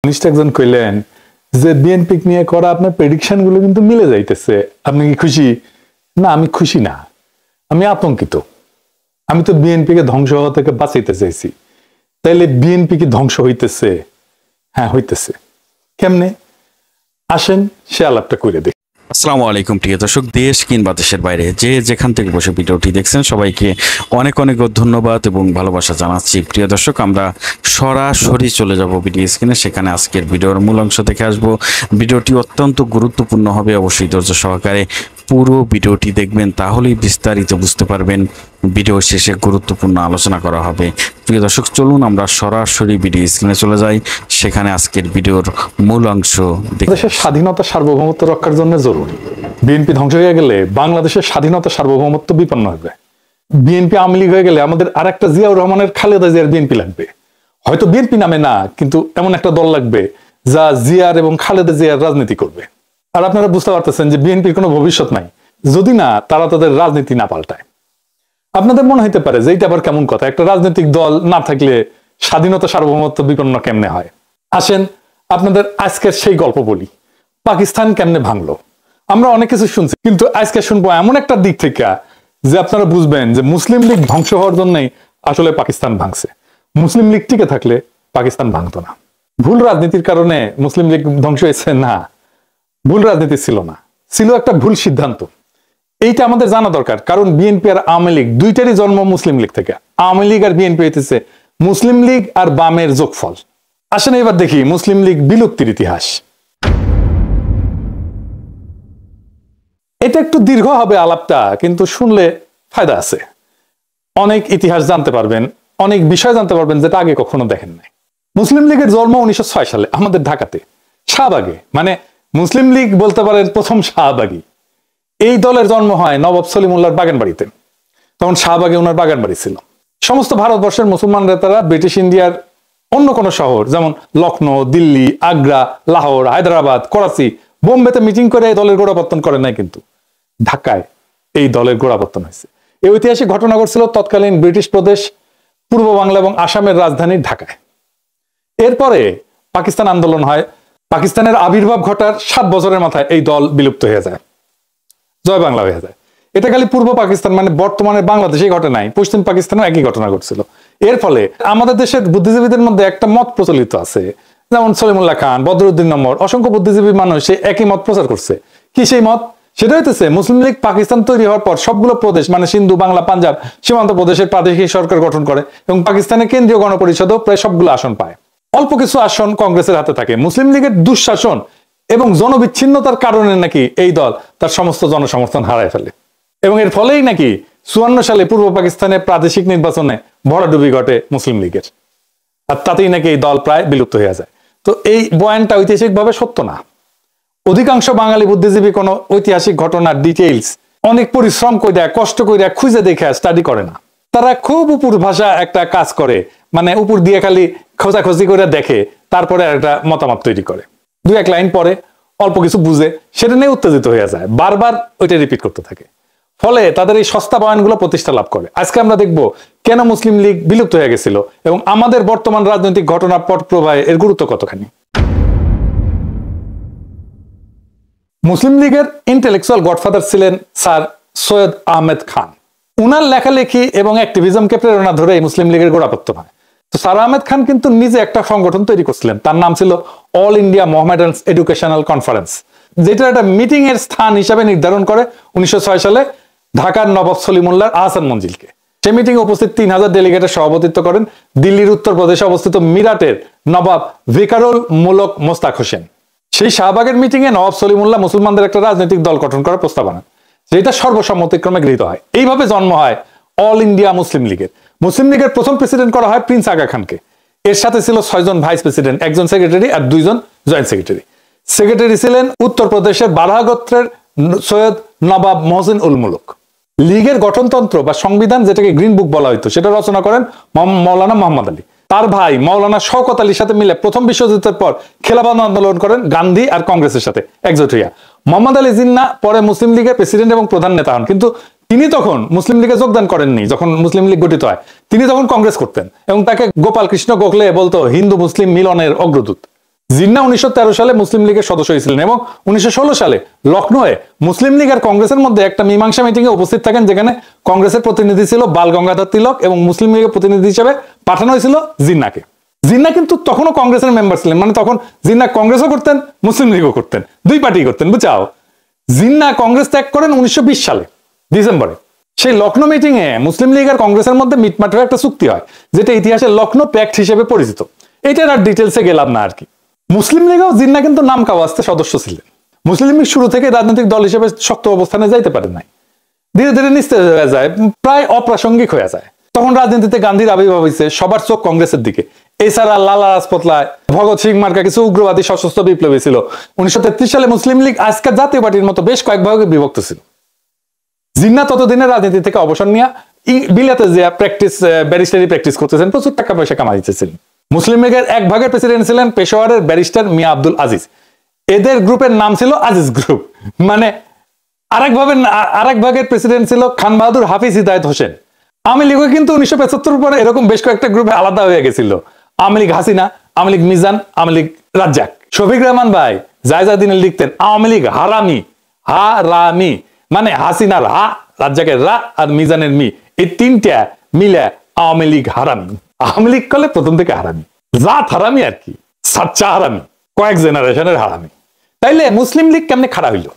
ঘনিষ্ঠ একজন কইলেন যে বিএনপি নিয়ে করা আপনার প্রেডিকশন গুলো কিন্তু মিলে যাইতেছে, আপনি কি খুশি? না, আমি খুশি না, আমি আতঙ্কিত। আমি তো বিএনপি কে ধ্বংস হওয়া থেকে বাঁচাইতে চাইছি, তাইলে বিএনপি কি ধ্বংস হইতেছে? হ্যাঁ, হইতেছে। কেমনে? আসেন সে আলাপটা করে দেখি। আসসালামু আলাইকুম প্রিয় দর্শক, দেশ কিংবা দেশের বাইরে যে যেখান থেকে বসে ভিডিওটি দেখছেন সবাইকে অনেক অনেক ধন্যবাদ এবং ভালোবাসা জানাচ্ছি। প্রিয় দর্শক, আমরা সরাসরি চলে যাব ভিডিও স্ক্রিনে, সেখানে আজকের ভিডিওর মূল অংশ দেখে আসবো। ভিডিওটি অত্যন্ত গুরুত্বপূর্ণ হবে, অবশ্যই ধৈর্য সহকারে পুরো ভিডিওটি দেখবেন, তাহলেই বিস্তারিত বুঝতে পারবেন। ভিডিও শেষে গুরুত্বপূর্ণ আলোচনা করা হবে। প্রিয় দর্শক, চলুন আমরা সরাসরি ভিডিও স্ক্রিনে চলে যাই, সেখানে আজকের ভিডিওর মূল অংশ দেখে। দেশের স্বাধীনতা সার্বভৌমত্ব রক্ষার জন্য জরুরি। বিএনপি ধ্বংস হয়ে গেলে বাংলাদেশের স্বাধীনতা সার্বভৌমত্ব বিপন্ন হবে। বিএনপি আওয়ামী লীগ হয়ে গেলে আমাদের আর একটা জিয়াউর রহমানের খালেদা জিয়ার বিএনপি লাগবে। হয়তো বিএনপি নামে না, কিন্তু এমন একটা দল লাগবে যা জিয়ার এবং খালেদা জিয়ার রাজনীতি করবে। আর আপনারা বুঝতে পারতেছেন যে বিএনপির কোনো ভবিষ্যৎ নাই যদি না তারা তাদের রাজনীতি না পাল্টায়। আপনাদের মনে হইতে পারে যে এইটা আবার কেমন কথা, একটা রাজনৈতিক দল না থাকলে স্বাধীনতা সার্বভৌমত্ব বিপন্ন কেমনে হয়? আসেন আপনাদের আজকের সেই গল্প বলি, পাকিস্তান কেমনে ভাঙলো। আমরা অনেক কিছু শুনছি, কিন্তু আজকে শুনবো এমন একটা দিক থেকে যে আপনারা বুঝবেন যে মুসলিম লীগ ধ্বংস হওয়ার জন্যই আসলে পাকিস্তান ভাঙছে। মুসলিম লীগ টিকে থাকলে পাকিস্তান ভাঙতো না। ভুল রাজনীতির কারণে মুসলিম লীগ ধ্বংস হয়েছে? না, ভুল রাজনীতি ছিল না, ছিল একটা ভুল সিদ্ধান্ত। এইটা আমাদের জানা দরকার, কারণ বিএনপি আর আওয়ামী লীগ দুইটারই জন্ম মুসলিম লীগ থেকে। আওয়ামী লীগ আর বিএনপি হইতেছে মুসলিম লীগ আর বামের যোগফল। আসেন এবার দেখি মুসলিম লীগ বিলুপ্তির ইতিহাস। এটা একটু দীর্ঘ হবে আলাপটা, কিন্তু শুনলে ফায়দা আছে। অনেক ইতিহাস জানতে পারবেন, অনেক বিষয় জানতে পারবেন যেটা আগে কখনো দেখেন নাই। মুসলিম লীগের জন্ম 1906 সালে আমাদের ঢাকাতে, শাহবাগে। মানে মুসলিম লীগ বলতে পারেন প্রথম শাহবাগী। এই দলের জন্ম হয় নবাব সলিমুল্লাহর বাগান বাড়িতে, তখন শাহবাগে ওনার বাগান বাড়ি ছিল। সমস্ত ভারতবর্ষের মুসলমান নেতারা ব্রিটিশ ইন্ডিয়ার অন্য কোনো শহর যেমন লখনৌ, দিল্লি, আগ্রা, লাহোর, হায়দ্রাবাদ, করাচি, বোম্বেতে মিটিং করে এই দলের গোড়াপত্তন করে নাই, কিন্তু ঢাকায় এই দলের গোড়াপত্তন হয়েছে। এই ঐতিহাসিক ঘটনা ঘটছিল তৎকালীন ব্রিটিশ প্রদেশ পূর্ব বাংলা এবং আসামের রাজধানী ঢাকায়। এরপরে পাকিস্তান আন্দোলন হয়। পাকিস্তানের আবির্ভাব ঘটার 7 বছরের মাথায় এই দল বিলুপ্ত হয়ে যায়, জয় বাংলা হয়ে যায়। এটা খালি পূর্ব পাকিস্তান মানে বর্তমানে বাংলাদেশে ঘটে নাই, পশ্চিম পাকিস্তানেও একই ঘটনা ঘটছিল। এর ফলে আমাদের দেশের বুদ্ধিজীবীদের মধ্যে একটা মত প্রচলিত আছে, যেমন সলিমুল্লাহ খান, বদরুদ্দিন নম্বর, অসংখ্য বুদ্ধিজীবী মানুষ একই মত প্রচার করছে। কি সেই মত? সেটা হইতেছে মুসলিম লীগ পাকিস্তান তৈরি হওয়ার পর সবগুলো প্রদেশ মানে সিন্ধু, বাংলা, পাঞ্জাব সীমান্ত প্রদেশের প্রাদেশিক সরকার গঠন করে এবং পাকিস্তানের কেন্দ্রীয় গণপরিষদও প্রায় সবগুলো আসন পায়। অল্প কিছু আসন কংগ্রেসের হাতে থাকে। মুসলিম লীগের দুঃশাসন এবং জনবিচ্ছিন্নতার কারণে নাকি এই দল তার সমস্ত জনসমর্থন হারায় ফেলে এবং এর ফলেই নাকি 54 সালে পূর্ব পাকিস্তানের প্রাদেশিক নির্বাচনে ভরাডুবি ঘটে মুসলিম লীগের, আর তাতেই নাকি এই দল প্রায় বিলুপ্ত হয়ে যায়। তো এই বয়ানটা ঐতিহাসিকভাবে সত্য না। অধিকাংশ বাঙালি বুদ্ধিজীবী কোনো ঐতিহাসিক ঘটনার ডিটেইলস অনেক পরিশ্রম করে কষ্ট করে খুঁজে দেখে স্টাডি করে না। তারা খুব উপর ভাষা একটা কাজ করে, মানে উপর দিয়ে খালি খোঁজাখুঁজি করে দেখে, তারপরে একটা মতামত তৈরি করে। 2-1 লাইন পরে অল্প কিছু বুঝে সেটা নিয়ে উত্তেজিত হয়ে যায়, বারবার ওইটা রিপিট করতে থাকে। ফলে তাদের এই সস্তা বয়ানগুলো প্রতিষ্ঠা লাভ করে। আজকে আমরা দেখব কেন মুসলিম লীগ বিলুপ্ত হয়ে গেছিল এবং আমাদের বর্তমান রাজনৈতিক ঘটনার পট প্রবাহে এর গুরুত্ব কতখানি। মুসলিম লীগের ইন্টেলেকচুয়াল গডফাদার ছিলেন স্যার সৈয়দ আহমেদ খান। উনার লেখালেখি এবং অ্যাক্টিভিজমকে প্রেরণা ধরে মুসলিম লীগের গোড়াপত্তন হয়। তো স্যার আহমেদ খান কিন্তু নিজে একটা সংগঠন তৈরি করছিলেন, তার নাম ছিল all India Mohammedan educational conference, যেটা একটা মিটিং এর স্থান হিসাবে নির্ধারণ করে 1906 সালে ঢাকার নবাব সলিমুল্লাহ আহসান মঞ্জিলকে। সেই মিটিং এ উপস্থিত 3000 ডেলিগেটের সভাপতিত্ব করেন দিল্লির উত্তরপ্রদেশে অবস্থিত মিরাটের নবাব ভিকারুল মুলক মোস্তাক হোসেন। সেই শাহবাগের মিটিং এ নবাব সলিমুল্লাহ মুসলমানদের একটা রাজনৈতিক দল গঠন করার প্রস্তাব আনেন, যেটা সর্বসম্মতিক্রমে গৃহীত হয়। এইভাবে জন্ম হয় অল ইন্ডিয়া মুসলিম লীগের। মুসলিম লীগের প্রথম প্রেসিডেন্ট করা হয় প্রিন্স আগা খানকে। এর সাথে ছিল 6 জন ভাইস প্রেসিডেন্ট, 1 জন সেক্রেটারি আর 2 জন জয়েন্ট সেক্রেটারি। সেক্রেটারি ছিলেন উত্তরপ্রদেশের বারাহ গোত্রের সৈয়দ নবাব মহসিন উল মুলক। লীগের গঠনতন্ত্র বা সংবিধান, যেটাকে গ্রিন বুক বলা হইতো, সেটা রচনা করেন মৌলানা মোহাম্মদ আলী। তার ভাই মৌলানা শওকত আলীর সাথে মিলে প্রথম বিশ্বযুদ্ধের পর খেলাফত আন্দোলন করেন গান্ধী আর কংগ্রেসের সাথে একজোট হইয়া। মোহাম্মদ আলী জিন্নাহ পরে মুসলিম লীগের প্রেসিডেন্ট এবং প্রধান নেতা হন, কিন্তু তিনি তখন মুসলিম লীগে যোগদান করেননি। যখন মুসলিম লীগ গঠিত হয় তিনি তখন কংগ্রেস করতেন এবং তাকে গোপাল কৃষ্ণ গোখলে বলতো হিন্দু মুসলিম মিলনের অগ্রদূত। জিন্নাহ 1913 সালে মুসলিম লীগের সদস্য হয়েছিলেন এবং 1916 সালে লখনৌয়ে মুসলিম লীগ আর কংগ্রেসের মধ্যে একটা মীমাংসা মিটিং এ উপস্থিত থাকেন, যেখানে কংগ্রেসের প্রতিনিধি ছিল বাল গঙ্গাধর তিলক এবং মুসলিম লীগের প্রতিনিধি হিসেবে পাঠানো হয়েছিল জিন্নাহকে। জিন্নাহ কিন্তু তখনও কংগ্রেসের মেম্বার ছিলেন, মানে তখন জিন্নাহ কংগ্রেসও করতেন মুসলিম লীগও করতেন, দুই পার্টি করতেন, বুঝাও। জিন্নাহ কংগ্রেস ত্যাগ করেন 1920 সালে ডিসেম্বরে। সেই লখনৌ মিটিং এ মুসলিম লীগ আর কংগ্রেসের মধ্যে মিটমাট হয়ে একটা চুক্তি হয়, যেটা ইতিহাসে লখনৌ প্যাক্ট হিসেবে পরিচিত। এটার আর ডিটেলসে গেলাম না আর কি। মুসলিম লীগেও জিন্নাহ কিন্তু নাম কাওয়াস্তে সদস্য ছিলেন। মুসলিম লীগ শুরু থেকে রাজনৈতিক দল হিসেবে শক্ত অবস্থানে যাইতে পারে নাই, ধীরে ধীরে নিস্তেজ হয়ে যায়, প্রায় অপ্রাসঙ্গিক হয়ে যায়। তখন রাজনীতিতে গান্ধীর আবির্ভাব হয়েছে, সবার চোখ কংগ্রেসের দিকে। এছাড়া লালা রাজপথ রায়, ভগৎ সিং মার্কা কিছু উগ্রবাদী সশস্ত্র বিপ্লবী ছিল। 1933 সালে মুসলিম লীগ আজকের জাতীয় পার্টির মতো বেশ কয়েক ভাগে বিভক্ত ছিল। জিন্নাহ ততদিনে রাজনীতি থেকে অবসর নিয়ে বিলাতে যে ব্যারিস্টারি প্র্যাকটিস করতেছেন, প্রচুর টাকা পয়সা কামাইতেছিলেন। মুসলিম লীগের এক ভাগের প্রেসিডেন্ট ছিলেন পেশোয়ারের ব্যারিস্টার মিয়া আব্দুল আজিজ। এদের গ্রুপের নাম ছিল আজিজ গ্রুপ। মানে আরেক ভাগের প্রেসিডেন্ট ছিল খান বাহাদুর হাফিজ হিদায়ত হোসেন। আওয়ামী লীগও কিন্তু 1975 পরে এরকম বেশ কয়েকটা গ্রুপে আলাদা হয়ে গেছিল। আওয়ামী লীগ হাসিনা, আওয়ামী লীগ মিজান, আওয়ামী লীগ রাজ্জাক। শফিক রহমান ভাই জায়জাদিনে লিখতেন আওয়ামী লীগ হারামি, হারামি মানে হাসিনার হা, রাজ্জাকের রা আর মিজানের মি, এই তিনটা মিলে আওয়ামী লীগ হারামি। আওয়ামী লীগ করলে প্রথম থেকে হারামি, জাত হারামি আর কি, সাচ্চা হারামি, কয়েক জেনারেশনের হারামি। তাইলে মুসলিম লীগ কেমনে খাড়া হইল?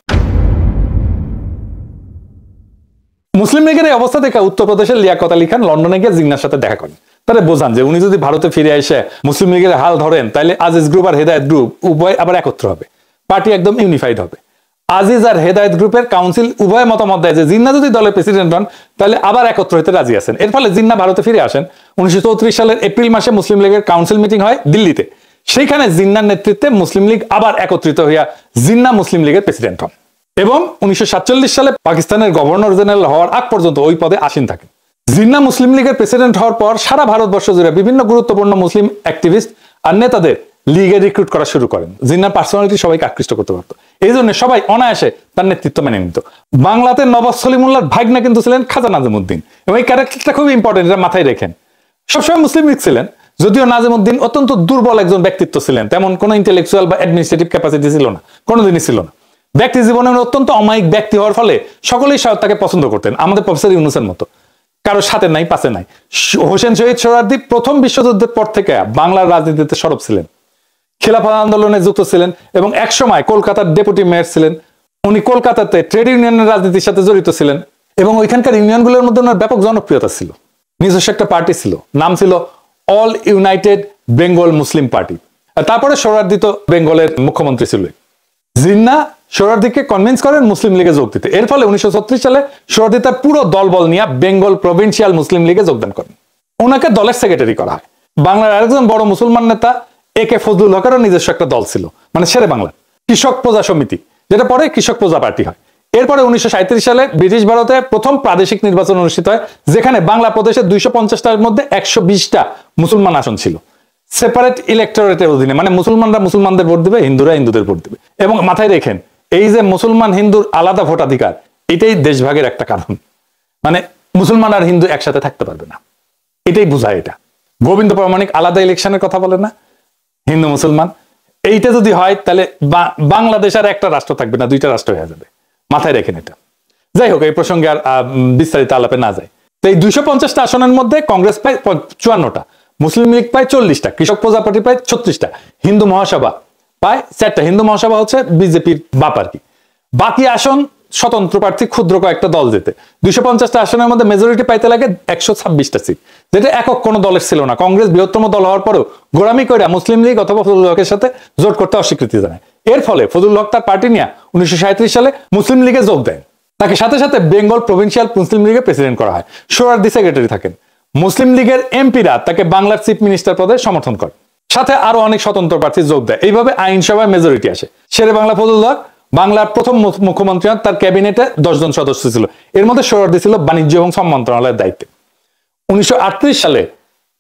মুসলিম লীগের এই অবস্থা দেখে উত্তরপ্রদেশের লিয়াকত আলী খান লন্ডনে গিয়ে জিন্নাহর সাথে দেখা করেন। তারা বোঝান যে উনি যদি ভারতে ফিরে এসে মুসলিম লীগের হাল ধরেন, তাহলে আজিজ গ্রুপ আর হেদায়েত গ্রুপ উভয় আবার একত্র হবে, পার্টি একদম ইউনিফাইড হবে। আজিজ আর হেদায়েত গ্রুপের কাউন্সিল উভয় মতামত দেয় যে জিন্নাহ যদি দলের প্রেসিডেন্ট হন, তাহলে আবার একত্র হতে রাজি আছেন। এর ফলে জিন্নাহ ভারতে ফিরে আসেন। 1934 সালের এপ্রিল মাসে মুসলিম লীগের কাউন্সিল মিটিং হয় দিল্লিতে। সেইখানে জিন্নাহর নেতৃত্বে মুসলিম লীগ আবার একত্রিত হইয়া জিন্নাহ মুসলিম লীগের প্রেসিডেন্ট হন এবং 1947 সালে পাকিস্তানের গভর্নর জেনারেল হওয়ার আগ পর্যন্ত ওই পদে আসীন থাকেন। জিন্নাহ মুসলিম লীগের প্রেসিডেন্ট হওয়ার পর সারা ভারতবর্ষ জুড়ে বিভিন্ন গুরুত্বপূর্ণ মুসলিম অ্যাক্টিভিস্ট আর নেতাদের লীগে রিক্রুট করা শুরু করেন। জিন্নাহর পার্সোনালিটি সবাইকে আকৃষ্ট করতে পারত, এই জন্য সবাই অনায়াসে তার নেতৃত্ব মেনে নিত। বাংলাতে নবাব সলিমুল্লাহর ভাগনা কিন্তু ছিলেন খাজা নাজিমুদ্দিন, এবং এই ক্যারেক্টারটা খুবই ইম্পর্টেন্ট, এটা মাথায় রেখেন। সবসময় মুসলিম লীগ ছিলেন, যদিও নাজিমুদ্দিন অত্যন্ত দুর্বল একজন ব্যক্তিত্ব ছিলেন, তেমন কোনো ইন্টেলেকচুয়াল বা অ্যাডমিনিস্ট্রেটিভ ক্যাপাসিটি ছিল না, কোনোদিনই ছিল না। ব্যক্তি জীবনের অত্যন্ত অমায়িক ব্যক্তি হওয়ার ফলে সকলেই তাকে পছন্দ করতেন, আমাদের প্রফেসর ইউনূসের মতো, কারো সাথে নাই পাশে নাই। হোসেন শহীদ সোহরাওয়ার্দী প্রথম বিশ্বযুদ্ধের পর থেকে বাংলার রাজনীতিতে সরব ছিলেন, খেলাফত আন্দোলনে যুক্ত ছিলেন এবং একসময় কলকাতার ডেপুটি মেয়র ছিলেন। উনি কলকাতাতে ট্রেড ইউনিয়নের রাজনীতির সাথে জড়িত ছিলেন এবং ওইখানকার ইউনিয়নগুলোর মধ্যে ওনার ব্যাপক জনপ্রিয়তা ছিল। নিজস্ব একটা পার্টি ছিল, নাম ছিল অল ইউনাইটেড বেঙ্গল মুসলিম পার্টি। তারপরে সোহরাওয়ার্দী তো বেঙ্গলের মুখ্যমন্ত্রী ছিল। জিন্নাহ সোহরাওয়ার্দীকে কনভিন্স করেন মুসলিম লীগে যোগ দিতে। এর ফলে 1936 সালে সোহরাওয়ার্দী তার পুরো দলবল নিয়ে বেঙ্গল প্রভিন্সিয়াল মুসলিম লীগে যোগদান করেন। ওনাকে দলের সেক্রেটারি করা হয়। বাংলার আরেকজন বড় মুসলমান নেতা একে ফজলুল হকেরও নিজস্ব একটা দল ছিল, মানে শেরে বাংলা কৃষক প্রজা সমিতি, যেটা পরে কৃষক প্রজা পার্টি হয়। এরপরে 1937 সালে ব্রিটিশ ভারতে প্রথম প্রাদেশিক নির্বাচন অনুষ্ঠিত হয়, যেখানে বাংলা প্রদেশের 250টার মধ্যে 120টা মুসলমান আসন ছিল। সেপারেট ইলেকটোরেটের অধীনে, মানে মুসলমানরা মুসলমানদের ভোট দিবে, হিন্দুরা হিন্দুদের ভোট দিবে। এবং মাথায় রেখেন, এই যে মুসলমান হিন্দুর আলাদা ভোটাধিকার, এটাই দেশভাগের একটা কারণ। মানে মুসলমান আর হিন্দু একসাথে থাকতে পারবে না, এটাই বোঝায়। এটা গোবিন্দ প্রামাণিক আলাদা ইলেকশনের কথা বলে না, হিন্দু মুসলমান, এইটা যদি হয় তাহলে বাংলাদেশ আর একটা রাষ্ট্র থাকবে না, দুইটা রাষ্ট্র হয়ে যাবে। মাথায় রেখেন এটা। যাই হোক, এই প্রসঙ্গে আর বিস্তারিত আলাপে না যায়। তো এই 250টা আসনের মধ্যে কংগ্রেস পায় 54টা, মুসলিম লীগ পায় 40টা, কৃষক প্রজা পার্টি পায় 36টা, হিন্দু মহাসভা পায় 4টা। হিন্দু মহাসভা হচ্ছে বিজেপির বাপ আর কি। বাকি আসন স্বতন্ত্র প্রার্থী ক্ষুদ্র কয়েকটা দল যেতে। 250টা আসনের মধ্যে মেজরিটি পাইতে লাগে 126টা সিট, যেটা একক কোনো দলের ছিল না। কংগ্রেস বৃহত্তম দল হওয়ার পরেও গোড়ামি করে মুসলিম লীগ অথবা ফজলুল হকের সাথে জোট করতে অস্বীকৃতি জানায়। এর ফলে ফজলুল হক তার পার্টি নিয়ে 1937 সালে মুসলিম লীগে যোগ দেন। তাকে সাথে সাথে বেঙ্গল প্রভিন্সিয়াল মুসলিম লীগের প্রেসিডেন্ট করা হয়। সোহরাওয়ার্দী সেক্রেটারি থাকেন। মুসলিম লীগের এমপিরা তাকে বাংলার চিফ মিনিস্টার পদে সমর্থন করে, সাথে আরো অনেক স্বতন্ত্র প্রার্থী যোগ দেয়। এইভাবে আইনসভায় মেজরিটি আসে। শেরে বাংলা ফজলুল হক বাংলার প্রথম মুখ্যমন্ত্রী হন। তার ক্যাবিনেটে 10 জন সদস্য ছিল, এর মধ্যে সোহরাওয়ার্দী ছিল বাণিজ্য এবং শ্রম মন্ত্রণালয়ের দায়িত্বে। 1938 সালে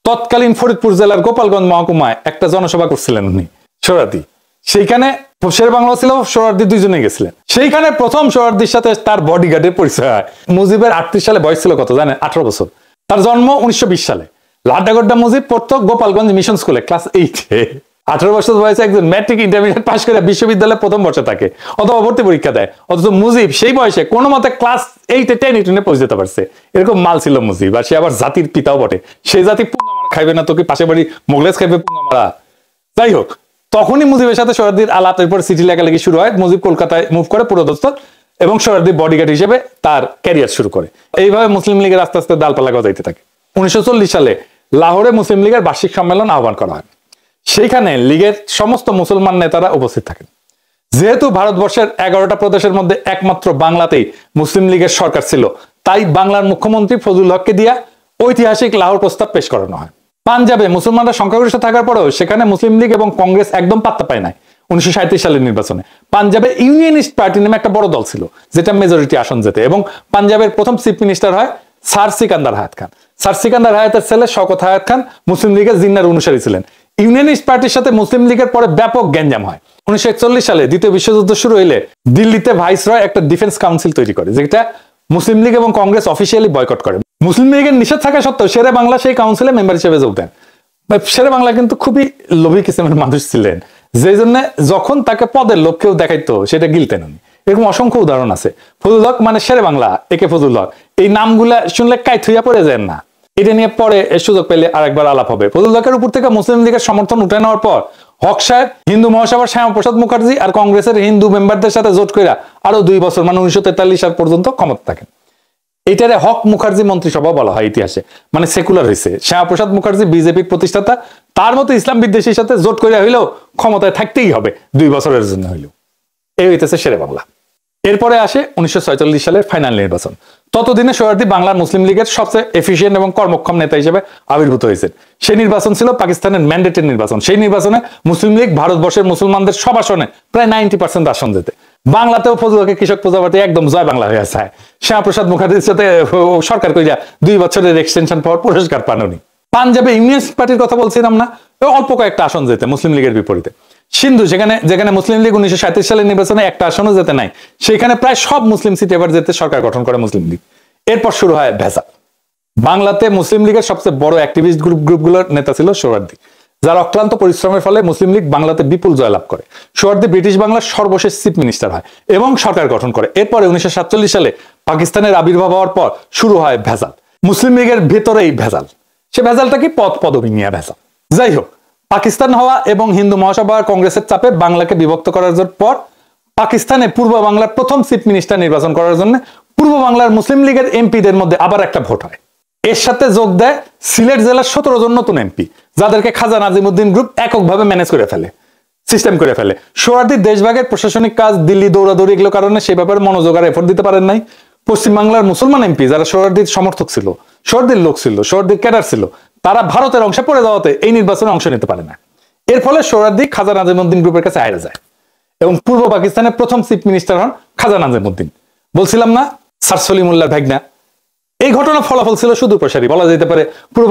তৎকালীন ফরিদপুর জেলার গোপালগঞ্জ মহকুমায় একটা জনসভা করছিলেন উনি, সোহরাওয়ার্দী। সেইখানে শেরে বাংলা ছিল, সোহরাওয়ার্দী দুইজনে গেছিলেন। সেইখানে প্রথম সোহরাওয়ার্দীর সাথে তার বডিগার্ডের পরিচয় হয়। মুজিবের 38 সালে বয়স ছিল কত জানেন? 18 বছর। তার জন্ম 1920 সালে। লাড্ডাগড্ডা মুজিব পড়তো গোপালগঞ্জ মিশন স্কুলে, ক্লাস 8-এ। 18 বছর বয়সে একজন ম্যাট্রিক ইন্টারমিডিয়েট পাশ করে বিশ্ববিদ্যালয়ে প্রথম বর্ষে থাকে অথবা ভর্তি পরীক্ষা দেয়, অথচ মুজিব সেই বয়সে কোনো মতে ক্লাস 8-এ 10-এ পৌঁছে যেতে পারছে। এরকম মাল ছিল মুজিব, আর সে আবার জাতির পিতাও বটে। সেই জাতি পুঙ্গা মারা খাইবে না তো কি পাশে বাড়ি মোগলেজ খাইবে পুঙ্গা মারা? যাই হোক, তখনই মুজিবের সাথে সোহরাওয়ার্দীর আলাপ, এরপর চিঠি লেখালেখি শুরু হয়। মুজিব কলকাতায় মুভ করে পুরোদস্ত এবং সোহরাওয়ার্দী বডিগার্ড হিসেবে তার ক্যারিয়ার শুরু করে। এইভাবে মুসলিম লীগের আস্তে আস্তে ডালপালা গজাইতে থাকে। 1940 সালে লাহোরে মুসলিম লীগের বার্ষিক সম্মেলন আহ্বান করা হয়। সেইখানে লীগের সমস্ত মুসলমান নেতারা উপস্থিত থাকেন। যেহেতু ভারতবর্ষের 11টা প্রদেশের মধ্যে একমাত্র বাংলাতেই মুসলিম লীগের সরকার ছিল, তাই বাংলার মুখ্যমন্ত্রী ফজলুল হককে দিয়া ঐতিহাসিক লাহোর প্রস্তাব পেশ করানো হয়। পাঞ্জাবে মুসলমানরা সংখ্যাগরিষ্ঠ থাকার পরেও সেখানে মুসলিম লীগ এবং কংগ্রেস একদম পাত্তা পায় নাই। 1937 সালের নির্বাচনে পাঞ্জাবে ইউনিয়নিস্ট পার্টি নামে একটা বড় দল ছিল, যেটা মেজরিটি আসন জেতে, এবং পাঞ্জাবের প্রথম চিফ মিনিস্টার হয় স্যার সিকান্দার হায়াত খান। স্যার সিকান্দার হায়াতের ছেলে শওকত হায়াত খান মুসলিম লীগের জিন্নার অনুসারী ছিলেন। ইউনিয়নিস্ট পার্টির সাথে মুসলিম লীগের পরে ব্যাপক গ্যাঞ্জাম হয়। 1941 সালে দ্বিতীয় বিশ্বযুদ্ধ শুরু হইলে দিল্লিতে ভাইসরয় একটা ডিফেন্স কাউন্সিল তৈরি করে, যেটা মুসলিম লীগ এবং কংগ্রেস অফিসিয়ালি বয়কট করে। মুসলিম লীগের নিষেধ থাকা সত্ত্বেও শেরে বাংলা সেই কাউন্সিলে মেম্বার হিসেবে যোগ দেন। শেরে বাংলা কিন্তু খুবই লোভী কিসিমের মানুষ ছিলেন, যে জন্য যখন তাকে পদের লোক কেউ দেখাইতো সেটা গিলতেন উনি। এরকম অসংখ্য উদাহরণ আছে। ফজলুল হক মানে শেরে বাংলা, একে ফজলুল হক, এই নামগুলা শুনলে কাইথুইয়া পড়ে যায় না। এটা নিয়ে পরে সুযোগ পেলে আরেকবার আলাপ হবে। ফজলুল হকের উপর থেকে মুসলিম লীগের সমর্থন উঠে নেওয়ার পর হক সাহেব হিন্দু মহাসভার শ্যামাপ্রসাদ মুখার্জি আর কংগ্রেসের হিন্দু মেম্বারদের সাথে জোট করে আরো 2 বছর মানে 1943 সাল পর্যন্ত ক্ষমতা থাকেন। এইটারে হক মুখার্জি মন্ত্রিসভা বলা হয় ইতিহাসে, মানে সেকুলার হয়েছে। শ্যামাপ্রসাদ মুখার্জি বিজেপির প্রতিষ্ঠাতা, তার মতো ইসলাম বিদ্বেষীর সাথে জোট করে হইলেও ক্ষমতায় থাকতেই হবে 2 বছরের জন্য হইলেও। এই হইতেছে শেরে বাংলা। এরপরে আসে 1946 সালের ফাইনাল নির্বাচন। ততদিনে সোহরাওয়ার্দী বাংলার মুসলিম লীগের সবচেয়ে এফিশিয়েন্ট এবং কর্মক্ষম নেতা হিসেবে আবির্ভূত হয়েছে। সেই নির্বাচন ছিল পাকিস্তানের ম্যান্ডেটেড নির্বাচন। সেই নির্বাচনে মুসলিম লীগ ভারতবর্ষের মুসলমানদের সব আসনে প্রায় 90% আসন যেতে। বাংলাতেও ফজলুলকে কৃষক প্রজাপতি একদম জয় বাংলা হয়ে আছে। শ্যামাপ্রসাদ মুখার্জির সাথে সরকার কইরা 2 বছরের এক্সটেনশন পাওয়ার পুরস্কার পান উনি। পাঞ্জাবে ইউনিয়নিস্ট পার্টির কথা বলছিলাম না, অল্প কয়েকটা আসন যেতে মুসলিম লীগের বিপরীতে। সিন্ধু, যেখানে মুসলিম লীগ 1937 সালের নির্বাচনে একটা আসনও যেতে নাই, সেখানে প্রায় সব মুসলিম সিট এবার যেতে সরকার গঠন করে মুসলিম লীগ। এরপর শুরু হয় ভেজাল। বাংলাতে মুসলিম লীগের সবচেয়ে বড় অ্যাক্টিভিস্ট গ্রুপগুলোর নেতা ছিল সোহরাওয়ার্দী, যার অক্লান্ত পরিশ্রমের ফলে মুসলিম লীগ বাংলাতে বিপুল জয়লাভ করে। সোহরাওয়ার্দী ব্রিটিশ বাংলার সর্বশেষ চিফ মিনিস্টার হয় এবং সরকার গঠন করে। এরপরে 1947 সালে পাকিস্তানের আবির্ভাব হওয়ার পর শুরু হয় ভেজাল। মুসলিম লীগের ভেতরেই ভেজাল। সে ভেজালটা কি? পদবি নিয়ে ভেজাল। যাই হোক, পাকিস্তান হওয়া এবং হিন্দু মহাসভা কংগ্রেসের চাপে বাংলাকে বিভক্ত করার পর পাকিস্তানে পূর্ব বাংলার প্রথম চিফ মিনিস্টার নির্বাচন করার জন্য পূর্ব বাংলার মুসলিম লীগের এমপিদের মধ্যে আবার একটা ভোট হয়। এর সাথে যোগ দেয় সিলেট জেলার 17 জন নতুন এমপি, যাদেরকে খাজা নাজিমুদ্দিন গ্রুপ এককভাবে ম্যানেজ করে ফেলে, সিস্টেম করে ফেলে। সোহরাওয়ার্দী দেশভাগের প্রশাসনিক কাজ, দিল্লি দৌড়াদৌড়ি, এগুলো কারণে সে ব্যাপারে মনোযোগ আর এফোর্ট দিতে পারেন নাই। পশ্চিমবাংলার মুসলমান এমপি যারা সোহরাওয়ার্দীর সমর্থক ছিল, সোহরাওয়ার্দীর লোক ছিল, সোহরাওয়ার্দীর ক্যাডার ছিল, তারা ভারতের অংশে পড়ে যাওয়াতে এই নির্বাচনে অংশ নিতে পারে না। এর ফলে সোহরাওয়ার্দী খাজা নাজিমুদ্দিন গ্রুপের কাছে হারে যায় এবং পূর্ব পাকিস্তানের প্রথম চিফ মিনিস্টার হন খাজা নাজিমুদ্দিন। বলছিলাম না স্যার সলিমুল্লাহ ভাগনা। এই ঘটনার ফলাফল ছিল সুদূরপ্রসারী, বলা যেতে পারে পূর্ব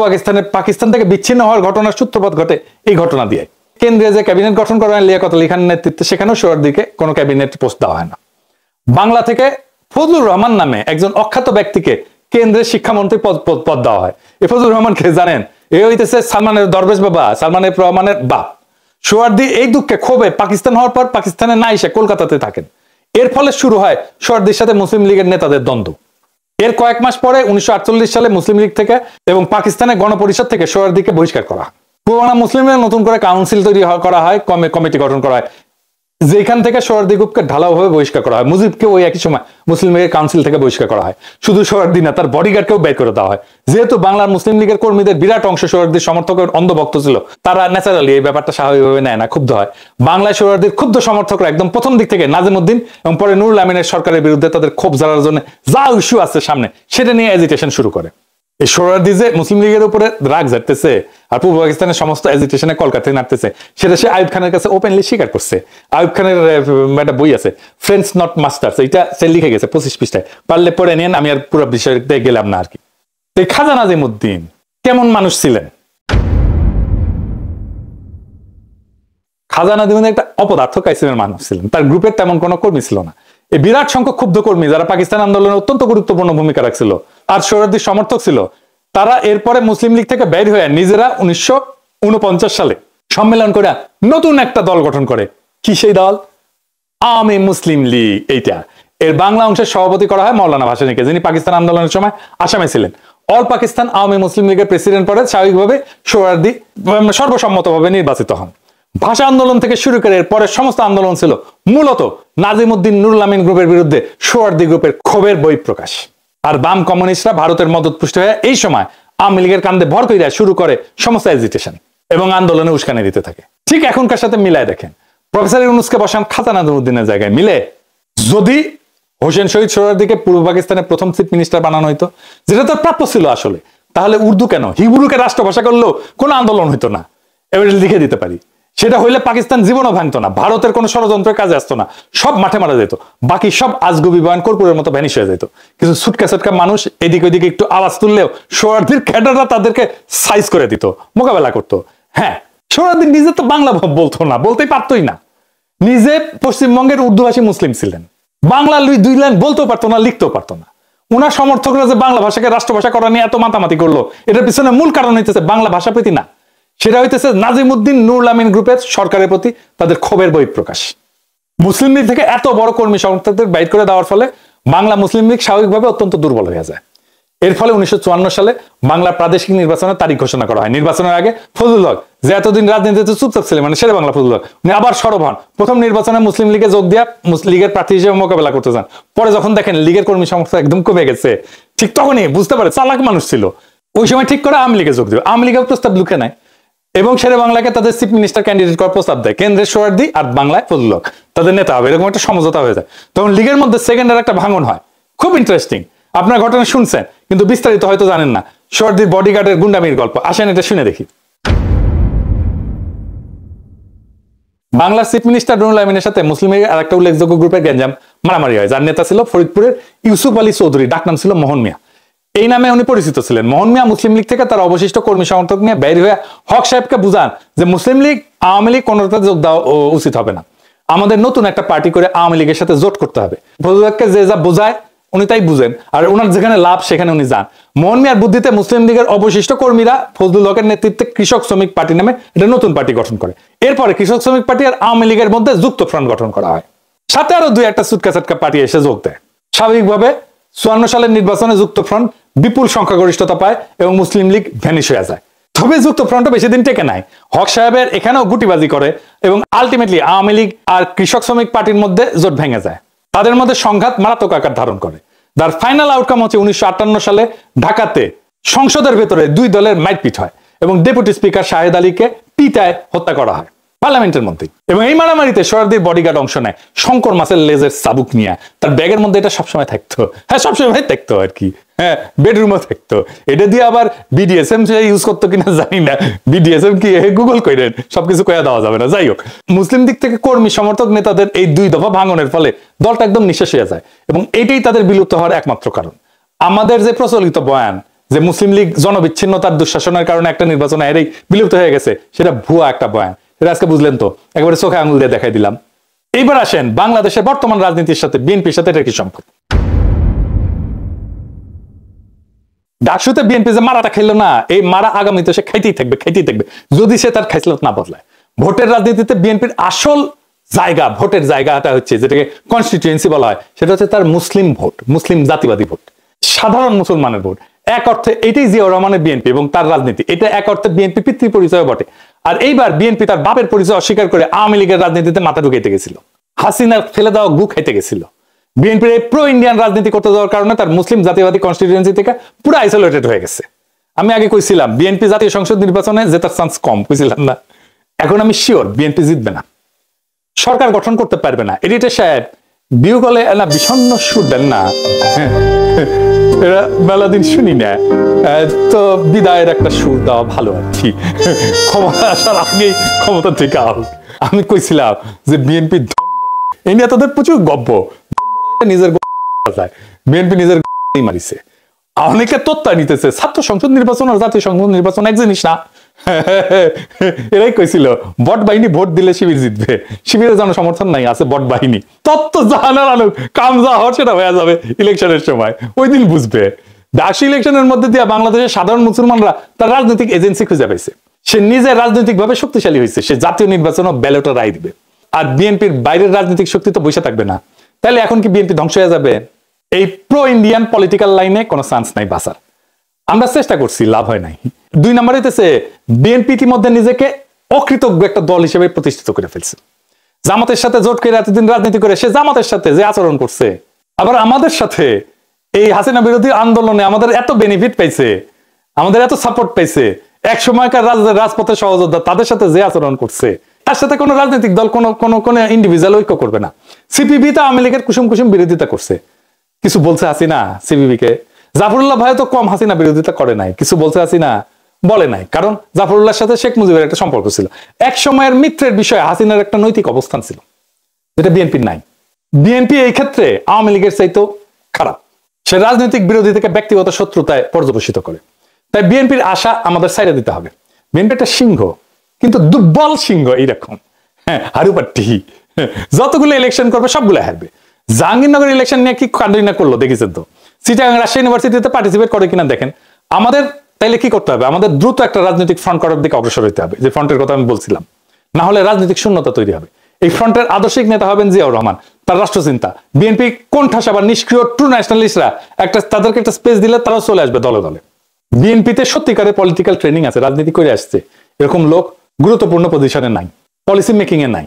পাকিস্তান থেকে বিচ্ছিন্ন হওয়ার ঘটনার সূত্রপাত ঘটে এই ঘটনা দিয়ে। কেন্দ্রে যে ক্যাবিনেট গঠন করা হয় লিয়াকত আলী খানের নেতৃত্বে, সেখানেও সোহরাওয়ার্দীকে কোনো ক্যাবিনেট পোস্ট দেওয়া হয় না। বাংলা থেকে ফজলুর রহমান নামে একজন অখ্যাত ব্যক্তিকে কেন্দ্রের শিক্ষামন্ত্রী পদ দেওয়া হয়। এই ফজলুর রহমানকে জানেন? এ হইতেছে সালমানের দরবেশ বাবা, সালমানের রহমানের বাপ। সোহরাওয়ার্দী এই দুঃখে ক্ষোভে পাকিস্তান হওয়ার পর পাকিস্তানে না এসে কলকাতাতে থাকেন। এর ফলে শুরু হয় সোহরাওয়ার্দীর সাথে মুসলিম লীগের নেতাদের দ্বন্দ্ব। এর কয়েক মাস পরে 1948 সালে মুসলিম লীগ থেকে এবং পাকিস্তানের গণপরিষদ থেকে সোহরাওয়ার্দীকে বহিষ্কার করা হয়। পূর্ব বাংলা মুসলিম লীগের নতুন করে কাউন্সিল তৈরি করা হয়, কমিটি গঠন করা হয়, যেখান থেকে সোহরাওয়ার্দী গ্রুপকে ঢালাওভাবে বহিষ্কার করা হয়। মুজিবকে ওই একই সময় মুসলিম লীগের কাউন্সিল থেকে বহিষ্কার করা হয়। শুধু সোহরাওয়ার্দী না, তার বডিগার্ডকেও বের করে দেওয়া হয়। যেহেতু বাংলার মুসলিম লীগের কর্মীদের বিরাট অংশ সোহরাওয়ার্দীর সমর্থকের অন্ধভক্ত ছিল, তারা ন্যাচারালি এই ব্যাপারটা স্বাভাবিকভাবে নেয় না, ক্ষুব্ধ হয়। বাংলায় সোহরাওয়ার্দীর ক্ষুব্ধ সমর্থকরা একদম প্রথম দিক থেকে নাজিমুদ্দিন এবং পরে নুরুল আমিনের সরকারের বিরুদ্ধে তাদের ক্ষোভ জ্বালার জন্য যা ইস্যু আছে সামনে, সেটা নিয়ে এজিটেশন শুরু করে। এই সোহরাওয়ার্দী যে মুসলিম লীগের উপরে রাগ ঝাড়তেছে আর পূর্ব পাকিস্তানের সমস্ত এজিটেশনে কলকাতায় নাড়তেছে, সেটা সে আইয়ুব খানের কাছে ওপেনলি স্বীকার করছে। আইয়ুব খানের একটা বই আছে, ফ্রেন্ডস নট মাস্টার্স, এটা সে লিখে গেছে 25 পৃষ্ঠায়, পারলে পড়ে নিন, আমি আর পুরো বিষয়তে গেলাম না আর কি। এই খাজা নাজিমুদ্দিন কেমন মানুষ ছিলেন? খাজা নাজিমুদ্দিন একটা অপদার্থ কাইসিমের মানুষ ছিলেন। তার গ্রুপের তেমন কোনো কর্মী ছিল না। এই বিরাট সংখ্যক ক্ষুব্ধ কর্মী যারা পাকিস্তান আন্দোলনে অত্যন্ত গুরুত্বপূর্ণ ভূমিকা রাখছিল আর সোহরাওয়ার্দীর সমর্থক ছিল, তারা এরপরে মুসলিম লীগ থেকে বের হয়ে নিজেরা 1949 সালে সম্মেলন করে নতুন একটা দল গঠন করে। কি সেই দল? আওয়ামী মুসলিম লীগ। এইটা এর বাংলা অংশের সভাপতি করা হয় মৌলানা ভাসানীকে, যিনি পাকিস্তান আন্দোলনের সময় আসামে ছিলেন। অল পাকিস্তান আওয়ামী মুসলিম লীগের প্রেসিডেন্ট পদে স্বাভাবিকভাবে সোহরাওয়ার্দী সর্বসম্মতভাবে নির্বাচিত হন। ভাষা আন্দোলন থেকে শুরু করে এর পরের সমস্ত আন্দোলন ছিল মূলত নাজিমউদ্দিন নুরুল আমিন গ্রুপের বিরুদ্ধে সোহরাওয়ার্দী গ্রুপের ক্ষোভের বহিঃপ্রকাশ। আর বাম কমিউনিস্টরা ভারতের মদতপুষ্ট হয়ে এই সময় আওয়ামী লীগের কান্দে ভর কইরা শুরু করে সমস্ত এজিটেশন এবং আন্দোলনে উস্কানি দিতে থাকে। ঠিক এখনকার সাথে মিলায় দেখেন, প্রফেসর ইউনূসকে বসান খাজা নাজিমউদ্দিনের জায়গায়, মিলে? যদি হোসেন শহীদ সোহরাওয়ার্দীকে পূর্ব পাকিস্তানের প্রথম চিফ মিনিস্টার বানানো হইতো, যেটা তো প্রাপ্য ছিল আসলে, তাহলে উর্দু কেন, হিব্রুকে রাষ্ট্রভাষা করলেও কোনো আন্দোলন হইতো না। এবার লিখে দিতে পারি, সেটা হইলে পাকিস্তান জীবনও ভাঙতো না, ভারতের কোনো ষড়যন্ত্রের কাজে আসতো না, সব মাঠে মারা যেত, বাকি সব আজগুবি বয়ান কর্পূরের মতো ভ্যানিশ হয়ে যেত। কিছু ছুটকা ছুটকা মানুষ এদিক ওইদিকে একটু আওয়াজ তুললেও সোহরাওয়ার্দীর ক্যাডাররা তাদেরকে সাইজ করে দিত, মোকাবেলা করতো। হ্যাঁ, সোহরাওয়ার্দী নিজে তো বাংলা বলতো না, বলতেই পারতোই না। নিজে পশ্চিমবঙ্গের উর্দুভাষী মুসলিম ছিলেন, বাংলা দুই লাইন বলতেও পারতো না, লিখতেও পারতো না। উনার সমর্থকরা যে বাংলা ভাষাকে রাষ্ট্রভাষা করা নিয়ে এত মাতামাতি করলো, এটার পিছনে মূল কারণ হইতেছে বাংলা ভাষা প্রীতি না, সেটা হইতেছে নাজিমউদ্দিন নুরুল আমিন গ্রুপের সরকারের প্রতি তাদের ক্ষোভের বহিঃপ্রকাশ। মুসলিম লীগ থেকে এত বড় কর্মী সমর্থকদের বাইর করে দেওয়ার ফলে বাংলা মুসলিম লীগ স্বাভাবিকভাবে অত্যন্ত দুর্বল হয়ে যায়। এর ফলে 1954 সালে বাংলার প্রাদেশিক নির্বাচনের তারিখ ঘোষণা করা হয়। নির্বাচনের আগে ফজলুল হক, যে এতদিন রাজনীতিতে চুপচাপ ছিলেন, মানে শেরে বাংলা ফজলুল হক, উনি আবার সরব হন। প্রথম নির্বাচনে মুসলিম লীগে যোগ দিয়া লীগের প্রার্থী হিসেবে মোকাবেলা করতে চান। পরে যখন দেখেন লীগের কর্মী সমর্থক একদম কমে গেছে, ঠিক তখনই বুঝতে পারে, চালাক মানুষ ছিল, ওই সময় ঠিক করে আওয়ামী লীগে যোগ দেবে। আওয়ামী লীগের প্রস্তাব লুকে নেয় এবং শেরে বাংলাকে তাদের চিফ মিনিস্টার ক্যান্ডিডেট করার প্রস্তাব দেয়। কেন্দ্রের সোহরাওয়ার্দী আর বাংলায় ফজলুল হক তাদের নেতা হবে, এরকম একটা সমঝোতা হয়ে যায়। তখন লীগের মধ্যে সেকেন্ডের একটা ভাঙন হয়, খুব ইন্টারেস্টিং। আপনার ঘটনা শুনছেন কিন্তু বিস্তারিত হয়তো জানেন না। সোহরাওয়ার্দীর বডিগার্ডের গুন্ডামির গল্প, আসেন এটা শুনে দেখি। বাংলার চিফ মিনিস্টার নুরুল আমিনের সাথে মুসলিম লীগের আরেকটা উল্লেখযোগ্য গ্রুপের গ্যাঞ্জাম মারামারি হয়, যার নেতা ছিল ফরিদপুরের ইউসুফ আলী চৌধুরী, ডাকনাম ছিল মোহন মিয়া। এই নামে উনি পরিচিত ছিলেন। মোহন মিয়া মুসলিম লীগ থেকে তার অবশিষ্ট কর্মী সমর্থক নিয়ে বের হয়ে হক সাহেবকে বুঝান যে মুসলিম লীগ আওয়ামী লীগ কোনোটাতে যোগ দেওয়া উচিত হবে না, আমাদের নতুন একটা পার্টি করে আওয়ামী লীগের সাথে জোট করতে হবে। ফজলুল হককে যে যা বোঝায় উনি তাই বুঝেন, আর ওনার যেখানে লাভ সেখানে উনি যান। মোহন মিয়ার বুদ্ধিতে মুসলিম লীগের অবশিষ্ট কর্মীরা ফজলুল হকের নেতৃত্বে কৃষক শ্রমিক পার্টি নামে এটা নতুন পার্টি গঠন করে। এরপরে কৃষক শ্রমিক পার্টি আর আওয়ামী লীগের মধ্যে যুক্ত ফ্রন্ট গঠন করা হয়, সাথে আরো দুই একটা সুটকা চাটকা পার্টি এসে যোগ দেয়। স্বাভাবিকভাবে 54 সালের নির্বাচনে যুক্ত ফ্রন্ট বিপুল সংখ্যাগরিষ্ঠতা পায় এবং মুসলিম লীগ ভ্যানিশ হয়ে যায়। তবে যুক্ত ফ্রন্টও বেশি দিন টেকে নাই, হক সাহেবের এখানেও গুটিবাজি করে এবং আলটিমেটলি আওয়ামী লীগ আর কৃষক শ্রমিক পার্টির মধ্যে জোট ভেঙে যায়। তাদের মধ্যে সংঘাত মারাত্মক আকার ধারণ করে। তার ফাইনাল আউটকাম হচ্ছে 1958 সালে ঢাকাতে সংসদের ভেতরে দুই দলের মারপিট হয় এবং ডেপুটি স্পিকার শাহেদ আলীকে পিটায় হত্যা করা হয় পার্লামেন্টের মধ্যে। এবং এই মারামারিতে সোহরাওয়ার্দীর বডিগার্ড অংশ নেয় শঙ্কর মাছের লেজের চাবুক নিয়ে। তার ব্যাগের মধ্যে এটা সবসময় থাকতো, হ্যাঁ সবসময় থাকতো আর কি, হ্যাঁ বেডরুমও থাকতো। এটা দিয়ে আবার বিডিএসএম ইউজ করতো কিনা জানি না, বিডিএসএম কি গুগল করেন, সবকিছু কয়া দেওয়া যাবে না। যাই হোক, মুসলিম দিক থেকে কর্মী সমর্থক নেতাদের এই দুই দফা ভাঙনের ফলে দলটা একদম নিঃশেষ হয়ে যায় এবং এটাই তাদের বিলুপ্ত হওয়ার একমাত্র কারণ। আমাদের যে প্রচলিত বয়ান যে মুসলিম লীগ জনবিচ্ছিন্নতার দুঃশাসনের কারণে একটা নির্বাচনে এরই বিলুপ্ত হয়ে গেছে, সেটা ভুয়া একটা বয়ান। এটা আজকে বুঝলেন তো, একেবারে চোখে আঙুল দিয়ে দেখাই দিলাম। এইবার আসেন বাংলাদেশের বর্তমান রাজনীতির সাথে বিএনপির সাথে এটা কি সম্পর্ক। ডাকসুতে বিএনপি যে মারাটা খেললো না, এই মারা আগামীতে সে খাইতেই থাকবে, খাইতেই থাকবে যদি সে তার খাইসলত না বদলায়। ভোটের রাজনীতিতে বিএনপির আসল জায়গা, ভোটের জায়গাটা হচ্ছে যেটাকে কনস্টিটিউয়েন্সি বলা হয়, সেটা হচ্ছে তার মুসলিম ভোট, মুসলিম জাতিবাদী ভোট, সাধারণ মুসলমানের ভোট। এক অর্থে এটাই জিয়াউর রহমানের বিএনপি এবং তার রাজনীতি, এটা এক অর্থে বিএনপি পিতৃ পরিচয় বটে। আর এইবার বিএনপি তার বাপের পরিচয় অস্বীকার করে আওয়ামী লীগের রাজনীতিতে মাথা ঢুকাইতে গেছিল, হাসিনার ফেলে দেওয়া গু খাইতে গেছিল। বিএনপির এই প্রো ইন্ডিয়ান রাজনীতি করতে যাওয়ার কারণে তার মুসলিম জাতীয়বাদী কনস্টিটিউয়েন্সি থেকে পুরো আইসোলেটেড হয়ে গেছে। আমি আগে কইছিলাম বিএনপি জাতীয় সংসদ নির্বাচনে জেতার চান্স কম, কইছিলাম না? এখন আমি শিওর বিএনপি জিতবে না, সরকার গঠন করতে পারবে না। এডিটর সাহেব বিউ গলে না বিষণ্ণ সুর দেন না, এরা মেলা দিন শুনি না, তো বিদায়ের একটা সুর দেওয়া ভালো আর কি, ক্ষমতা আসার আগেই ক্ষমতা থেকে আও। আমি কইছিলাম যে বিএনপি এই নিয়ে তাদের প্রচুর গব্য, নিজের যায় বিএনপি নিজের মারিছে, অনেকে তত্ত্বা নিতেছে। ছাত্র সংসদ নির্বাচন আর জাতীয় সংসদ নির্বাচন এক জিনিস না। এরাই কইছিল বট বাহিনী ভোট দিলে শিবির জিতবে, শিবিরের জন্য সমর্থন নাই, আছে বট বাহিনী। তত্ত্ব জাহানার আলো কাম যা হওয়ার সেটা হয়ে যাবে ইলেকশনের সময়, ওই দিন বুঝবে। ডাকসু ইলেকশনের মধ্যে দিয়ে বাংলাদেশের সাধারণ মুসলমানরা তার রাজনৈতিক এজেন্সি খুঁজে পাইছে। সে নিজে রাজনৈতিকভাবে শক্তিশালী হয়েছে, সে জাতীয় নির্বাচনও ব্যালটে রায় দিবে। আর বিএনপির বাইরের রাজনৈতিক শক্তি তো বসে থাকবে না। তাহলে এখন কি বিএনপি ধ্বংস হয়ে যাবে? এই প্রো ইন্ডিয়ান পলিটিক্যাল লাইনে কোনো চান্স নাই বাঁচার। আমরা চেষ্টা করছি, লাভ হয় নাই। 2 নম্বর হইতেছে বিএনপি ইতিমধ্যে নিজেকে অকৃতজ্ঞ একটা দল হিসেবে প্রতিষ্ঠিত করে ফেলছে। জামাতের সাথে জোট করে এতদিন রাজনীতি করে সে জামাতের সাথে যে আচরণ করছে, আবার আমাদের সাথে এই হাসিনা বিরোধী আন্দোলনে আমাদের এত বেনিফিট পাইছে, আমাদের এত সাপোর্ট পাইছে, এক সময়কার রাজপথের সহযোদ্ধা তাদের সাথে যে আচরণ করছে, তার সাথে কোনো রাজনৈতিক দল কোন ইন্ডিভিজুয়াল ঐক্য করবে না। সিপিবি তো আওয়ামী লীগের কুসুম কুসুম বিরোধিতা করছে, কিছু বলছে হাসিনা সিপিবি কে? জাফরুল্লাহ ভাই তো কম হাসিনা বিরোধিতা করে নাই, কিছু বলছে হাসিনা? বলে নাই, কারণ জাফরুল্লাহর সাথে শেখ মুজিবের একটা সম্পর্ক ছিল। এক সময়ের মিত্রের বিষয়ে হাসিনার একটা নৈতিক অবস্থান ছিল, যেটা বিএনপির নাই। বিএনপি এই ক্ষেত্রে আওয়ামী লীগের চাইতেও খারাপ, সে রাজনৈতিক বিরোধী থেকে ব্যক্তিগত শত্রুতায় পর্যবেসিত করে। তাই বিএনপির আশা আমাদের সাইডে দিতে হবে। বিএনপি একটা সিংহ, কিন্তু দুর্বল সিংহ, এইরকম হারুপাট্টি, যতগুলো ইলেকশন করবে সবগুলো হারবে। জাহাঙ্গীরনগর ইলেকশন নিয়ে কি কান্ডই না করলো দেখেছেন তো। চিটাগাং রাজশাহী ইউনিভার্সিটিতে পার্টিসিপেট করে কিনা দেখেন। আমাদের তাইলে কি করতে হবে? আমাদের দ্রুত একটা রাজনৈতিক ফ্রন্ট করার দিকে অগ্রসর হতে হবে, যে ফ্রন্টের কথা আমি বলছিলাম। না হলে রাজনৈতিক শূন্যতা তৈরি হবে। এই ফ্রন্টের আদর্শিক নেতা হবেন জিয়াউর রহমান, তার রাষ্ট্রচিন্তা। বিএনপি কোণঠাসা বা নিষ্ক্রিয় ট্রু ন্যাশনালিস্টরা তাদেরকে একটা স্পেস দিলে তারাও চলে আসবে দলে দলে। বিএনপিতে সত্যিকারের পলিটিক্যাল ট্রেনিং আছে, রাজনীতি করে আসছে, এরকম লোক গুরুত্বপূর্ণ পজিশনে নাই, পলিসি মেকিং এ নাই।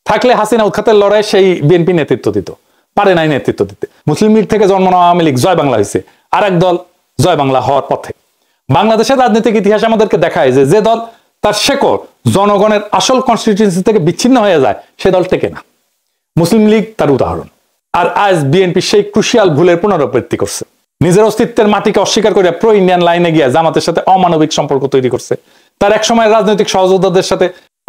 থাকলে হাসিনা উৎখাতের লড়াই সেই বিএনপি নেতৃত্ব দিত, পারে নাই নেতৃত্ব দিতে। মুসলিম লীগ থেকে জন্ম নেওয়া আওয়ামী লীগ জয় বাংলা হয়েছে, আর এক দল জয় বাংলা হওয়ার পথে। বাংলাদেশের রাজনৈতিক ইতিহাস আমাদেরকে দেখায় যে দল তার শেকড় জনগণের আসল কনস্টিটিউয়েন্সি থেকে বিচ্ছিন্ন হয়ে যায়, সে দল টেকে না। মুসলিম লীগ তার উদাহরণ। আর আজ বিএনপি সেই ক্রুশিয়াল ভুলের পুনরাবৃত্তি করছে। নিজের অস্তিত্বের মাটিকে অস্বীকার করে প্রো ইন্ডিয়ান লাইনে গিয়ে জামাতের সাথে অমানবিক সম্পর্ক তৈরি করছে। তার এক সময় রাজনৈতিক সহযোদ্ধাদের সাথে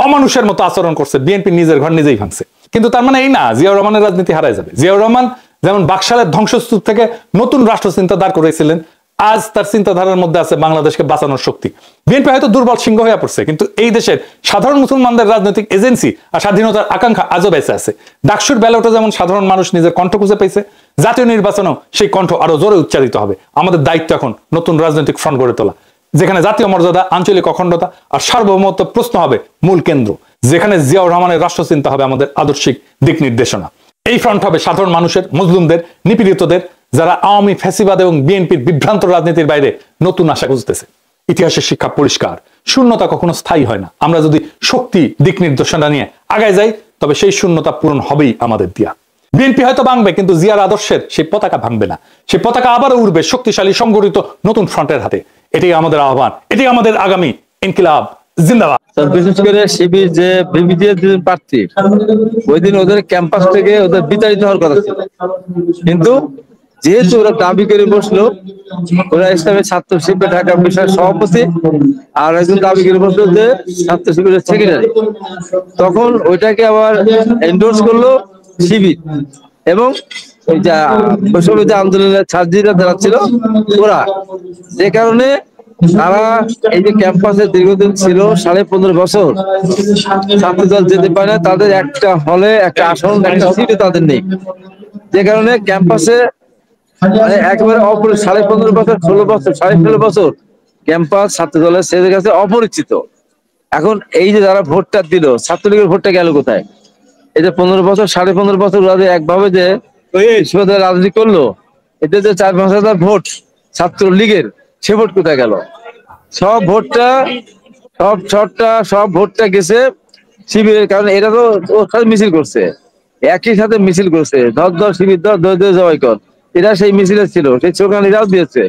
অমানুষের মতো আচরণ করছে। বিএনপি নিজের ঘর নিজেই ভাঙছে। কিন্তু তার মানে এই না জিয়াউর রহমানের রাজনীতি হারায় যাবে। জিয়াউর রহমান যেমন বাকশালের ধ্বংসস্তূপ থেকে নতুন রাষ্ট্র চিন্তা দাঁড় করেছিলেন, আজ তার চিন্তাধারার মধ্যে আছে বাংলাদেশকে বাঁচানোর শক্তি। বিএনপি হয়তো দুর্বল সিংহ হয়ে পড়ছে, কিন্তু এই দেশের সাধারণ মুসলমানদের রাজনৈতিক এজেন্সি আর স্বাধীনতার আকাঙ্ক্ষা আজও বেঁচে আছে। ডাকসুর ব্যালটে যেমন সাধারণ মানুষ নিজের কণ্ঠ খুঁজে পেয়েছে, জাতীয় নির্বাচনেও সেই কণ্ঠ আরো জোরে উচ্চারিত হবে। আমাদের দায়িত্ব এখন নতুন রাজনৈতিক ফ্রন্ট গড়ে তোলা, যেখানে জাতীয় মর্যাদা, আঞ্চলিক অখণ্ডতা আর সার্বভৌমত্ব প্রশ্ন হবে মূল কেন্দ্র, যেখানে জিয়াউর রহমানের রাষ্ট্রচিন্তা হবে আমাদের আদর্শিক দিক নির্দেশনা। এই ফ্রন্ট হবে সাধারণ মানুষের, মজলুমদের, নিপীড়িতদের, যারা আওয়ামী ফ্যাসিবাদ এবং বিএনপির বিভ্রান্ত রাজনীতির বাইরে নতুন আশা খুঁজতেছে। ইতিহাসের শিক্ষা পরিষ্কার, শূন্যতা কখনো স্থায়ী হয় না। আমরা যদি শক্তি দিক নির্দেশনা নিয়ে আগায় যাই, তবে সেই শূন্যতা পূরণ হবেই আমাদের দিয়া। বিএনপি হয়তো ভাঙবে, কিন্তু জিয়ার আদর্শের সেই পতাকা ভাঙবে না। সেই পতাকা আবারও উঠবে শক্তিশালী সংগঠিত নতুন ফ্রন্টের হাতে। এটাই আমাদের আহ্বান, এটাই আমাদের আগামী ইনকিলাব জিন্দাবাদ। বিশেষ করে শিবির যে বিবিডিএর যে প্রার্থী, ওই দিন ওদের ক্যাম্পাস থেকে ওদের বিতাড়িত হওয়ার কথা ছিল, কিন্তু যেহেতু ওরা দাবি করে বসলো, ওরা ইসলামী ছাত্র শিবির ঢাকা বিষয়ের সভাপতি আর একজন দাবি করে বসলো যে ছাত্র শিবিরের সেক্রেটারি, তখন ওইটাকে আবার এন্ডোর্স করলো শিবির এবং ওই যে বৈষম্য আন্দোলনের ছাত্রীরা যারা ছিল ওরা, যে কারণে তারা এই যে ক্যাম্পাসে দীর্ঘদিন ছিল 15.5 বছর, ছাত্রদল যেতে পারে না, তাদের একটা হলে একটা আসন, একটা সিটও তাদের নেই, যে কারণে ক্যাম্পাসে একেবারে 15.5 বছর, 16 বছর, 16.5 বছর ক্যাম্পাস ছাত্রদলের ছেলেদের কাছে অপরিচিত। এখন এই যে যারা ভোটটা দিল, ছাত্রলীগের ভোটটা গেল কোথায়? এই যে 15 বছর, 15.5 বছর ওরা একভাবে যে রাজনীতি করলো, এতে যে 4-5 হাজার ভোট ছাত্রলীগের, সে ভোট কোথায় গেল? সব ভোটটা গেছে শিবিরের। কারণ এরা তো ওর সাথে মিছিল করছে, একই সাথে মিছিল করছে, ধর শিবির ধর জবাই কর, এরা সেই মিছিলে ছিল, সেই স্লোগান এরাও দিয়েছে,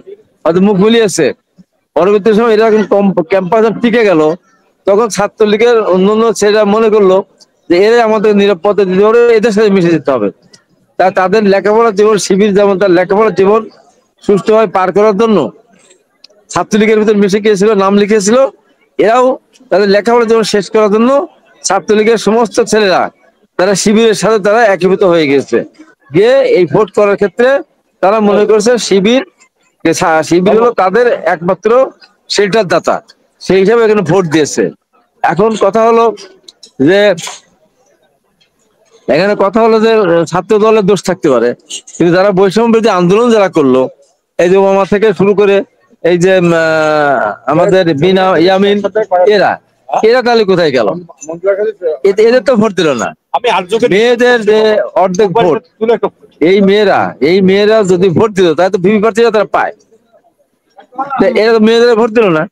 হয়তো মুখ বুলিয়েছে। পরবর্তী সময় এরা ক্যাম্পাস টিকে গেল, তখন ছাত্রলীগের অন্যান্য ছেলেরা মনে করলো যে এরাই আমাদের নিরাপত্তা দিতে হবে, এদের সাথে মিশে যেতে হবে। তাদের লেখাপড়ার জীবন, শিবির যেমন তার লেখাপড়ার জীবন সুষ্ঠুভাবে পার করার জন্য ছাত্রলীগের ভিতর মিশে গিয়েছিল, নাম লিখেছিল, এরাও তাদের লেখাপড়ার জীবন শেষ করার জন্য ছাত্রলীগের সমস্ত ছেলেরা তারা শিবিরের সাথে তারা একীভূত হয়ে গেছে। গিয়ে এই ভোট করার ক্ষেত্রে তারা মনে করছে শিবির হলো তাদের একমাত্র শেল্টার দাতা, সেই হিসাবে এখানে ভোট দিয়েছে। এখন কথা হলো যে ছাত্র দলের দোষ থাকতে পারে, কিন্তু যারা বৈষম্য বিরোধী আন্দোলন যারা করলো, এই যে ওবামা থেকে শুরু করে এই যে আমাদের বিনা ইয়ামিন এরা এরা তাহলে কোথায় গেল? এদের তো ভোট দিল না। মেয়েদের যে অর্ধেক ভোট, এই মেয়েরা যদি ভোট দিত তাহলে তো ভিভি প্রার্থীরা তারা পায়। এরা তো মেয়েদের ভোট দিল না।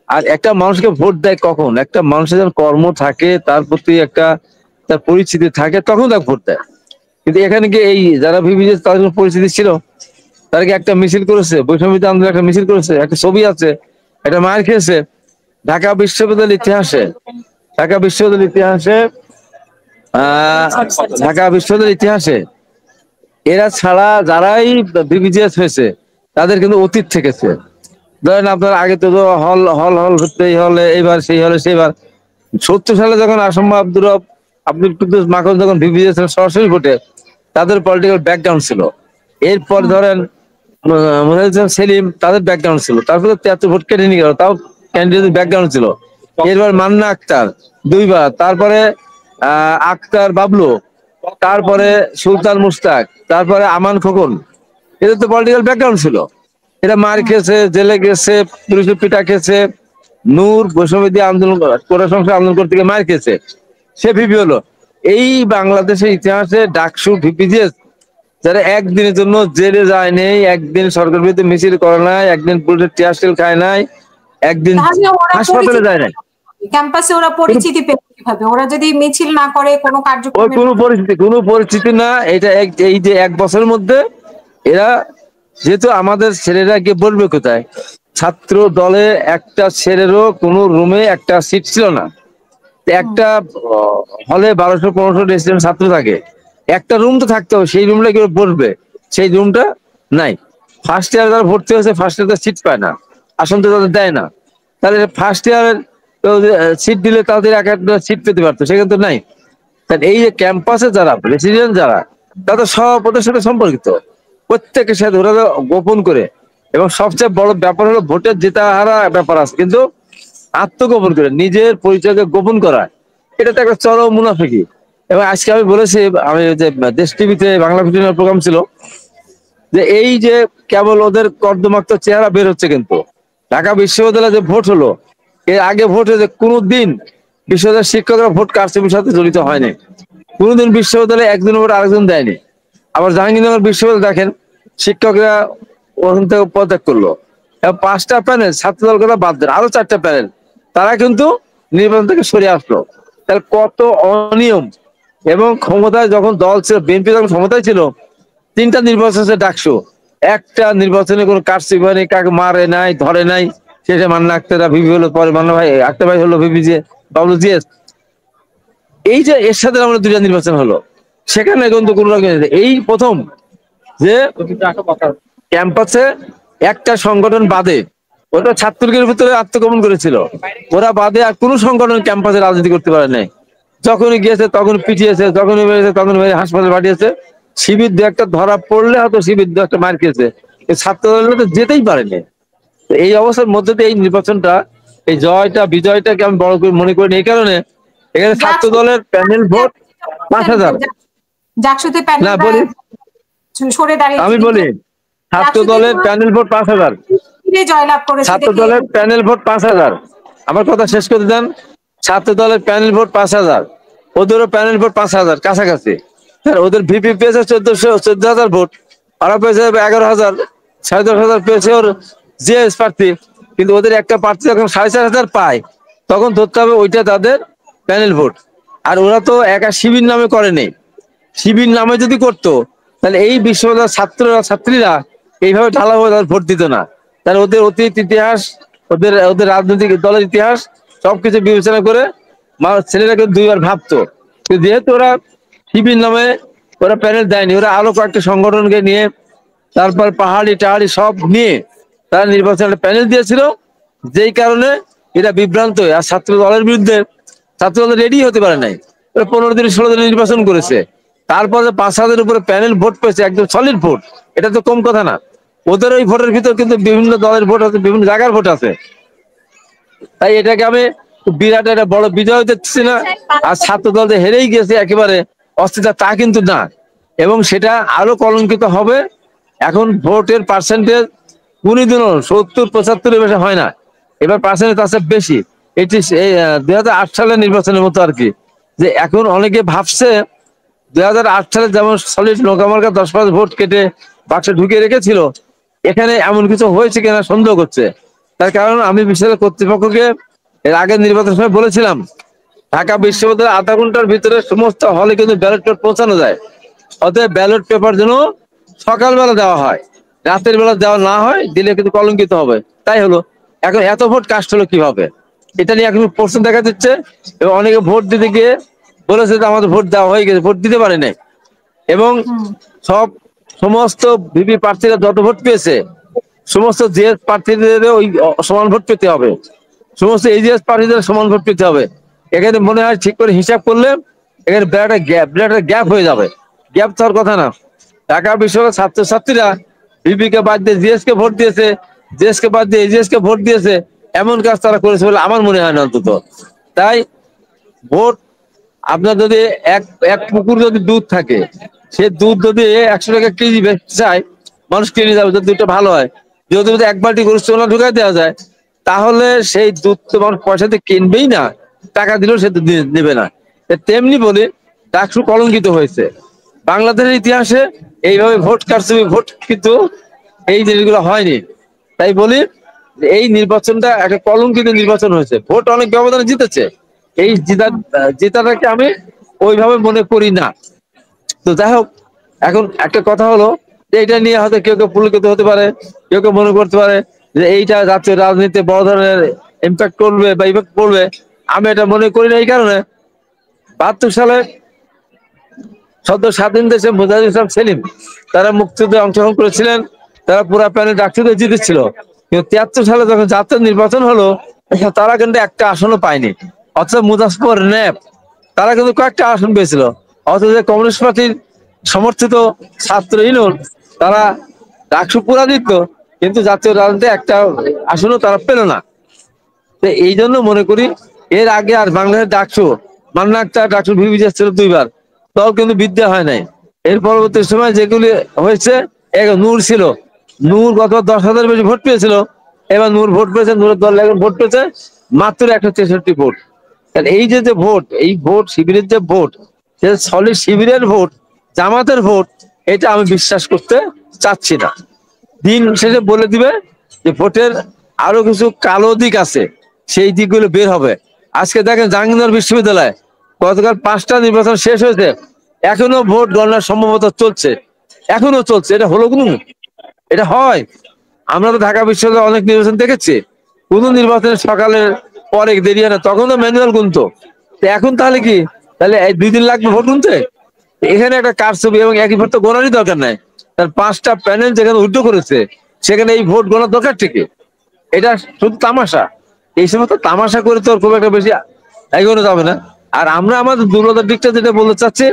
আর একটা মানুষকে ভোট দেয় কখন? একটা মানুষের যখন কর্ম থাকে, তার প্রতি একটা তার পরিচিতি থাকে, তখন তাকে ভোট দেয়। কিন্তু এখানে কি এই যারা ভিভি তাদের কোনো পরিস্থিতি ছিল? তারা কি একটা মিছিল করেছে? বৈষম্য আন্দোলন একটা মিছিল করেছে, একটা ছবি আছে, একটা মার খেয়েছে। ঢাকা বিশ্ববিদ্যালয়ের ইতিহাসে ঢাকা বিশ্ববিদ্যালয়ের ইতিহাসে ঢাকা বিশ্ববিদ্যালয়ের ইতিহাসে এরা ছাড়া যারাই বিবিজিএস হয়েছে তাদের কিন্তু অতীত থেকেছে। ধরেন আপনার আগে তো হল হল হল হতে এই হলে এইবার সেই হলে সেইবার 70 সালে যখন আসম আব্দুর রব আব্দুল কুদ্দুস মাখন যখন বিবিজিএস সরাসরি ভোটে, তাদের পলিটিক্যাল ব্যাকগ্রাউন্ড ছিল। এরপর ধরেন মুজাহিদ সেলিম, তাদের ব্যাকগ্রাউন্ড ছিল। তারপরে 73 ভোট কেটে নিয়ে গেল, তাও ক্যান্ডিডেটের ব্যাকগ্রাউন্ড ছিল। এরপর মান্না আক্তার 2 বার, তারপরে আক্তার বাবলু, তারপরে সুলতান মুস্তাক, তারপরে আমান খোকন। এদের তো পলিটিক্যাল ব্যাকগ্রাউন্ড ছিল। এরা মার খেয়েছে, জেলে গেছে, পুলিশের পিটা খেয়েছে। নূর বৈষম্য আন্দোলন কোটা সংস্কার আন্দোলন করতে গিয়ে মার খেয়েছে, সে ভিপি হলো। এই বাংলাদেশের ইতিহাসে ডাকসু ভিপিজিএস যারা একদিনের জন্য জেলে যায় নাই, একদিন সরকার বিরুদ্ধে মিছিল করে নাই, একদিন পুলিশের টিয়ার শেল খায় নাই, একদিন হাসপাতালে যায় নাই। ক্যাম্পাসে ওরা পরিচিতি পেল কিভাবে? ওরা যদি মিছিল না করে কোনো কার্যক্রম, কোনো পরিচিতি না। এটা এই যে 1 বছরের মধ্যে এরা, যেহেতু আমাদের ছেলেরা গিয়ে বলবে কোথায়? ছাত্র দলে একটা ছেলেরও কোনো রুমে একটা সিট ছিল না। একটা হলে 1200-1500 রেসিডেন্ট ছাত্র থাকে, একটা রুম তো থাকতে হবে, সেই রুমটা কেউ বসবে, সেই রুমটা নাই। ফার্স্ট ইয়ার যারা ভর্তি হয়েছে, ফার্স্ট ইয়ার সিট পায় না, আসন তো তাদের দেয় না। তাহলে ফার্স্ট ইয়ারের সিট দিলে তাদের এক একটা সিট পেতে পারতো, সেখানে তো নাই। তাহলে এই যে ক্যাম্পাসে যারা রেসিডেন্ট যারা, তাদের সব ওদের সাথে সম্পর্কিত, প্রত্যেকের সাথে ওরা গোপন করে। এবং সবচেয়ে বড় ব্যাপার হলো ভোটের জেতা হারা ব্যাপার আছে, কিন্তু আত্মগোপন করে নিজের পরিচয়কে গোপন করা, এটা তো একটা চরম মুনাফিকি। এবং আজকে আমি বলেছি, আমি যে দেশ টিভিতে বাংলা ভিডিও প্রোগ্রাম ছিল, যে এই যে কেবল ওদের কর্দমাক্ত চেহারা বের হচ্ছে, কিন্তু ঢাকা বিশ্ববিদ্যালয়ে যে ভোট হলো, এর আগে ভোট হয়েছে কোনোদিন বিশ্ববিদ্যালয়ের শিক্ষকরা ভোট কারচুপির সাথে জড়িত হয়নি। কোনোদিন বিশ্ববিদ্যালয়ে একজন ভোট আরেকজন দেয়নি। আবার জাহাঙ্গীরনগর বিশ্ববিদ্যালয় দেখেন, শিক্ষকরা ওখান থেকে পদত্যাগ করলো, 5টা প্যানেল ছাত্রদল কথা বাদ দেন, আরো 4টা প্যানেল তারা কিন্তু নির্বাচন থেকে সরে আসলো। তাহলে কত অনিয়ম! এবং ক্ষমতায় যখন দল ছিল, বিএনপি যখন ক্ষমতায় ছিল, 3টা নির্বাচন হচ্ছে ডাকসু, একটা নির্বাচনে কোনো কারচুপি হয়নি, কাকে মারে নাই, ধরে নাই। শেষে মান্না আক্তারা ভিভি হলো, পরে মান্না ভাই আক্তার ভাই হলো ভিভি, যে বাবলু জিএস। এই যে এর সাথে আমরা 2টা নির্বাচন হলো, সেখানে কিন্তু কোনো রকম এই প্রথম যে ক্যাম্পাসে একটা সংগঠন বাদে, ওটা ছাত্রলীগের ভিতরে আত্মগোপন করেছিল, ওরা বাদে আর কোনো সংগঠন ক্যাম্পাসে রাজনীতি করতে পারে নাই। যখনই গিয়েছে তখন পিটিয়েছে, যখনই মেরেছে তখন হাসপাতালে পাঠিয়েছে। শিবির 2-একটা ধরা পড়লে হয়তো শিবির 2-একটা মার খেয়েছে, ছাত্রদল তো যেতেই পারেনি। এই অবস্থার মধ্যে দিয়ে এই নির্বাচনটা, এই জয়টা বিজয়টাকে আমি বড় করে মনে করি। এই কারণে এখানে ছাত্র দলের প্যানেল ভোট 5000। জাকসুতে প্যানেল না বলি, সরে দাঁড়িয়ে, আমি বলি, ছাত্র দলের প্যানেল ভোট 5000, জয়লাভ করেছে। ছাত্র দলের প্যানেল ভোট 5000। আমার কথা শেষ করে দেন। ছাত্র দলের প্যানেল ভোট 5000, ওদেরও প্যানেল ভোট 5000 কাছাকাছি। ওদের ভিপি পেয়েছে 14,000 ভোট, ওরা পেয়েছে 11,000, 10,500 পেয়েছে ওর জিএস প্রার্থী। কিন্তু ওদের একটা প্রার্থী যখন 4,500 পায়, তখন ধরতে হবে ওইটা তাদের প্যানেল ভোট। আর ওরা তো একা শিবির নামে করেনি। শিবির নামে যদি করতো, তাহলে এই বিশ্ববিদ্যালয়ের ছাত্রীরা এইভাবে ঢালাভাবে তাদের ভোট দিত না। তাহলে ওদের অতীত ইতিহাস, ওদের ওদের রাজনৈতিক দলের ইতিহাস সবকিছু বিবেচনা করে ছেলেরা কিন্তু 2বার ভাবতো। কিন্তু যেহেতু ওরা শিবির নামে ওরা প্যানেল দেয়নি, ওরা আরো কয়েকটা সংগঠনকে নিয়ে, তারপর পাহাড়ি টাহাড়ি সব নিয়ে তারা নির্বাচনের প্যানেল দিয়েছিল, যেই কারণে এরা বিভ্রান্ত। আর ছাত্র দলের বিরুদ্ধে ছাত্র দল রেডি হতে পারে নাই। 15 দিন 16 দিন নির্বাচন করেছে, তারপরে 5,000 উপরে প্যানেল ভোট পেয়েছে, একদম সলিড ভোট। এটা তো কম কথা না। ওদের ওই ভোটের ভিতর কিন্তু বিভিন্ন দলের ভোট আছে, বিভিন্ন জায়গার ভোট আছে। তাই এটাকে আমি বিরাট একটা বড় বিজয় দেখছি না। আর ছাত্র দল যে হেরেই গেছে একেবারে অস্থিরতা, তা কিন্তু না। এবং সেটা আরো কলঙ্কিত হবে। এখন ভোটের পার্সেন্টেজ কোনদিনও 70-75 বেশি হয় না, এবার পার্সেন্টেজ আছে বেশি। এটি 2008 সালের নির্বাচনের মতো আর কি, যে এখন অনেকে ভাবছে 2008 সালে যেমন সলিড নৌকামার্কা 10-5 ভোট কেটে বাক্সে ঢুকিয়ে রেখেছিল, এখানে এমন কিছু হয়েছে কিনা সন্দেহ করছে। তার কারণ আমি বিশ্ববিদ্যালয় কর্তৃপক্ষকে এর আগের নির্বাচনের সময় বলেছিলাম, ঢাকা বিশ্ববিদ্যালয়ের আধা ঘন্টার ভিতরে সমস্ত হলে কিন্তু ব্যালট পেপার পৌঁছানো যায়। অতএব ব্যালট পেপার যেন সকালবেলা দেওয়া হয়, রাতের বেলা দেওয়া না হয়, দিলে কিন্তু কলঙ্কিত হবে। তাই হলো, এখন এত ভোট কাস্ট হলো কিভাবে, এটা নিয়ে এখন প্রশ্ন দেখা দিচ্ছে। এবং অনেকে ভোট দিতে গিয়ে বলেছে যে আমাদের ভোট দেওয়া হয়ে গেছে, ভোট দিতে পারে নাই। এবং হুম। সমস্ত ভিপি প্রার্থীরা যত ভোট পেয়েছে, সমস্ত জিএস প্রার্থীদের ওই সমান ভোট পেতে হবে, সমস্ত এজিএস প্রার্থীদের সমান ভোট পেতে হবে। এখানে মনে হয় ঠিক করে হিসাব করলে এখানে বিরাট গ্যাপ হয়ে যাবে। গ্যাপ তো আর কথা না। ঢাকা বিশ্ববিদ্যালয়ের ছাত্রছাত্রীরা ভিপি কে বাদ দিয়ে জিএস কে ভোট দিয়েছে, জিএস কে বাদ দিয়ে এজিএস কে ভোট দিয়েছে, এমন কাজ তারা করেছে বলে আমার মনে হয় না অন্তত। তাই ভোট, আপনার যদি এক এক পুকুর যদি দুধ থাকে, সে দুধ যদি 100 টাকা কেজি বেচতে চায়, মানুষ কিনে যাবে যদি দুধটা ভালো হয়। যদি এক বালতি গরুর চোলা ঢুকাই দেওয়া যায়, তাহলে সেই দুধ তো মানুষ পয়সা দিয়ে কিনবেই না, টাকা দিলেও সে দুধ নেবে না। তেমনি বলি, ডাকসু কলঙ্কিত হয়েছে। বাংলাদেশের ইতিহাসে এইভাবে ভোট কারচুপি, ভোট কিন্তু এই জিনিসগুলো হয়নি। তাই বলি যে এই নির্বাচনটা একটা কলঙ্কিত নির্বাচন হয়েছে। ভোট অনেক ব্যবধানে জিতেছে, এই জেতাটাকে আমি ওইভাবে মনে করি না। তো যাই হোক, এখন একটা কথা হলো যে এটা নিয়ে হয়তো কেউ কেউ পুলকিত হতে পারে, কেউ কেউ মনে করতে পারে যে এইটা জাতীয় রাজনীতিতে বড় ধরনের ইম্প্যাক্ট করবে বা ইফেক্ট করবে। আমি এটা মনে করি না। এই কারণে 72 সালে সদ্য স্বাধীন দেশে মুজাহিদুল ইসলাম সেলিম তারা মুক্তিযুদ্ধে অংশগ্রহণ করেছিলেন, তারা পুরা প্যানেল ডাকসুতে জিতেছিল। কিন্তু 73 সালে যখন জাতীয় নির্বাচন হলো, তারা কিন্তু একটা আসনও পায়নি। অথচ মুজাফফর ন্যাপ তারা কিন্তু কয়েকটা আসন পেয়েছিল। অথচ কমিউনিস্ট পার্টির সমর্থিত ছাত্র ইউনিয়ন তারা ডাকসু পুরা জিতত, কিন্তু জাতীয় রাজনীতিতে একটা আসনও তারা পেল না। তো এই জন্য মনে করি এর আগে আর বাংলাদেশের ডাকসু, মান্না আক্তার ডাকসু ভিপি ছিল 2 বার, দল কিন্তু বিদ্যা হয় নাই। এর পরবর্তী সময় যেগুলি হয়েছে, নূর ছিল, নূর গত 10,000 বেশি ভোট পেয়েছিল, এবার নূর ভোট পেয়েছে, নূরের দল এখন ভোট পেয়েছে মাত্র 163 ভোট। এই যে যে ভোট, এই ভোট শিবিরের যে ভোট, সে সলিড শিবিরের ভোট, জামাতের ভোট, এটা আমি বিশ্বাস করতে চাচ্ছি না। দিন শেষে বলে দিবে যে ভোটের আরো কিছু কালো দিক আছে, সেই দিকগুলো বের হবে। আজকে দেখেন জাহাঙ্গীরনগর বিশ্ববিদ্যালয় গতকাল 5টা নির্বাচন শেষ হয়েছে, এখনো ভোট গণনা সম্ভবত চলছে, এখনো চলছে। এটা হলো কোনো, এটা হয়? আমরা তো ঢাকা বিশ্ববিদ্যালয়ে অনেক নির্বাচন দেখেছি, কোন নির্বাচনের সকালের পরে দেরি হয় না, তখন তো ম্যানুয়াল গুনতো। তো এখন তাহলে কি, তাহলে 2 দিন লাগবে ভোট গুনতে? এখানে একটা কারচুপি, এবং একই ভোট তো গোনারই দরকার নাই। তার 5টা প্যানেল যেখানে উল্টো করেছে, সেখানে এই ভোট গোনার দরকার থেকে? এটা শুধু তামাশা। এই সময় তো তামাশা করে তো খুব একটা বেশি এগোনো যাবে না। আর আমরা আমাদের দুর্বলতার দিকটা যেটা বলতে চাচ্ছি,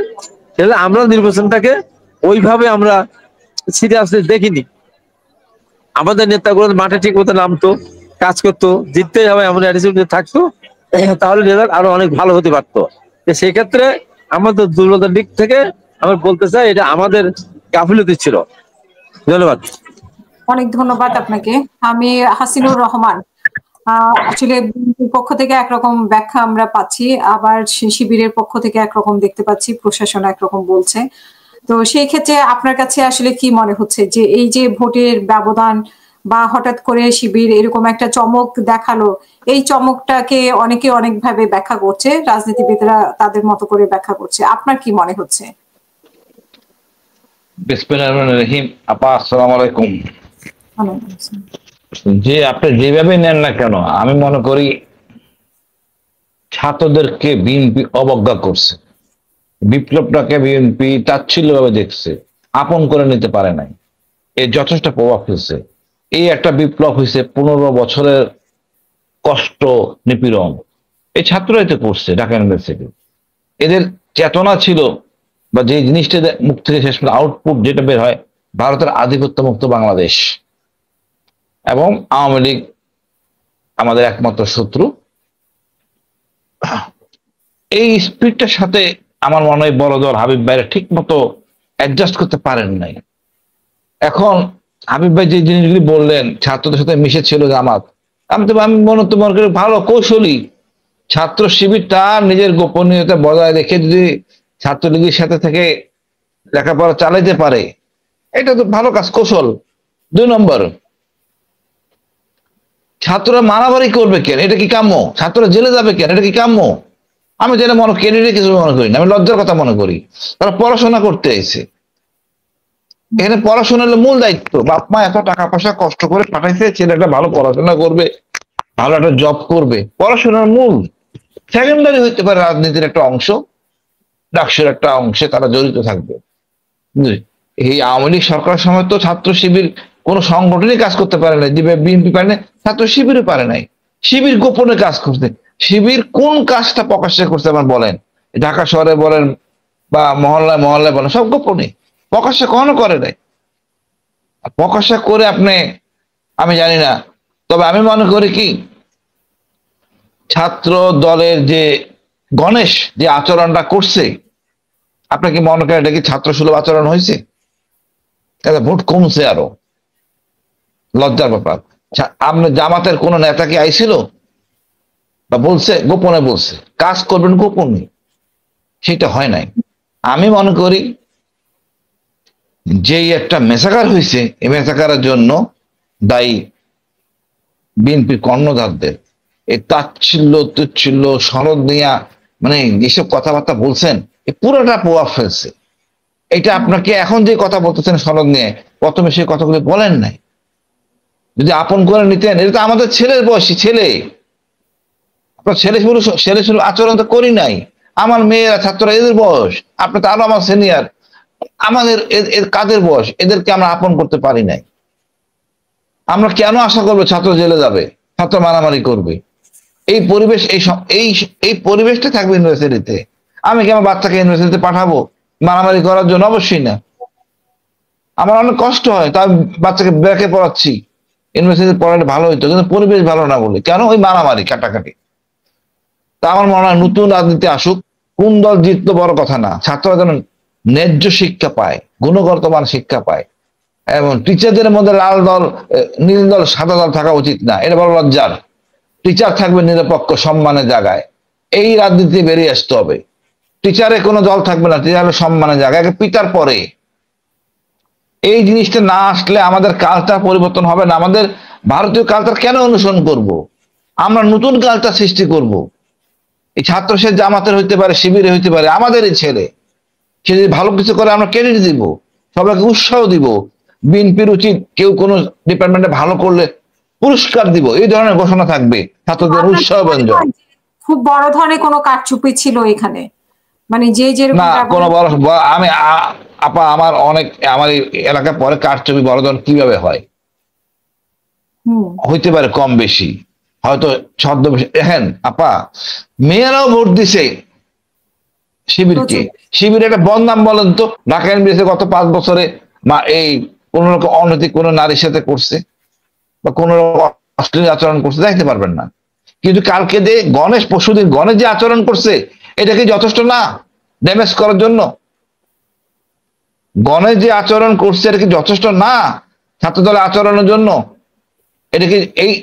সেটা আমরা নির্বাচনটাকে ওইভাবে আমরা সিরিয়াসলি দেখিনি। আমাদের নেতাগুলো মাঠে ঠিক মতো নামতো, কাজ করতো, জিততেই হবে এমন অ্যাটিটিউড থাকতো, তাহলে রেজাল্ট আরো অনেক ভালো হতে পারতো। সেই ক্ষেত্রে আমাদের দুর্বলতার দিক থেকে আমি বলতে চাই এটা আমাদের গাফিলতি ছিল। ধন্যবাদ। অনেক ধন্যবাদ আপনাকে। আমি হাসিনুর রহমান। আসলে বিএনপির পক্ষ থেকে একরকম ব্যাখ্যা আমরা পাচ্ছি, আবার শিবিরের পক্ষ থেকে একরকম দেখতে পাচ্ছি, প্রশাসন একরকম বলছে। তো সেই ক্ষেত্রে আপনার কাছে আসলে কি মনে হচ্ছে যে এই যে ভোটের ব্যবধান বা হঠাৎ করে শিবির এরকম একটা চমক দেখালো, এই চমকটাকে অনেকে অনেকভাবে ব্যাখ্যা করছে, রাজনীতিবিদরা তাদের মতো করে ব্যাখ্যা করছে, আপনার কি মনে হচ্ছে? বিসমিল্লাহির রহমানির রহিম। আপা আসসালামু আলাইকুম। যে আপনি যেভাবে নেন না কেন, আমি মনে করি ছাত্রদেরকে বিএনপি অবজ্ঞা করছে, বিপ্লবটাকে বিএনপি তাচ্ছিল্যভাবে দেখছে, আপন করে নিতে পারে নাই। এর যথেষ্ট প্রভাব ফেলছে। এই একটা বিপ্লব হয়েছে 15 বছরের কষ্ট নিপীড়ন, এই ছাত্ররাই তো করছে ঢাকা ইউনিভার্সিটি। এদের চেতনা ছিল, বা যে জিনিসটা মুখ থেকে শেষ পর্যন্ত আউটপুট যেটা বের হয়, ভারতের আধিপত্য মুক্ত বাংলাদেশ এবং আওয়ামী লীগ আমাদের একমাত্র শত্রু। এই স্পিডটার সাথে আমার মনে হয় বড় দল হাবিব ভাইরা ঠিক মতো অ্যাডজাস্ট করতে পারেন নাই। এখন হাবিব ভাই যে জিনিসগুলি বললেন ছাত্রদের সাথে মিশে ছিল জামাত, আমি মনে করি ভালো কৌশলী। ছাত্র শিবিরটা নিজের গোপনীয়তা বজায় রেখে যদি ছাত্রলীগের সাথে থেকে লেখাপড়া চালাইতে পারে, এটা তো ভালো কাজ, কৌশল। 2 নম্বর, ছাত্ররা মারামারি করবে কেন? এটা কি কাম্য? ছাত্ররা জেলে যাবে কেন? এটা কি কাম্য? আমি যেটা মনে করি, কিছু মনে করি না, আমি লজ্জার কথা মনে করি। তারা পড়াশোনা করতে এসে, এখানে পড়াশোনা হলো মূল দায়িত্ব। বাপ মা এত টাকা পয়সা কষ্ট করে পাঠাইছে, ছেলেটা ভালো পড়াশোনা করবে, ভালো একটা জব করবে, পড়াশোনার মূল। সেকেন্ডারি হইতে পারে রাজনীতির একটা অংশ, ডাকসুর একটা অংশে তারা জড়িত থাকবে। এই আওয়ামী লীগ সরকারের সময় তো ছাত্র শিবির কোন সংগঠনই কাজ করতে পারে নাই, দিবে বিএনপি পারে নাই, ছাত্র শিবিরও পারে নাই। শিবির গোপনে কাজ করতে। শিবির কোন কাজটা প্রকাশ্যে করতে আমার বলেন? ঢাকা শহরে বলেন বা মহল্লায় মহল্লায় বলেন, সব গোপনে, প্রকাশ্যে কখনো করে নাই। প্রকাশ্যে করে আপনি, আমি জানি না, তবে আমি মনে করি কি, ছাত্র দলের যে গণেশ যে আচরণটা করছে, আপনি কি মনে করেন এটা কি ছাত্র সুলভ আচরণ হয়েছে? ভোট কমছে আরো, লজ্জার ব্যাপার। আপনি জামাতের কোন নেতা কি আইছিল বা বলছে? গোপনে বলছে কাজ করবেন গোপনে, সেটা হয় নাই। আমি মনে করি যে একটা মেসাকার হয়েছে, এই মেসাকারের জন্য দায়ী বিএনপির কর্ণধারদের। এই তাচ্ছিল্য তুচ্ছিল্য সনদ নিয়া মানে যেসব কথাবার্তা বলছেন, এই পুরোটা প্রভাব ফেলছে। এটা আপনাকে এখন যে কথা বলতেছেন সনদ নিয়ে, প্রথমে সেই কথাগুলো বলেন নাই। যদি আপন করে নিতেন, এটা তো আমাদের ছেলের বয়সী ছেলে, আপনার ছেলে শুরু আচরণ তো করি নাই। আমার মেয়েরা ছাত্ররা এদের বয়স, আপনি তো আরো আমার সিনিয়র, আমাদের এর কাদের বয়স, এদেরকে আমরা আপন করতে পারি নাই। আমরা কেন আশা করবো ছাত্র জেলে যাবে, ছাত্র মারামারি করবে? এই পরিবেশ, এই পরিবেশটা থাকবে ইউনিভার্সিটিতে। আমি কি আমার বাচ্চাকে ইউনিভার্সিটিতে পাঠাবো মারামারি করার জন্য? অবশ্যই না। আমার অনেক কষ্ট হয়, তাই বাচ্চাকে ব্যাকে পড়াচ্ছি। ইউনিভার্সিটিতে পড়ালে ভালো হইতো, কিন্তু পরিবেশ ভালো না বলে কেন ওই মারামারি কাটাকাটি। তা আমার মনে হয় নতুন রাজনীতি আসুক, কোন দল জিততো বড় কথা না, ছাত্ররা যেন ন্যায্য শিক্ষা পায়, গুণগত মান শিক্ষা পায়। এবং টিচারদের মধ্যে লাল দল, নীল দল, সাদা দল থাকা উচিত না, এটা বড় লজ্জার। টিচার থাকবে নিরপেক্ষ সম্মানের জায়গায়, এই রাজনীতি বেরিয়ে আসতে হবে। টিচারে কোনো দল থাকবে না, টিচারের সম্মানের জায়গায়, পিতার পরে। এই জিনিসটা না আসলে আমাদের কালচার পরিবর্তন হবে না। আমাদের ভারতীয় কালচার কেন অনুসরণ করব? আমরা নতুন কালচার সৃষ্টি করব। এই ছাত্র সে জামাতের হইতে পারে, শিবিরে হইতে পারে, আমাদেরই ছেলে। সে যদি ভালো কিছু করে আমরা ক্রেডিট দিব, সবাইকে উৎসাহ দিব। বিএনপির উচিত কেউ কোনো ডিপার্টমেন্টে ভালো করলে পুরস্কার দিব, এই ধরনের ঘোষণা থাকবে, ছাত্রদের উৎসাহ ব্যঞ্জন। খুব বড় ধরনের কোনো কারচুপি ছিল এখানে, মানে যে না কোনো বড়, আমি আপা আমার অনেক, আমার এলাকায় পরে কারচুপি বড় ধরনের কিভাবে হয়? হইতে পারে কম বেশি, হয়তো ছদ্মবেশী। দেখেন আপা, মেয়েরাও ভোট দিছে শিবিরকে। শিবির একটা বদনাম বলেন তো, ঢাকা এমবিএসে গত 5 বছরে এই কোন রকম অনৈতিক কোন নারীর সাথে করছে বা কোন রকম অশ্লীল আচরণ করছে দেখতে পারবেন না। কিন্তু কালকে যে গণেশ, পরশুদিন গণেশ যে আচরণ করছে, এটা কি যথেষ্ট না ড্যামেজ করার জন্য? গণেশ যে আচরণ করছে এটা কি যথেষ্ট না ছাত্র দলের আচরণের জন্য? এটা কি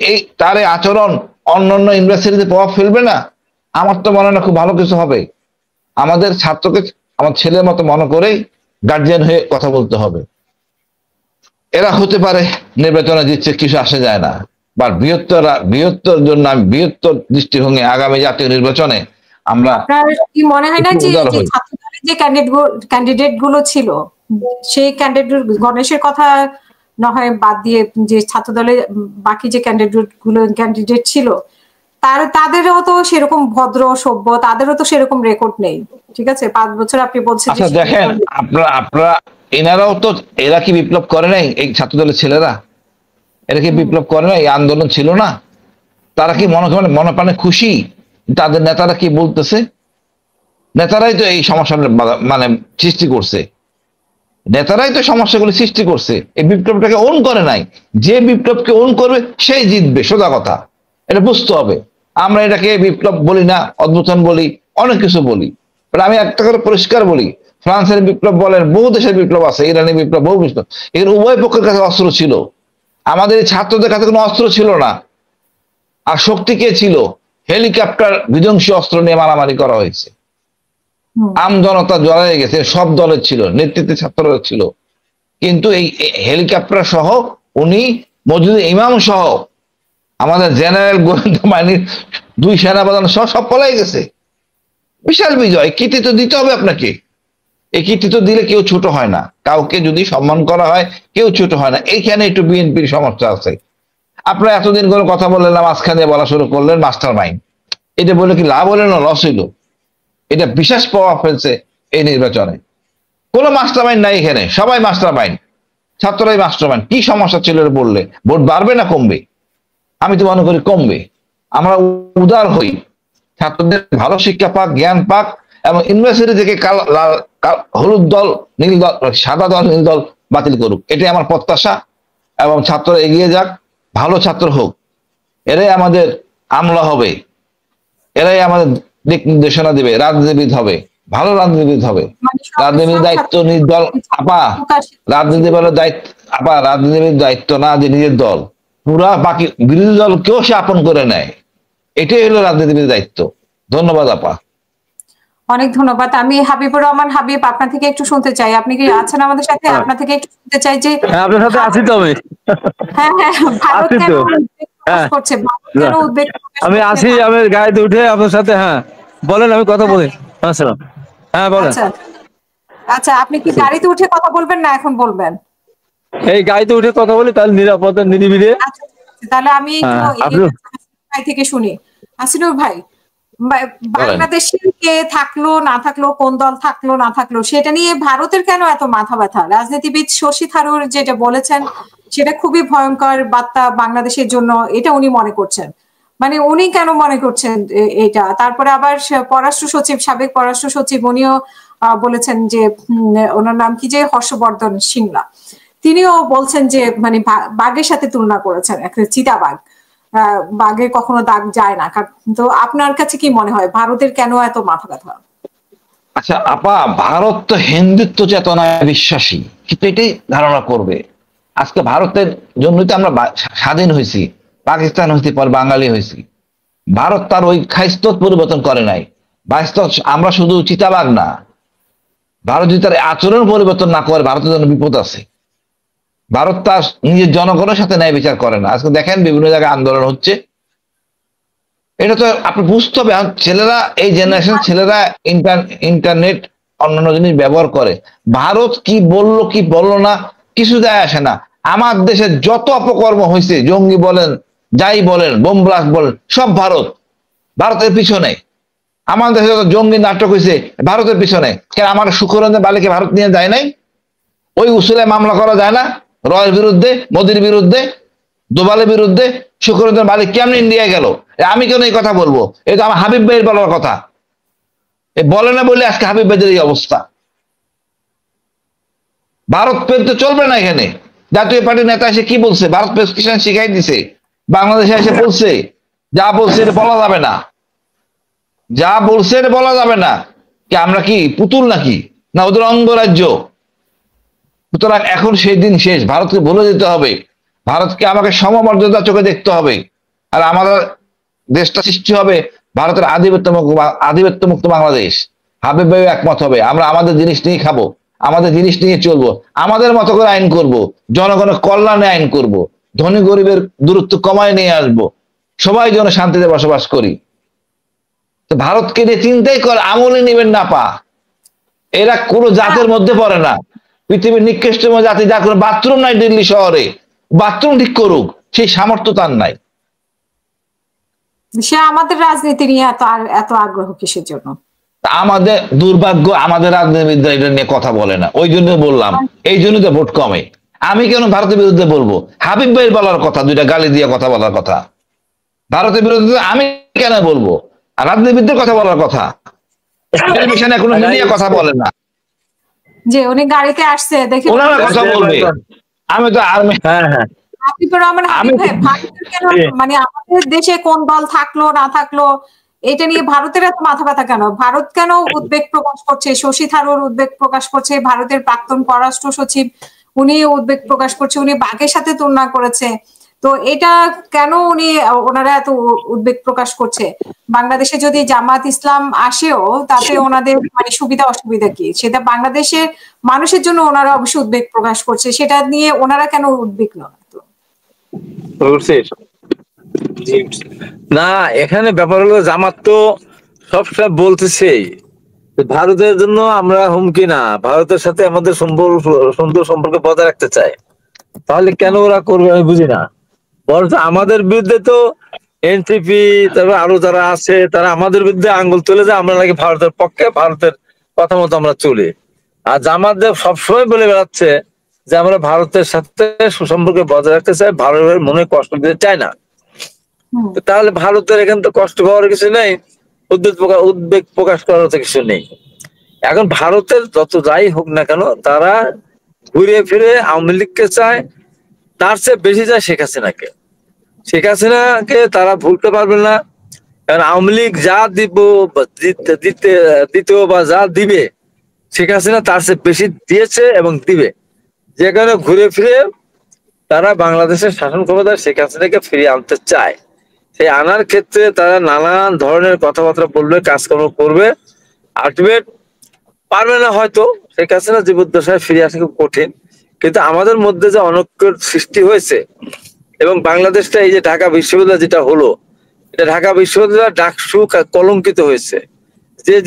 এই তার আচরণ অন্যান্য ইউনিভার্সিটিতে প্রভাব ফেলবে না? আমার তো মনে হয় না খুব ভালো কিছু হবে। আমাদের ছাত্রকে আমার ছেলের মতো মনে করেই গার্জিয়ান হয়ে কথা বলতে হবে। এরা হতে পারে নির্বাচনে জিতছে, কিছু আসে যায় না, বা বৃহত্তর জন্য আমি বৃহত্তর দৃষ্টিভঙ্গি আগামী জাতীয় নির্বাচনে আমরা। আপনার কি মনে হয় না যে ছাত্রদলের যে ক্যান্ডিডেট গুলো ছিল, সেই ক্যান্ডিডেট, গণেশের কথা না হয় বাদ দিয়ে, যে ছাত্রদলের বাকি যে ক্যান্ডিডেট ছিল, তাদেরও তো সেরকম ভদ্র সভ্য, তাদেরও তো সেরকম রেকর্ড নেই। ঠিক আছে, 5 বছর আপনি বলছেন। আচ্ছা দেখেন, আপনারা এনারাও তো, এরা কি বিপ্লব করে নাই? এই ছাত্রদলের ছেলেরা এরা কি বিপ্লব করে নাই? আন্দোলন ছিল না? তারা কি মনে প্রাণে খুশি তাদের নেতারা কি বলতেছে? নেতারাই তো এই সমস্যার মানে সৃষ্টি করছে, নেতারাই তো সমস্যাগুলি সৃষ্টি করছে। এই বিপ্লবটাকে ওন করে নাই। যে বিপ্লবকে ওন করবে সেই জিতবে, সোজা কথা, এটা বুঝতে হবে। আমরা এটাকে বিপ্লব বলি না, অদ্ভুতন বলি, অনেক কিছু বলি, আমি একটা করে পরিষ্কার বলি, ফ্রান্সের বিপ্লব বলেন, বহু দেশের বিপ্লব আছে, ইরানি বিপ্লব, বহু বিপ্লব, এর উভয় পক্ষের কাছে অস্ত্র ছিল। আমাদের এই ছাত্রদের কাছে কোনো অস্ত্র ছিল না। আর শক্তি কে ছিল? হেলিকপ্টার বিধ্বংসী অস্ত্র নিয়ে মারামারি করা হয়েছে। আম জনতা জড়াই গেছে, সব দলের ছিল, নেতৃত্বে ছাত্ররা ছিল। কিন্তু এই হেলিকপ্টার সহ উনি মসজিদ ইমাম সহ আমাদের জেনারেল গোয়েন্দা বাহিনীর 2 সেনাপ্রধান সহ সব পলাই গেছে। বিশাল বিজয়, কৃতিত্ব দিতে হবে আপনাকে। এই কৃতিত্ব দিলে কেউ ছোট হয় না, কাউকে যদি সম্মান করা হয় কেউ ছোট হয় না। এইখানে একটু বিএনপির সমস্যা আছে। আপনারা এতদিন করে কথা বললেন না, মাঝখানে বলা শুরু করলেন মাস্টার মাইন্ড। এটা বলে কি লাভ হলো না লস হইল? এটা বিশেষ প্রভাব ফেলছে এই নির্বাচনে। কোনো মাস্টার মাইন্ড নাই এখানে, সবাই মাস্টার মাইন্ড, ছাত্ররাই মাস্টার মাইন্ড। কি সমস্যা ছিল বললে ভোট বাড়বে না কমবে? আমি তো মনে করি কমবে। আমরা উদার হই, ছাত্রদের ভালো শিক্ষা পাক, জ্ঞান পাক, এবং ইউনিভার্সিটি থেকে হলুদ দল, নীল দল, সাদা দল, নীল দল বাতিল করুক, এটাই আমার প্রত্যাশা। এবং ছাত্র এগিয়ে যাক, ভালো ছাত্র হোক, এরাই আমাদের আমলা হবে, এরাই আমাদের দিক নির্দেশনা দিবে, রাজনীতিবিদ হবে, ভালো রাজনীতিবিদ হবে। রাজনীতির দায়িত্ব নিজ দল আপা, রাজনীতি বলে দায়িত্ব আপা, রাজনীতির দায়িত্ব না যে নিজের দল, পুরা বাকি বিরোধী দল কেউ সে আপন করে নেয়, এটাই হলো রাজনীতিবিদের দায়িত্ব। ধন্যবাদ আপা। অনেক ধন্যবাদ। আমি হাবিবুর রহমান হাবিব, আপনার থেকে একটু শুনতে চাই, আপনি কি আছেন আমাদের সাথে? আপনার থেকে একটু শুনতে চাই যে আপনার সাথে আছি তো আমি। হ্যাঁ হ্যাঁ, ভারত আছি কেন তো। উদ্বেগ প্রকাশ করছে? ভারত কেন উদ্বেগ প্রকাশ আমি করছে? আছি, আমি গাড়িতে উঠে আপনার সাথে। হ্যাঁ বলেন, আমি কথা বলি। আসসালাম। হ্যাঁ বলেন। আচ্ছা আচ্ছা, আপনি কি গাড়িতে উঠে কথা বলবেন না এখন বলবেন? এই গাড়িতে উঠে কথা বলি, তাহলে নিরাপদে নিরিবিলি। আচ্ছা, তাহলে আমি একটু আপনি ভাই থেকে শুনি। হাসিনুর ভাই, বাংলাদেশে কে থাকলো না থাকলো, কোন দল থাকলো না থাকলো, সেটা নিয়ে ভারতের কেন এত মাথা ব্যথা? রাজনীতিবিদ শশী থারুর যেটা বলেছেন সেটা খুবই ভয়ঙ্কর বার্তা বাংলাদেশের জন্য, এটা উনি মনে করছেন। মানে উনি কেন মনে করছেন এটা? তারপরে আবার পররাষ্ট্র সচিব, সাবেক পররাষ্ট্র সচিব, উনিও বলেছেন যে ওনার নাম কি, যে হর্ষবর্ধন সিংলা, তিনিও বলছেন যে মানে বাঘের সাথে তুলনা করেছেন, একটা চিতাবাঘ, বাঘে কখনো দাগ যায় না। তো আপনার কাছে কি মনে হয় ভারতের কেন এত মাথা ব্যথা? আচ্ছা আপা, ভারত তো হিন্দুত্ব চেতনায় বিশ্বাসী, কিন্তু এটাই ধারণা করবে। আজকে ভারতের জন্যই তো আমরা স্বাধীন হয়েছি, পাকিস্তান হয়েছি, পর বাঙালি হয়েছি। ভারত তার ওই খাইস্তত পরিবর্তন করে নাই। আমরা শুধু চিতাবাঘ না, ভারত যদি তার আচরণ পরিবর্তন না করে, ভারতের জন্য বিপদ আছে। ভারত তার নিজের জনগণের সাথে ন্যায় বিচার করে না। আজকে দেখেন বিভিন্ন জায়গায় আন্দোলন হচ্ছে, এটা তো আপনি বুঝতে হবে। ছেলেরা, এই জেনারেশন ছেলেরা ইন্টারনেট অন্যান্য জিনিস ব্যবহার করে। ভারত কি বললো কি বললো না কিছু যায় আসে না। আমার দেশে যত অপকর্ম হয়েছে, জঙ্গি বলেন, যাই বলেন, বোম ব্লাস্ট বলেন, সব ভারতের পিছনে। আমার দেশে যত জঙ্গি নাটক হয়েছে ভারতের পিছনে। কেন আমার সুখরঞ্জন বালিকে ভারত নিয়ে যায় নাই? ওই উসুলে মামলা করা যায় না? রয়ের বিরুদ্ধে, মোদির বিরুদ্ধে, দোভালের বিরুদ্ধে সুখরঞ্জন বালিক কেমন ইন্ডিয়ায় গেল? আমি কেন এই কথা বলবো? এটা আমার হাবিব ভাইয়ের বলার কথা। বলে না বলে আজকে হাবিব ভাইদের এই অবস্থা। ভারত প্রেম তো চলবে না এখানে। জাতীয় পার্টির নেতা এসে কি বলছে? ভারত প্রেসক্রিপশন শিখাই দিছে। বাংলাদেশে এসে বলছে, যা বলছে এটা বলা যাবে না, যা বলছে এটা বলা যাবে না। কি আমরা কি পুতুল নাকি? না ওদের অঙ্গরাজ্য? সুতরাং এখন সেই দিন শেষ। ভারতকে ভুলে যেতে হবে। ভারতকে আমাকে সমমর্যাদা চোখে দেখতে হবে। আর আমাদের দেশটা সৃষ্টি হবে ভারতের আধিপত্য মুক্ত বাংলাদেশ। হাবিব ভাই একমত হবে। আমরা আমাদের জিনিস নিয়ে খাবো, আমাদের জিনিস নিয়ে চলবো, আমাদের মতো করে আইন করব, জনগণের কল্যাণে আইন করব, ধনী গরিবের দূরত্ব কমায় নিয়ে আসবো, সবাই যেন শান্তিতে বসবাস করি। ভারতকে নিয়ে চিন্তাই করে আমলে নেবেন না পা। এরা কোনো জাতের মধ্যে পড়ে না। পৃথিবীর নিকৃষ্টতম জাতি, যার কোনো বাথরুম নাই দিল্লি শহরে, বাথরুম ঠিক করুক সেই সামর্থ্য তার নাই। সে আমাদের রাজনীতি নিয়ে এত আগ্রহ কিসের জন্য? আমাদের দুর্ভাগ্য, আমাদের রাজনীতিবিদরা এটা নিয়ে কথা বলে না। ওই জন্য বললাম, এই জন্য তো ভোট কমে। আমি কেন ভারতের বিরুদ্ধে বলবো? হাবিব ভাইয়ের বলার কথা, দুইটা গালি দিয়ে কথা বলার কথা। ভারতের বিরুদ্ধে আমি কেন বলবো? আর রাজনীতিবিদদের কথা বলার কথা। টেলিভিশনে কোনো মিডিয়া কথা বলে না। যে উনি গাড়িতে আসছে দেখে ওনারা কথা বলবে। আমি তো আর্মি। হ্যাঁ হ্যাঁ, হাবিবুর রহমান হাবিব ভাই, ভারতের কেন মানে আমাদের দেশে কোন দল থাকলো না থাকলো এটা নিয়ে ভারতের এত মাথা ব্যথা কেন? ভারত কেন উদ্বেগ প্রকাশ করছে? শশী থারুর উদ্বেগ প্রকাশ করছে, ভারতের প্রাক্তন পররাষ্ট্র সচিব উনি উদ্বেগ প্রকাশ করছে, উনি বাঘের সাথে তুলনা করেছে। তো এটা কেন ওনারা এত উদ্বেগ প্রকাশ করছে? বাংলাদেশে যদি জামাত ইসলাম আসেও তাতে ওনাদের মানে সুবিধা অসুবিধা কি, সেটা বাংলাদেশের মানুষের জন্য ওনারা অবশ্যই উদ্বেগ প্রকাশ করছে, সেটা নিয়ে ওনারা কেন উদ্বিগ্ন? না, এখানে ব্যাপার হলো জামাত তো সবসময় বলতেছেই ভারতের জন্য আমরা হুমকি না, ভারতের সাথে আমাদের সুন্দর সম্পর্ক বজায় রাখতে চাই। তাহলে কেন ওরা করবে আমি বুঝি না। বরঞ্চ আমাদের বিরুদ্ধে তো এনসিপি, তারপর আরো যারা আছে তারা আমাদের বিরুদ্ধে আঙ্গুল তুলে যায়, আমরা নাকি ভারতের পক্ষে, ভারতের কথা মতো আমরা চলি। আর জামাতদের সবসময় বলে বেড়াচ্ছে যে আমরা ভারতের সাথে সুসম্পর্ক বজায় রাখতে চাই, ভারতের মনে কষ্ট দিতে চাই না। তাহলে ভারতের এখানে তো কষ্ট পাওয়ার কিছু নেই, উদ্বেগ প্রকাশ করার তো কিছু নেই। এখন ভারতের যত যাই হোক না কেন, তারা ঘুরে ফিরে আওয়ামী লীগকে চায়, তার চেয়ে বেশি চায় শেখ হাসিনাকে। শেখ হাসিনাকে তারা ভুলতে পারবে না, কারণ আওয়ামী লীগ যা দিতেও বা যা দিবে শেখ হাসিনা তার চেয়ে বেশি দিয়েছে এবং দিবে। যেখানে ঘুরে ফিরে তারা বাংলাদেশের শাসন ক্ষমতায় শেখ হাসিনাকে ফিরিয়ে আনতে চায়। সেই আনার ক্ষেত্রে তারা নানান ধরনের কথাবার্তা বলবে, কাজকর্ম করবে, আলটিমেট পারবে না হয়তো। শেখ হাসিনা জীবদ্দশায় ফিরে আসা খুব কঠিন, কিন্তু আমাদের মধ্যে যে অনৈক্যের সৃষ্টি হয়েছে এবং বাংলাদেশটা এই যে ঢাকা বিশ্ববিদ্যালয় যেটা হলো, এটা ঢাকা বিশ্ববিদ্যালয় ডাকসু কলঙ্কিত হয়েছে।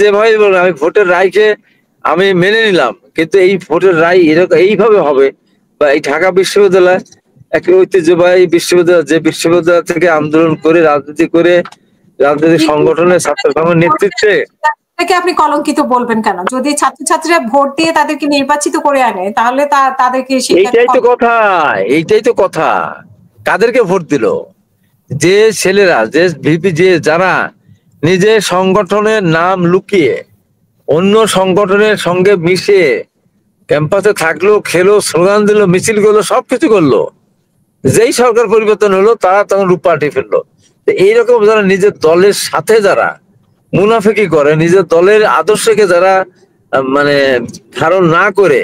যেভাবে বলবে আমি ভোটের রায়কে আমি মেনে নিলাম, কিন্তু এই ভোটের রায় এরকম এইভাবে হবে, বা এই ঢাকা বিশ্ববিদ্যালয় একটা ঐতিহ্যবাহী বিশ্ববিদ্যালয়, যে বিশ্ববিদ্যালয় থেকে আন্দোলন করে রাজনীতি করে রাজনৈতিক সংগঠনের ছাত্র সংঘের নেতৃত্বে। আপনি কলঙ্কিত বলবেন কেন? যদি ছাত্রছাত্রীরা ভোট দিয়ে তাদেরকে নির্বাচিত করে আনে তাহলে তাদেরকে এইটাই তো কথা। কাদেরকে ভোট দিল? যে ছেলেরা, যে ভিপি, যে যারা নিজের সংগঠনের নাম লুকিয়ে অন্য সংগঠনের সঙ্গে মিশে ক্যাম্পাসে থাকলো, খেলো, স্লোগান দিল, মিছিল করলো, সবকিছু করলো, যেই সরকার পরিবর্তন হলো তারা তখন রূপ পাল্টে ফেললো। এইরকম যারা নিজের দলের সাথে যারা মুনাফিকি করে, নিজের দলের আদর্শকে যারা মানে ধারণ না করে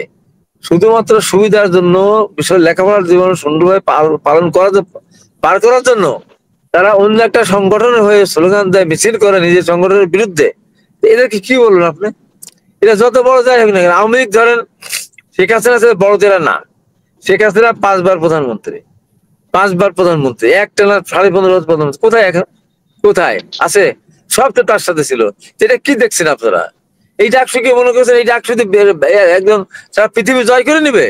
শুধুমাত্র সুবিধার জন্য, বিষয় লেখাপড়ার জীবন সুন্দরভাবে পার করার জন্য তারা অন্য একটা সংগঠনের হয়ে স্লোগান দেয়, মিছিল করে নিজের সংগঠনের বিরুদ্ধে, এদেরকে কি বলবেন আপনি? এটা যত বড় যাই হোক না কেন, আওয়ামী লীগ ধরেন, শেখ হাসিনা বড় জেলা না, শেখ হাসিনা 5 বার প্রধানমন্ত্রী, 5 বার প্রধানমন্ত্রী, একটা না 15.5 প্রধানমন্ত্রী, কোথায় এখন? কোথায় আছে? সব তো তার সাথে ছিল। এটা কি দেখছেন আপনারা? এই ডাকসু কি মনে করছেন এই ডাকসু একদম সারা পৃথিবী জয় করে নিবে?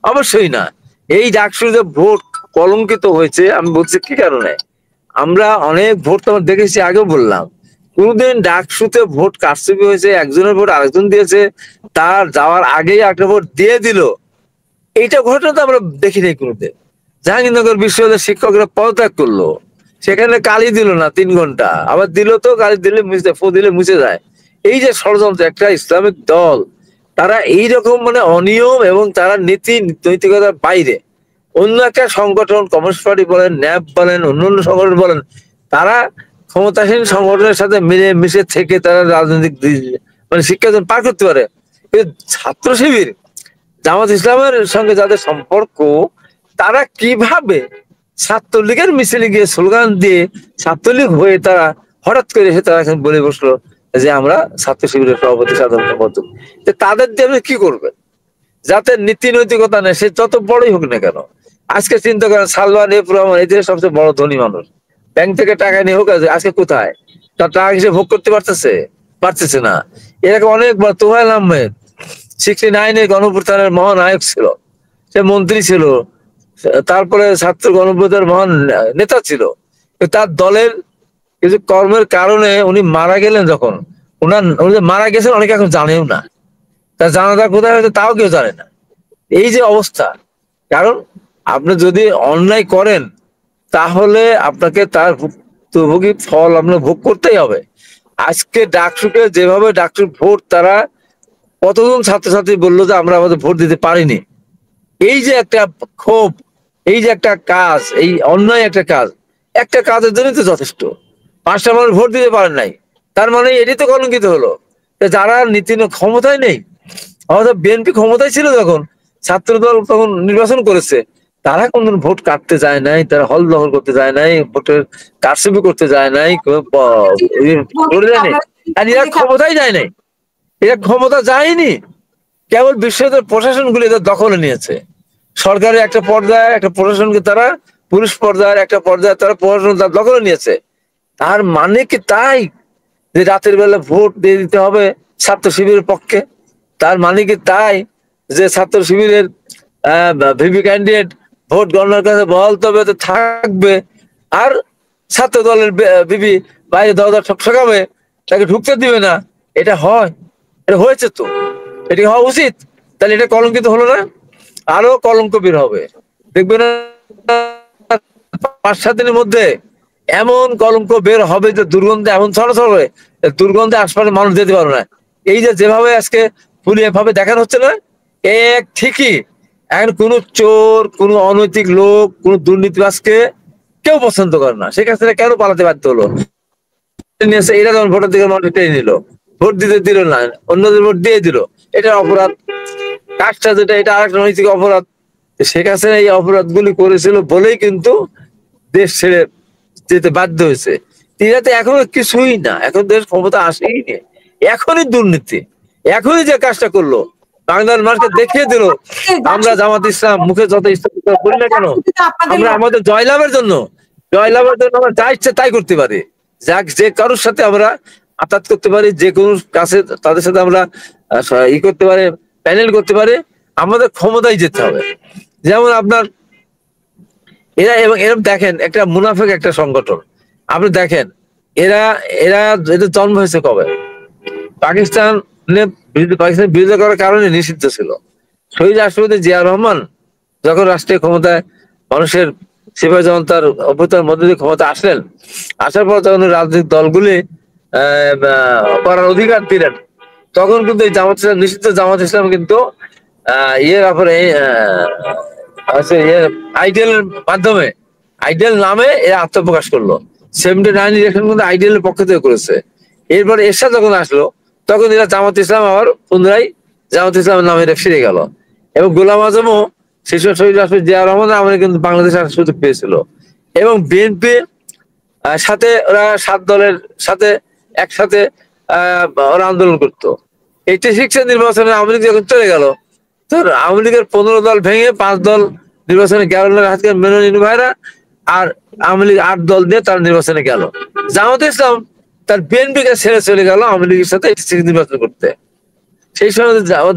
অবশ্যই না। এই ডাকসু যে ভোট কলঙ্কিত হয়েছে, আমি বলছি কি কারণে, আমরা অনেক ভোট তো দেখেছি, আগেও বললাম, কোনদিন ডাকসুতে ভোট কারচুপি হয়েছে, একজনের ভোট আরেকজন দিয়েছে, তার যাওয়ার আগেই একটা ভোট দিয়ে দিল, এইটা ঘটনা তো আমরা দেখি নাই কোনোদিন। জাহাঙ্গীরনগর বিশ্ববিদ্যালয়ের শিক্ষকরা পদত্যাগ করলো, সেখানে কালি দিল না 3 ঘন্টা, আবার দিল তো কালি দিলে মুছে যায়। এই যে ষড়যন্ত্র, একটা ইসলামিক দল তারা এইরকম মানে অনিয়ম এবং তারা নৈতিকতার বাইরে অন্য একটা সংগঠন, কমিউনিস্ট পার্টি বলেন, ন্যাপ বলেন, অন্যান্য সংগঠন বলেন, তারা ক্ষমতাসীন সংগঠনের সাথে মিলে মিশে থেকে তারা রাজনৈতিক মানে শিক্ষা পার করতে পারে। কিন্তু ছাত্র শিবির, জামাত ইসলামের সঙ্গে যাদের সম্পর্ক, তারা কিভাবে ছাত্রলীগের মিছিলে গিয়ে স্লোগান দিয়ে ছাত্রলীগ হয়ে তারা হঠাৎ করে এসে তারা এখন বলে বসলো যে আমরা ছাত্র শিবিরের সভাপতি সাধারণ সম্পাদক। তাদের দিয়ে আপনি কি করবেন? যাতে নীতি নৈতিকতা নেই, সে যত বড়ই হোক না কেন। আজকে চিন্তা করেন, সালমান এফ রহমান এই দেশের সবচেয়ে বড় ধনী মানুষ, ব্যাংক থেকে টাকা নিয়ে হোক, আজকে কোথায়? তার টাকা হিসেবে ভোগ করতে পারতেছে না। এরকম অনেকবার তোফায়েল আহমেদ 69-এ গণপ্রত্যানের মহানায়ক ছিল, সে মন্ত্রী ছিল, তারপরে ছাত্র গণপ্রত্যানের মহান নেতা ছিল, তার দলের কিছু কর্মের কারণে উনি মারা গেলেন। যখন উনি মারা গেছেন অনেকে এখন জানেও না, তার জানাজা কোথায় হয়েছে তাও কেউ জানে না। এই যে অবস্থা, কারণ আপনি যদি অন্যায় করেন তাহলে আপনাকে তার ভুক্তভোগী ফল আপনার ভোগ করতেই হবে। আজকে ডাকসুকে যেভাবে ডাকসুর ভোট, তারা কতজন ছাত্রছাত্রী বললো যে আমরা আমাদের ভোট দিতে পারিনি, এই যে একটা ক্ষোভ, এই যে একটা কাজ, এই অন্যায় একটা কাজের জন্য তো যথেষ্ট। 5টা মানুষ ভোট দিতে পারেন নাই, তার মানে এটি তো কলঙ্কিত হলো। যারা নীতি ক্ষমতায় নেই, অর্থাৎ বিএনপি ক্ষমতায় ছিল যখন, ছাত্রদল তখন নির্বাচন করেছে, তারা কোন ভোট কাটতে যায় নাই, তারা হল দখল করতে যায় নাই, ভোটের কারচুপি করতে যায় নাই, আর এরা ক্ষমতায় যায় নাই, এরা ক্ষমতা যায়নি, কেবল বিশ্ববিদ্যালয় প্রশাসন গুলি এদের দখলে নিয়েছে। সরকারের একটা পর্যায়ে একটা প্রশাসনকে তারা, পুলিশ পর্যায়ের একটা পর্যায়ে তারা প্রশাসন দখলে নিয়েছে। তার মানে কি তাই যে রাতের বেলা ভোট দিয়ে দিতে হবে ছাত্র শিবিরের পক্ষে? তার মানে কি তাই যে ছাত্র শিবিরের ভিপি ক্যান্ডিডেট ভোট গণনার কাছে বহাল তবে থাকবে, আর ছাত্র দলের ভিপি বাইরে দরজা ঠকাবে, তাকে ঢুকতে দিবে না? এটা হয়? এটা হয়েছে তো, এটি হওয়া উচিত। তাহলে এটা কলঙ্কিত হলো না? আরো কলঙ্ক বের হবে, দেখবেন 5-7 দিনের মধ্যে এমন কলঙ্ক বের হবে যে দুর্গন্ধে এমন ছড়াছড়, দুর্গন্ধে আশপাশে মানুষ যেতে পারবে না। এই যে যেভাবে আজকে পুলিশ ভাবে দেখানো হচ্ছে না, এক ঠিকই এখন কোন চোর, কোন অনৈতিক লোক, কোন দুর্নীতিবাজকে কেউ পছন্দ করে না। সেক্ষেত্রে কেন পালাতে বাধ্য হলো? এরা যখন ভোটের দিকে মানুষ টেনে নিল, ভোট দিতে দিল না, অন্যদের ভোট দিয়ে দিল, এটা অপরাধ। কাজটা যেটা, এটা আরেকটা নৈতিক অপরাধ। শেখ হাসিনা এই অপরাধ গুলি করেছিল বলেই কিন্তু দেশ ছেড়ে যেতে বাধ্য হয়েছে। এরা তো এখনো কিছুই না, এখন দেশ ক্ষমতা আসেই নি, এখনই দুর্নীতি, এখনই যে কাজটা করলো বাংলার মানুষকে দেখিয়ে দিল। আমরা জামাত ইসলাম মুখে যত ইচ্ছা করি না কেন, আমরা আমাদের জয়লাভের জন্য আমরা যা ইচ্ছে তাই করতে পারি, যাক যে কারোর সাথে আমরা আঘাত করতে পারি, যে কোনো কাছে তাদের সাথে আমরা ই করতে পারি, প্যানেল করতে পারি। আমাদের ক্ষমতায় যেতে হবে। যেমন আপনার এরা, এবং এরকম দেখেন একটা মুনাফেক একটা সংগঠন, আপনি দেখেন এরা এরা এদের জন্ম হয়েছে কবে? পাকিস্তানের বিরোধিতা করার কারণে নিষিদ্ধ ছিল। শহীদ রাষ্ট্রপতি জিয়া রহমান যখন রাষ্ট্রীয় ক্ষমতায় মানুষের সিপাহী জনতার অভ্যুত্থানের মধ্যে দিয়ে ক্ষমতা আসলেন, আসার পর যখন রাজনৈতিক দলগুলি করার অধিকার দিলেন, তখন কিন্তু এই জামাত ইসলাম, নিষিদ্ধ জামাত ইসলাম কিন্তু ইয়ের ব্যাপারে আইডিএলের মাধ্যমে, আইডিএল নামে এরা আত্মপ্রকাশ করলো। 79 ইলেকশন কিন্তু আইডিএলের পক্ষ থেকে করেছে। এরপরে এরশাদ যখন আসলো, তখন এরা জামাত ইসলাম আবার পুনরায় জামাত ইসলামের নামে ফিরে গেল। এবং গোলাম আজমও শিশু শহীদ রাষ্ট্রপতি জিয়া রহমান আমাদের কিন্তু বাংলাদেশে আসার সুযোগ পেয়েছিল। এবং বিএনপি সাথে ওরা 7 দলের সাথে একসাথে ওরা আন্দোলন করতো। 86 নির্বাচনে আওয়ামী লীগ যখন চলে গেল, তো আওয়ামী লীগের 15 দল ভেঙে 5 দল নির্বাচনে গেল, আজকে মেনে নিনু ভাইরা, আর আওয়ামী লীগ 8 দল দিয়ে তার নির্বাচনে গেল। জামাত ইসলাম তার বিএনপিকে ছেড়ে চলে গেল আওয়ামী লীগের সাথে নির্বাচন করতে। সেই সময়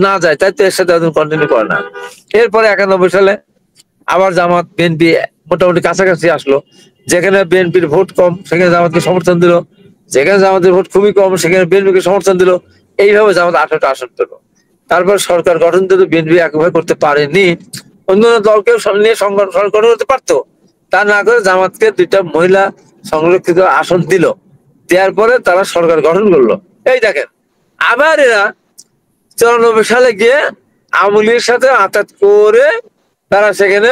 না যায়, তাই তো এর সাথে কন্টিনিউ করে না। এরপরে 91 সালে আবার জামাত বিএনপি মোটামুটি কাছাকাছি আসলো। যেখানে বিএনপির ভোট কম সেখানে জামাতকে সমর্থন দিল, যেখানে জামাতের ভোট খুবই কম সেখানে বিএনপিকে সমর্থন দিল। এইভাবে জামাত 18টা আসন পেল। তারপর সরকার গঠন দিল, বিএনপি একভাবে করতে পারেনি, অন্য দলকেও নিয়ে সরকার গঠন করতে পারতো, তা না করে জামাতকে 2টা মহিলা সংরক্ষিত আসন দিল। দেওয়ার পরে তারা সরকার গঠন করলো। এই দেখেন, আবার এরা 94 সালে গিয়ে আওয়ামী লীগের সাথে আঘাত করে তারা সেখানে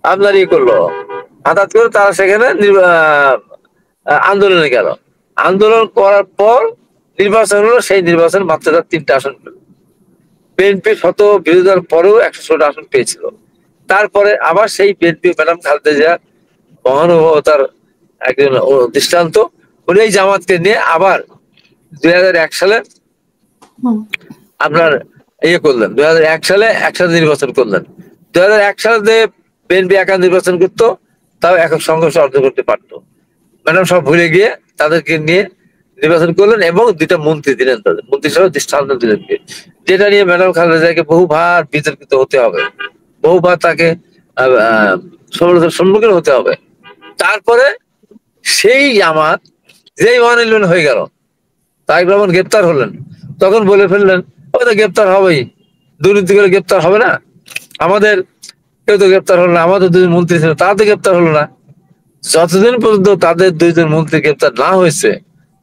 আপনার করলো, আঘাত করে তারা সেখানে আন্দোলনে গেল। আন্দোলন করার পর নির্বাচন হলো, সেই নির্বাচন মাত্র 3টা আসন পেল। বিএনপি শত বিরোধিতার পরেও 116টা আসন পেয়েছিল। তারপরে আবার সেই বিএনপি ম্যাডাম খালেদা জিয়া মহানুভবতার একজন দৃষ্টান্ত, উনি এই জামাতকে নিয়ে আবার 2001 সালে আপনার করলেন, 2001 সালে একসাথে নির্বাচন করলেন। 2001 সালে যে বিএনপি একা নির্বাচন করতো, তাও একক সংঘর্ষ অর্জন করতে পারতো। ম্যাডাম সব ভুলে গিয়ে তাদেরকে নিয়ে নির্বাচন করলেন এবং 2টা মন্ত্রী দিলেন, তাদের মন্ত্রী সহ দৃষ্টান্ত দিলেন, যেটা নিয়ে ম্যাডাম খালেদা জিয়াকে বহুবার বিতর্কিত হতে হবে, বহুবার তাকে সমালোচনার সম্মুখীন হতে হবে। তারপরে সেই জামাত যেই মহানির্বাচন হয়ে গেল, তারেক রহমান গ্রেপ্তার হলেন, তখন বলে ফেললেন ওই তো গ্রেপ্তার হবেই, দুর্নীতি করে গ্রেপ্তার হবে না, আমাদের কেউ তো গ্রেপ্তার হলো না, আমাদের 2জন মন্ত্রী ছিল তারা তো গ্রেপ্তার হলো না। যতদিন পর্যন্ত তাদের 2জন মন্ত্রী গ্রেপ্তার না হয়েছে,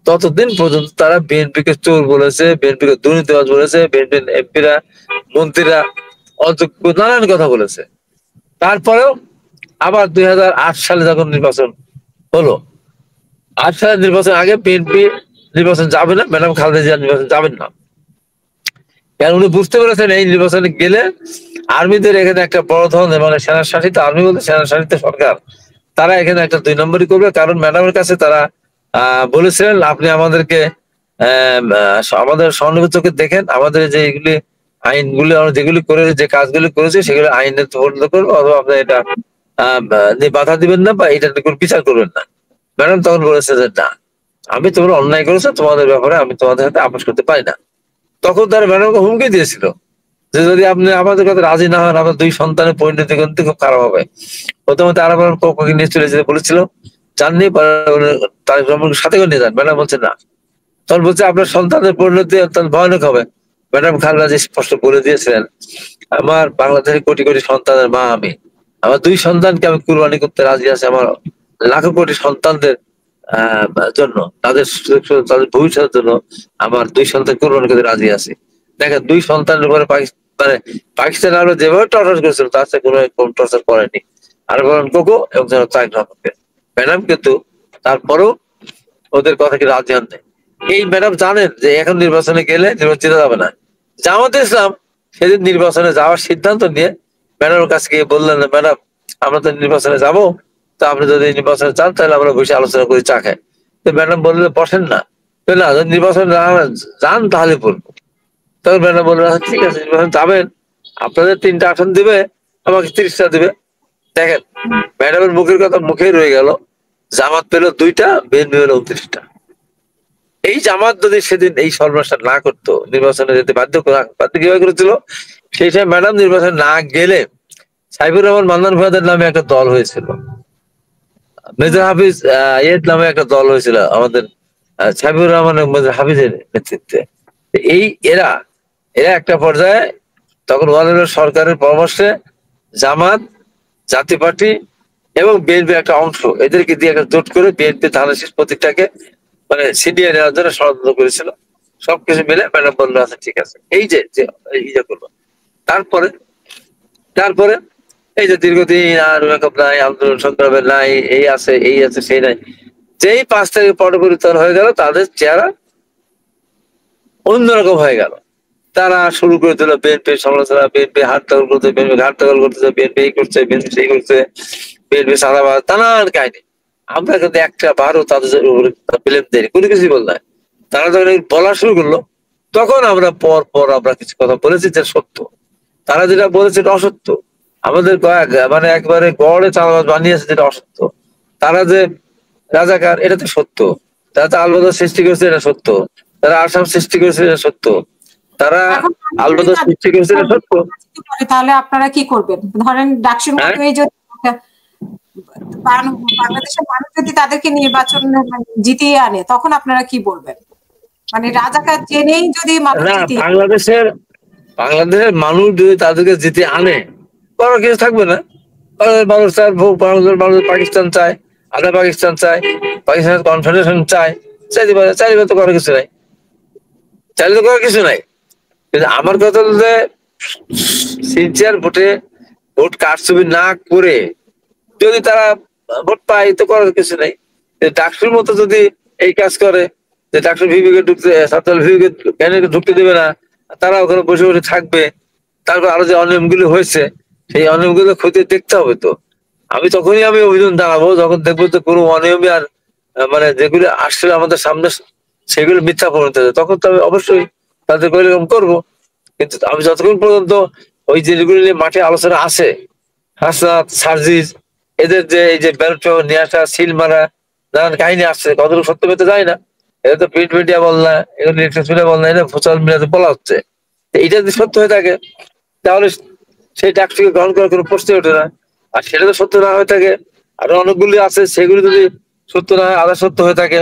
ততদিন পর্যন্ত তারা বিএনপিকে চোর বলেছে, বিএনপিকে দুর্নীতিবাজ বলেছে, বিএনপির এমপিরা মন্ত্রীরা অযোগ্য নানান কথা বলেছে। তারপরেও আবার 2008 সালে যখন নির্বাচন হলো, 8 সালের নির্বাচন আগে বিএনপি নির্বাচন যাবে না, ম্যাডাম খালেদা জিয়া নির্বাচন যাবেন না। কারণ উনি বুঝতে পেরেছেন এই নির্বাচনে গেলে আর্মিদের এখানে একটা বড় ধরনের, মানে সেনা শাসিত আর্মি বলতে সেনা শাসিত সরকার, তারা এখানে একটা 2 নম্বরই করবে। কারণ ম্যাডামের কাছে তারা বলেছিলেন আপনি আমাদেরকে আমাদের সহানুভূতি চোখে দেখেন, আমাদের যে এগুলি আইনগুলি আমরা যেগুলি করে যে কাজগুলি করেছে সেগুলো আইনের পরিণত করবো, অথবা আপনি এটা বাধা দিবেন না বা এটা কোনো বিচার করবেন না। ম্যাডাম তখন বলেছে যে না, আমি তোমরা অন্যায় করেছো, তোমাদের ব্যাপারে আমি তোমাদের হাতে আপোষ করতে পারি না। তখন তারা ম্যাডামকে হুমকি দিয়েছিল যে যদি আপনি আমাদের কথা রাজি না হন, আমার 2 সন্তানের পরিণতি কিন্তু খুব খারাপ হবে। প্রথমত আরো কোকে নিয়ে চলে যেতে বলেছিল, জাননি তার সাথে করে নিয়ে যান। ম্যাডাম বলছে না। তখন বলছে আপনার সন্তানের পরিণতি অত্যন্ত ভয়ানক হবে। ম্যাডাম খালেদা জিয়া স্পষ্ট বলে দিয়েছিলেন, আমার বাংলাদেশের কোটি কোটি সন্তানের মা আমি, আমার 2 সন্তানকে আমি কুরবানি করতে রাজি আছি, আমার লাখো কোটি সন্তানদের জন্য, তাদের তাদের ভবিষ্যতের জন্য আমার 2 সন্তান কুরবানি করতে রাজি আছি। দেখেন 2 সন্তানের উপরে মানে পাকিস্তান আরো যেভাবে টর্চার করেছিল তার সাথে কোনো টর্চার করেনি। আর বলেন কোকো এবং ম্যাডাম কিন্তু তারপরেও ওদের কথা কি রাজি হন নাই। এই ম্যাডাম জানেন যে এখন নির্বাচনে গেলে নির্বাচিত যাবে না। জামাতে ইসলাম সেদিন নির্বাচনে যাওয়ার সিদ্ধান্ত নিয়ে ম্যাডামের কাছে গিয়ে বললেন, ম্যাডাম আমরা তো নির্বাচনে যাব, তো আপনি যদি নির্বাচনে চান তাহলে আমরা বসে আলোচনা করি, চা খাই। তো ম্যাডাম বললে বসেন না, না যদি নির্বাচনে যান তাহলে বলবো। তখন ম্যাডাম বললেন ঠিক আছে, নির্বাচন যাবেন, আপনাদের 3টা আসন দিবে, আমাকে 30টা দিবে। দেখেন ম্যাডামের মুখের কথা মুখেই রয়ে গেল, জামাত পেল 2টা, বিএনপি পেল 29টা। এই জামাত যদি সেদিন এই সর্বনাশটা না করতো, নির্বাচনে যেতে বাধ্য কিভাবে করেছিল, সেই সময় ম্যাডাম নির্বাচনে না গেলে সাইফুর রহমান মান্নান ভাইদের নামে একটা দল হয়েছিল, মেজর হাফিজ ইয়ের নামে একটা দল হয়েছিল আমাদের সাইফুর রহমান মেজর হাফিজের নেতৃত্বে। এই এরা একটা পর্যায়ে তখন ওয়ানের সরকারের পরামর্শে জামাত, জাতীয় পার্টি এবং বিএনপির একটা অংশ এদেরকে দিয়ে একটা জোট করে বিএনপি ধানের শীষ প্রতীকটাকে মানে ছিনিয়ে নেওয়ার জন্য ষড়যন্ত্র করেছিল। সবকিছু মিলে ম্যাডাম বললো আচ্ছা ঠিক আছে, এই যে করবো। তারপরে তারপরে এই যে দীর্ঘদিন আর মেকআপ নাই, আন্দোলন সংগ্রামের নাই, এই আছে সেই নাই, যেই 5 তারিখ পট পরিবর্তন হয়ে গেল তাদের চেহারা অন্যরকম হয়ে গেল। তারা শুরু করে দিল বিএনপির সমালোচনা, বিএনপি হাত দখল করছে, বিএনপি ঘাট দখল করতেছে, বিএনপি এই করছে, বিএনপি সেই করছে, বিএনপি সাদাবাদ, নানান কাহিনী। আমরা কিন্তু একটা বারও তাদের ব্লেম দেয়নি, কোনো কিছুই বল নাই। তারা যখন বলা শুরু করলো তখন আমরা পর আমরা কিছু কথা বলেছি যে সত্য, তারা যেটা বলেছে এটা অসত্য। আমাদের মানে একবারে গড়ে চালাবাদ বানিয়েছে যেটা অসত্য। তারা যে রাজাকার এটা তো সত্য, তারা তো আলবদর সৃষ্টি করেছে এটা সত্য, তারা আসাম সৃষ্টি করেছে এটা সত্য, তারা এখন আলবদর সৃষ্টি করেছে এটা সত্য। তাহলে আপনারা কি করবেন? ধরেন ডাকসুর মাধ্যমে যদি বাংলাদেশের মানুষ যদি তাদেরকে নির্বাচন জিতিয়ে আনে তখন আপনারা কি বলবেন? মানে রাজাকার জেনেই যদি মানুষ না, জিতিয়ে বাংলাদেশের মানুষ যদি তাদেরকে জিতে আনে করার কিছু থাকবে না। মানুষ চায় মানুষ পাকিস্তান চায়, আধা পাকিস্তান চায়, পাকিস্তানের কনফেডারেশন চায়, চাইতে পারে, চাইলে তো করার কিছু নাই, চাইলে তো করার কিছু নাই। কিন্তু আমার কথা হলো যে সিনসিয়ার ভোট কারচুপি না করে যদি তারা ভোট পায় তো করার কিছু নাই। ডাকসুর মতো যদি এই কাজ করে যে ডাকসুর ভিভিকে ঢুকতে, ছাত্র ভিভিকে ক্যান্ডিডেটকে ঢুকতে দেবে না, তারা ওখানে বসে বসে থাকবে, তারপর আরো যে অনিয়মগুলো হয়েছে সেই অনিয়মগুলো খতিয়ে দেখতে হবে। তো আমি তখনই অভিযান দাঁড়াবো যখন দেখবো যে কোনো অনিয়মই আর মানে যেগুলো আসলে আমাদের সামনে সেগুলো মিথ্যা পরিণত হবে, তখন তো আমি অবশ্যই তাদের এরকম করবো। কিন্তু আমি যতক্ষণ পর্যন্ত ওই যেগুলো নিয়ে মাঠে আলোচনা আছে, হাসনাত, সার্জিস, এদের যে এই যে ব্যালট পেপার নিয়ে আসা, সিল মারা, নানান কাহিনী আসছে, কতটুকু সত্য পেতে যায় না। এটা তো প্রিন্ট মিডিয়া বল না, এগুলো ইলেকট্রনিক মিডিয়া বল না, এটা সোশ্যাল মিডিয়াতে বলা হচ্ছে। এটা যদি সত্য হয়ে থাকে তাহলে সেই ডাকটিকে গ্রহণ করার কোনো প্রশ্নই ওঠে না। আর সেটা তো সত্য না হয়ে থাকে, আরো অনেকগুলি আছে সেগুলি যদি সত্য না হয়, আধা সত্য হয়ে থাকে,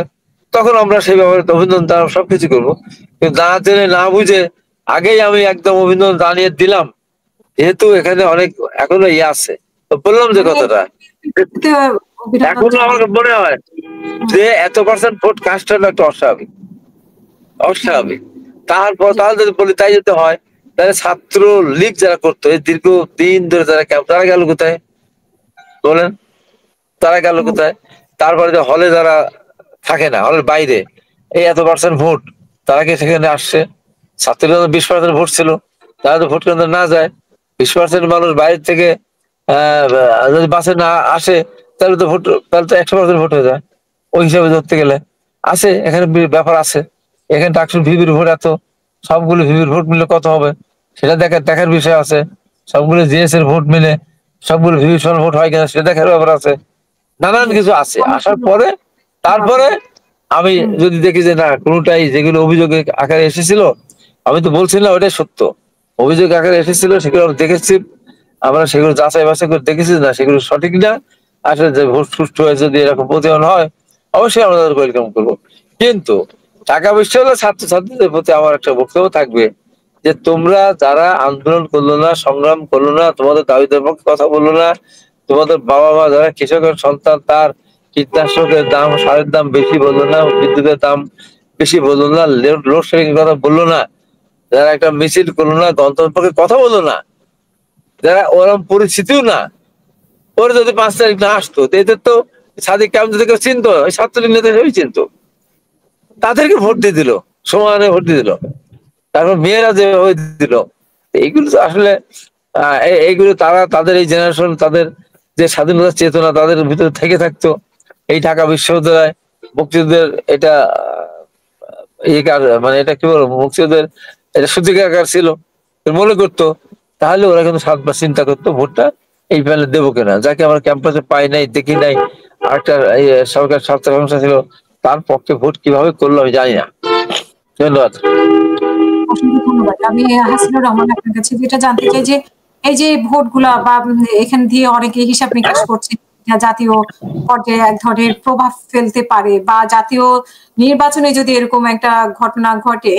তখন আমরা সেই ব্যাপারে অভিনন্দন জানাবো, সবকিছু করবো। কিন্তু না জেনে না বুঝে আগেই আমি একদম অভিনন্দন জানিয়ে দিলাম, যেহেতু এখানে অনেক এখনো আছে, তো বললাম যে কথাটা এখনো আমার মনে হয় যে এত পার্সেন্ট ভোট কাস্ট হলো একটা অস্বাভাবিক। তাহলে যদি বলি তাই যেতে হয়, তাহলে ছাত্র লীগ যারা করতো এই দীর্ঘ দিন ধরে যারা ক্যাম্প, তারা গেল কোথায় বলেন? তারা গেল কোথায়? তারপরে যে হলে যারা থাকে না, হলের বাইরে। এই এত পার্সেন্ট ভোট, তারা কি সেখানে আসছে? ছাত্রীরা 20% ভোট ছিল, তারা তো ভোট কেন্দ্রে না যায়। 20% মানুষ বাইরে থেকে যদি বাসে না আসে, তাহলে তো ভোট, তাহলে তো 100% ভোট হয়ে যায় ওই হিসাবে ধরতে গেলে। আছে এখানে ব্যাপার আছে, এখানে ডাকসুর ভিভির ভোট এত, সবগুলো ভিভির ভোট মিলে কত হবে সেটা দেখার বিষয় আছে। সবগুলো জিএস এর ভোট মিলে সবগুলো ভিভি ভোট হয় কিনা সেটা দেখার ব্যাপার আছে। নানান কিছু আছে। আসার পরে তারপরে আমি যদি দেখি যে না কোনোটাই যেগুলো অভিযোগের আকারে এসেছিল, আমি তো বলছিলাম ওটাই সত্য, অভিযোগ আকারে এসেছিল সেগুলো আমরা দেখেছি, আমরা সেগুলো যাচাই বাছাই করে দেখেছি না সেগুলো সঠিক না, আসলে যে ভোট সুষ্ঠু হয়ে যদি এরকম প্রতিফলন হয় অবশ্যই আমরা তাদের ওয়েলকাম করবো। কিন্তু ঢাকা বিশ্ববিদ্যালয়ের ছাত্রছাত্রীদের প্রতি আমার একটা বক্তব্য থাকবে যে তোমরা যারা আন্দোলন করলো না, সংগ্রাম করলো না, তোমাদের দাবিদের পক্ষে কথা বললো না, তোমাদের বাবা মা যারা কৃষকের সন্তান তার কীটনাশকের দাম, সারের দাম বেশি বললো না, বিদ্যুতের দাম বেশি বললো না, লোডশেডিং এর কথা বললো না, যারা একটা মিছিল করলো না, গণতন্ত্রের পক্ষে কথা বললো না, যারা ওরকম পরিস্থিতিও না, ওরা যদি 5 তারিখ না আসতো এদের তো সাদিক কাম যদি কেউ চিনতো, ওই ছাত্রলীগ নেতা হিসেবেই চিনতো, তাদেরকে ভোট দিয়ে দিল, সমানে ভোট দিয়ে দিল, তারপর মেয়েরা যে হয়ে দিল। এইগুলো তো আসলে এইগুলো তারা তাদের এই জেনারেশন, তাদের যে স্বাধীনতার চেতনা তাদের ভিতরে থেকে থাকতো, এই ঢাকা বিশ্ববিদ্যালয় মুক্তিযুদ্ধের এটা মানে এটা কি বলবো, মুক্তিযুদ্ধের এটা সূতিকাগার ছিল মনে করতো, তাহলে ওরা কিন্তু 7 বার চিন্তা করতো ভোটটা এই প্যানেলে দেবো কিনা, যাকে আমরা ক্যাম্পাসে পাই নাই, দেখি নাই, আরেকটা সরকার স্বার্থ সমস্যা ছিল, তার পক্ষে ভোট কিভাবে করলো আমি জানি না। ধন্যবাদ। অসংখ্য ধন্যবাদ। আমি হাসিনুর রহমান আপনার কাছে যেটা জানতে চাই যে এই যে ভোটগুলা বা এখান দিয়ে অনেকে হিসাব নিকাশ করছে জাতীয় পর্যায়ে এক ধরনের প্রভাব ফেলতে পারে, বা জাতীয় নির্বাচনে যদি এরকম একটা ঘটনা ঘটে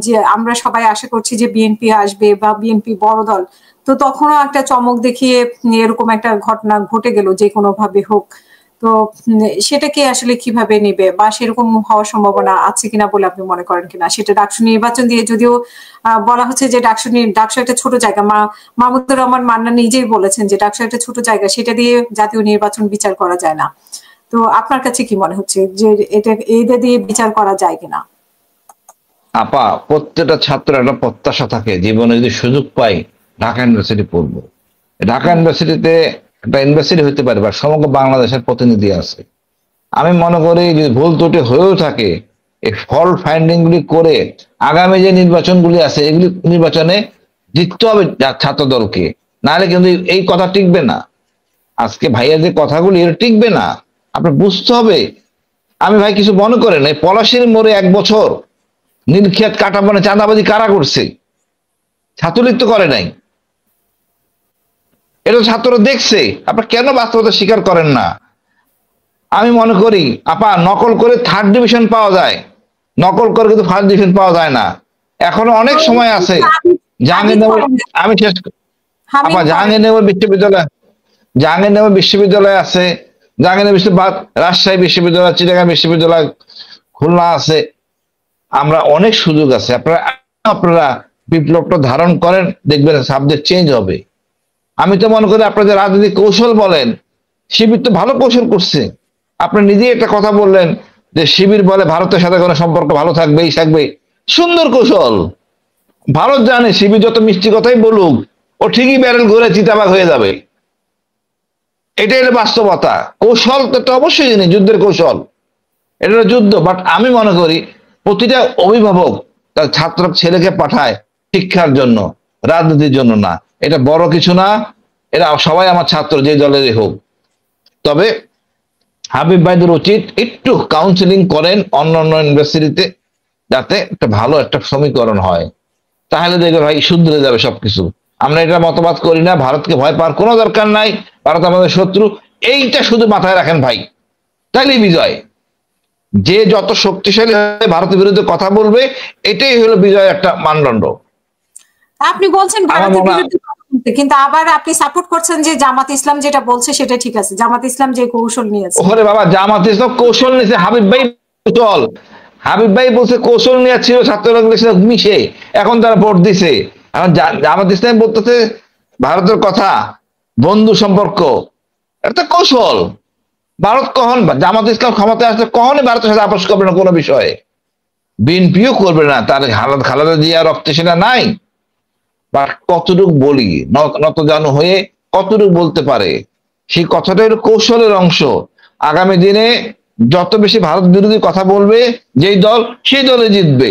যে আমরা সবাই আশা করছি যে বিএনপি আসবে বা বিএনপি বড় দল, তো তখনও একটা চমক দেখিয়ে এরকম একটা ঘটনা ঘটে গেল যে কোনো ভাবে হোক, তো সেটাকে আসলে কিভাবে নেবে বা সেরকম হওয়ার সম্ভাবনা আছে কিনা বলে আপনি মনে করেন কিনা? সেটা ডাকসু নির্বাচন দিয়ে যদিও বলা হচ্ছে যে ডাকসু একটা ছোট জায়গা, মাহমুদুর রহমান মান্না নিজেই বলেছেন যে ডাকসু একটা ছোট জায়গা, সেটা দিয়ে জাতীয় নির্বাচন বিচার করা যায় না। তো আপনার কাছে কি মনে হচ্ছে যে এটা দিয়ে বিচার করা যায় কিনা? আপা, প্রত্যেকটা ছাত্র একটা প্রত্যাশা থাকে জীবনে যদি সুযোগ পাই ঢাকা ইউনিভার্সিটি পড়বো। ঢাকা ইউনিভার্সিটিতে একটা ইউনিভার্সিটি হতে পারে বা সমগ্র বাংলাদেশের প্রতিনিধি আছে। আমি মনে করি যদি ভুল ত্রুটি হয়েও থাকে এই ফল্ট ফাইন্ডিং গুলি করে আগামী যে নির্বাচনগুলি আছে এগুলি নির্বাচনে জিততে হবে ছাত্র দলকে, নাহলে কিন্তু এই কথা টিকবে না। আজকে ভাইয়ের যে কথাগুলি এটা টিকবে না, আপনার বুঝতে হবে। আমি ভাই কিছু মনে করেন এই পলাশীর মোড়ে 1 বছর নীলক্ষেত কাটাবনে চাঁদাবাজি কারা করছে? ছাত্রলীগ তো করে নাই, এটা ছাত্ররা দেখছে। আপনার কেন বাস্তবতা স্বীকার করেন না? আমি মনে করি আপা নকল করে 3rd ডিভিশন পাওয়া যায়, নকল করে কিন্তু 1st ডিভিশন পাওয়া যায় না। এখনো অনেক সময় আছে। জাহাঙ্গীরনগর, আমি শেষ আপা, জাহাঙ্গীরনগর বিশ্ববিদ্যালয়, জাহাঙ্গীরনগর বিশ্ববিদ্যালয় আছে, জাহাঙ্গীরনগর বিশ্ববিদ্যালয়, রাজশাহী বিশ্ববিদ্যালয়, চিটাগাং বিশ্ববিদ্যালয়, খুলনা আছে। আমরা অনেক সুযোগ আছে। আপনারা বিপ্লবটা ধারণ করেন, দেখবেন সাবজেক্ট চেঞ্জ হবে। আমি তো মনে করি আপনাদের রাজনৈতিক কৌশল বলেন, শিবির তো ভালো কৌশল করছে। আপনি নিজেই একটা কথা বললেন যে শিবির বলে ভারতের সাথে কোনো সম্পর্ক ভালো থাকবে, এই থাকবে, সুন্দর কৌশল। ভারত জানে শিবির যত মিষ্টি কথাই বলুক ও ঠিকই ব্যারেল ঘুরে চিতাবাঘ হয়ে যাবে। এটাই হলো বাস্তবতা। কৌশল তো অবশ্যই জানি, যুদ্ধের কৌশল, এটা হলো যুদ্ধ। বাট আমি মনে করি প্রতিটা অভিভাবক তার ছাত্র ছেলেকে পাঠায় শিক্ষার জন্য, রাজনীতির জন্য না। এটা বড় কিছু না, এরা সবাই আমার ছাত্র, যে দলেরই হোক। তবে হাবিব ভাইদের উচিত একটু কাউন্সিলিং করেন অন্যান্য ইউনিভার্সিটিতে, যাতে একটা ভালো একটা সমীকরণ হয়, তাহলে দেখবে ভাই শুধরে যাবে সবকিছু। আমরা এটা মতবাদ করি না, ভারতকে ভয় পাওয়ার কোনো দরকার নাই, ভারত আমাদের শত্রু, এইটা শুধু মাথায় রাখেন ভাই, তাইলেই বিজয়। যে যত শক্তিশালী হয়ে ভারতের বিরুদ্ধে কথা বলবে, এটাই হলো বিজয়ের একটা মানদণ্ড। আপনি বলছেন ভারতের বিরুদ্ধে, কিন্তু আবার আপনি সাপোর্ট করছেন যে জামাত ইসলাম যেটা বলছে সেটা ঠিক আছে, জামাত ইসলাম যে কৌশল নিয়েছে। ওরে বাবা, জামাত ইসলাম কৌশল নিয়েছে, হাবিব ভাই কৌশল, হাবিব ভাই বলছে কৌশল নিয়ে ছিল ছাত্রলীগের সাথে মিশে, এখন তারা ভোট দিছে। এখন জামাত ইসলাম বলতেছে ভারতের কথা, বন্ধু সম্পর্ক, এটা কৌশল। ভারত কখন জামাত ইসলাম ক্ষমতায় আসলে কখনই ভারতের সাথে আপোষ করবে না কোনো বিষয়ে, বিএনপিও করবে না। তার খালেদা জিয়া রক্তে সেটা নাই। বা কতটুকু বলি, নতজানু হয়ে কতটুকু বলতে পারে, সেই কথাটা হলো কৌশলের অংশ। আগামী দিনে যত বেশি ভারত বিরোধী কথা বলবে যেই দল, সেই দলে জিতবে।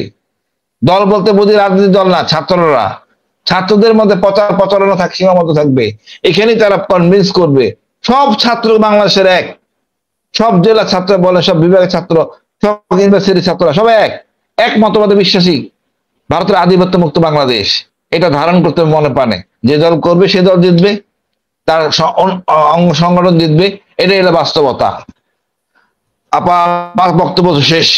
দল বলতে বুঝি রাজনৈতিক দল না, ছাত্ররা। ছাত্রদের মধ্যে প্রচারণা সীমাবদ্ধ থাকবে। এখানেই তারা কনভিন্স করবে। সব ছাত্র বাংলাদেশের এক, সব জেলা ছাত্র বলে, সব বিভাগের ছাত্র, সব ইউনিভার্সিটির ছাত্ররা সবাই এক মতবাদে বিশ্বাসী। ভারতের আধিপত্য মুক্ত বাংলাদেশ, এটা ধারণ করতে মনে প্রাণে। যে দল করবে সে দল জিতবে, তার অঙ্গ সংগঠন জিতবে, এটাই হলো বাস্তবতা। আপা, বক্তব্য শেষ।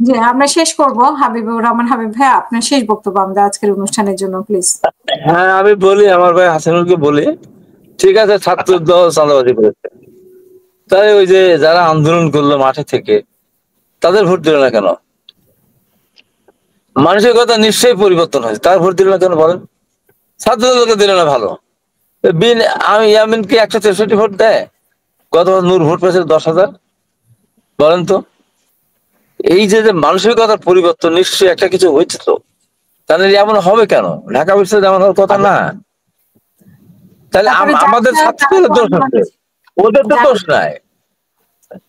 জি, আমরা শেষ করব। হাবিবুর রহমান হাবিব ভাই, আপনার শেষ বক্তব্য আমাদের আজকের অনুষ্ঠানের জন্য প্লিজ। হ্যাঁ, আমি বলি, আমার ভাই হাসিনুরকে বলি, ঠিক আছে ছাত্র দল চাঁদাবাজি করেছে, তাই ওই যে যারা আন্দোলন করলো মাঠে থেকে, তাদের ভোট দিল না কেন? মানুষের কথা নিশ্চয়ই পরিবর্তন হয়েছে, তার ভোট দিল না কেন বলেন? ছাত্র দলকে দিল না ভালো, আমি ইয়ামিনকে 163 ভোট দেয়, গতবার নূর ভোট পেয়েছে 10,000। বলেন তো, এই যে মানুষের কথার পরিবর্তন নিশ্চয়ই একটা কিছু হয়েছে তো, তাহলে এমন হবে কেন? ঢাকা বিশ্ববিদ্যালয় এমন হওয়ার কথা না। তাহলে আমাদের ছাত্রদের দোষ আছে, ওদের তো দোষ নাই।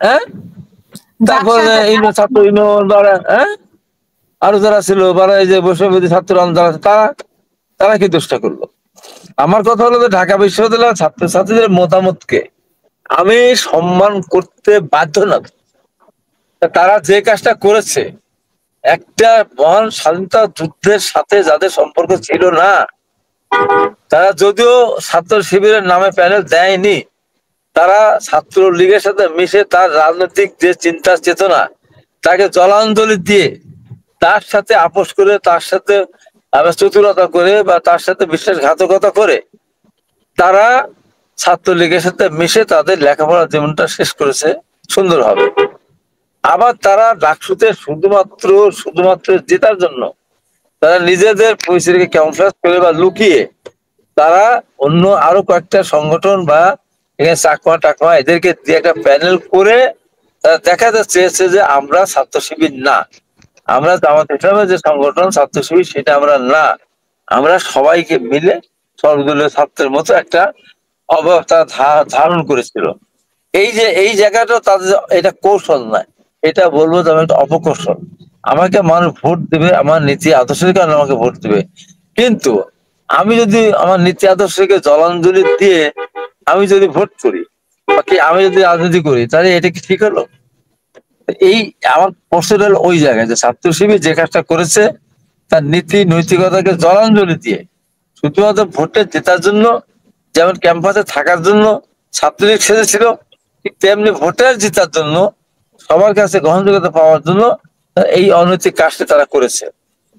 হ্যাঁ, তারপরে ছাত্র ইউনিয়ন, হ্যাঁ, আরো যারা ছিল, এই যে বৈষম্যবিরোধী ছাত্র আন্দোলন, তারা কি দোষটা করলো? আমার কথা হলো যে ঢাকা বিশ্ববিদ্যালয়ের ছাত্রছাত্রীদের মতামতকে আমি সম্মান করতে বাধ্য না। তারা যে কাজটা করেছে, একটা মহান স্বাধীনতা যুদ্ধের সাথে যাদের সম্পর্ক ছিল না, তারা যদিও ছাত্র শিবিরের নামে প্যানেল দেয়নি, তারা ছাত্র লীগের সাথে মিশে তার রাজনৈতিক যে চিন্তা চেতনা, তাকে জলাঞ্জলি দিয়ে, তার সাথে আপোষ করে, তার সাথে চতুরতা করে বা তার সাথে বিশ্বাসঘাতকতা করে তারা ছাত্রলীগের সাথে মিশে তাদের লেখাপড়ার জীবনটা শেষ করেছে সুন্দরভাবে। আবার তারা ডাকসুতে শুধুমাত্র জেতার জন্য তারা নিজেদের পরিচয়কে ক্যামফ্লেজ করে বা লুকিয়ে তারা অন্য আরো কয়েকটা সংগঠন বা এখানে চাকমা টাকমা এদেরকে দিয়ে একটা প্যানেল করে তারা দেখাতে চেয়েছে যে আমরা ছাত্র শিবির না, আমরা জামাত ইসলামের যে সংগঠন ছাত্র শিবির সেটা আমরা না, আমরা সবাইকে মিলে সর্বদলীয় ছাত্রের মতো একটা অবস্থা ধারণ করেছিল। এই জায়গাটা তাদের এটা কৌশল নয়, এটা বলবো যে একটা অপকৌশল। আমাকে মানুষ ভোট দেবে আমার নীতি আদর্শের কারণে আমাকে ভোট দেবে, কিন্তু আমি যদি আমার নীতি আদর্শকে জলাঞ্জলি দিয়ে আমি যদি ভোট করি বা আমি যদি রাজনীতি করি, তাহলে এটা কি ঠিক হলো? এই আমার প্রশ্নটা হলো ওই জায়গায় যে ছাত্র শিবির যে কাজটা করেছে তার নীতি নৈতিকতাকে জলাঞ্জলি দিয়ে শুধুমাত্র ভোটে জেতার জন্য, যেমন ক্যাম্পাসে থাকার জন্য ছাত্রলীগ সেজেছিল, ঠিক তেমনি ভোটার জেতার জন্য, সবার কাছে গ্রহণযোগ্যতা পাওয়ার জন্য এই অনৈতিক কাজটি তারা করেছে।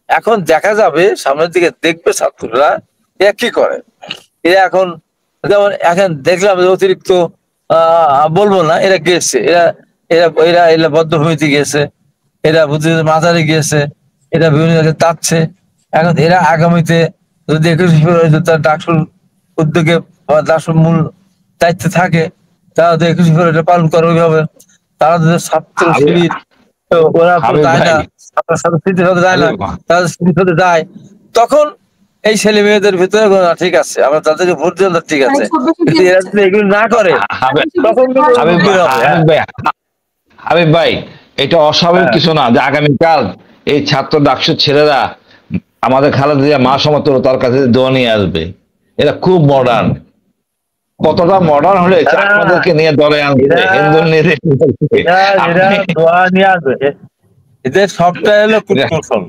এখন দেখা যাবে সামনের দিকে, দেখবে ছাত্ররা এরা কি করে। এরা এখন যেমন এখন দেখলাম যে অতিরিক্ত বলবো না, এরা গিয়েছে, এরা এরা এরা এরা বদ্ধভূমিতে গিয়েছে, এরা বুঝতে মাজারে গিয়েছে, এরা বিভিন্ন জায়গায় তাচ্ছে। এখন এরা আগামীতে যদি 21শে ফেব্রুয়ারি তার ডাকসুর উদ্যোগে বা ডাকসুর মূল দায়িত্বে থাকে, তারা যদি 21শে ফেব্রুয়ারি পালন করে ওইভাবে, তারা যদি ছাত্র শিবির ওরা যায় না, আপনার সাথে স্মৃতির সাথে যায় না, তাদের স্মৃতির সাথে যায়, তখন এই ছেলে মেয়েদের ভিতরে ঠিক আছে আমরা তাদেরকে ভোট দিলাম, ঠিক আছে, কিন্তু এরা যদি এগুলো না করে তখন হাবিব ভাই, এটা অস্বাভাবিক কিছু না যে আগামীকাল এই ছাত্র ডাকসুর ছেলেরা আমাদের খালেদা জিয়া মা সমতুল্য তার কাছে দোয়া নিয়ে আসবে। এরা খুব মডার্ন। কতটা মডার্ন হলে আমাদেরকে নিয়ে দলে আনছে, হিন্দু দোয়া নিয়ে আসবে। এদের সবটা হলো কুটকৌশল,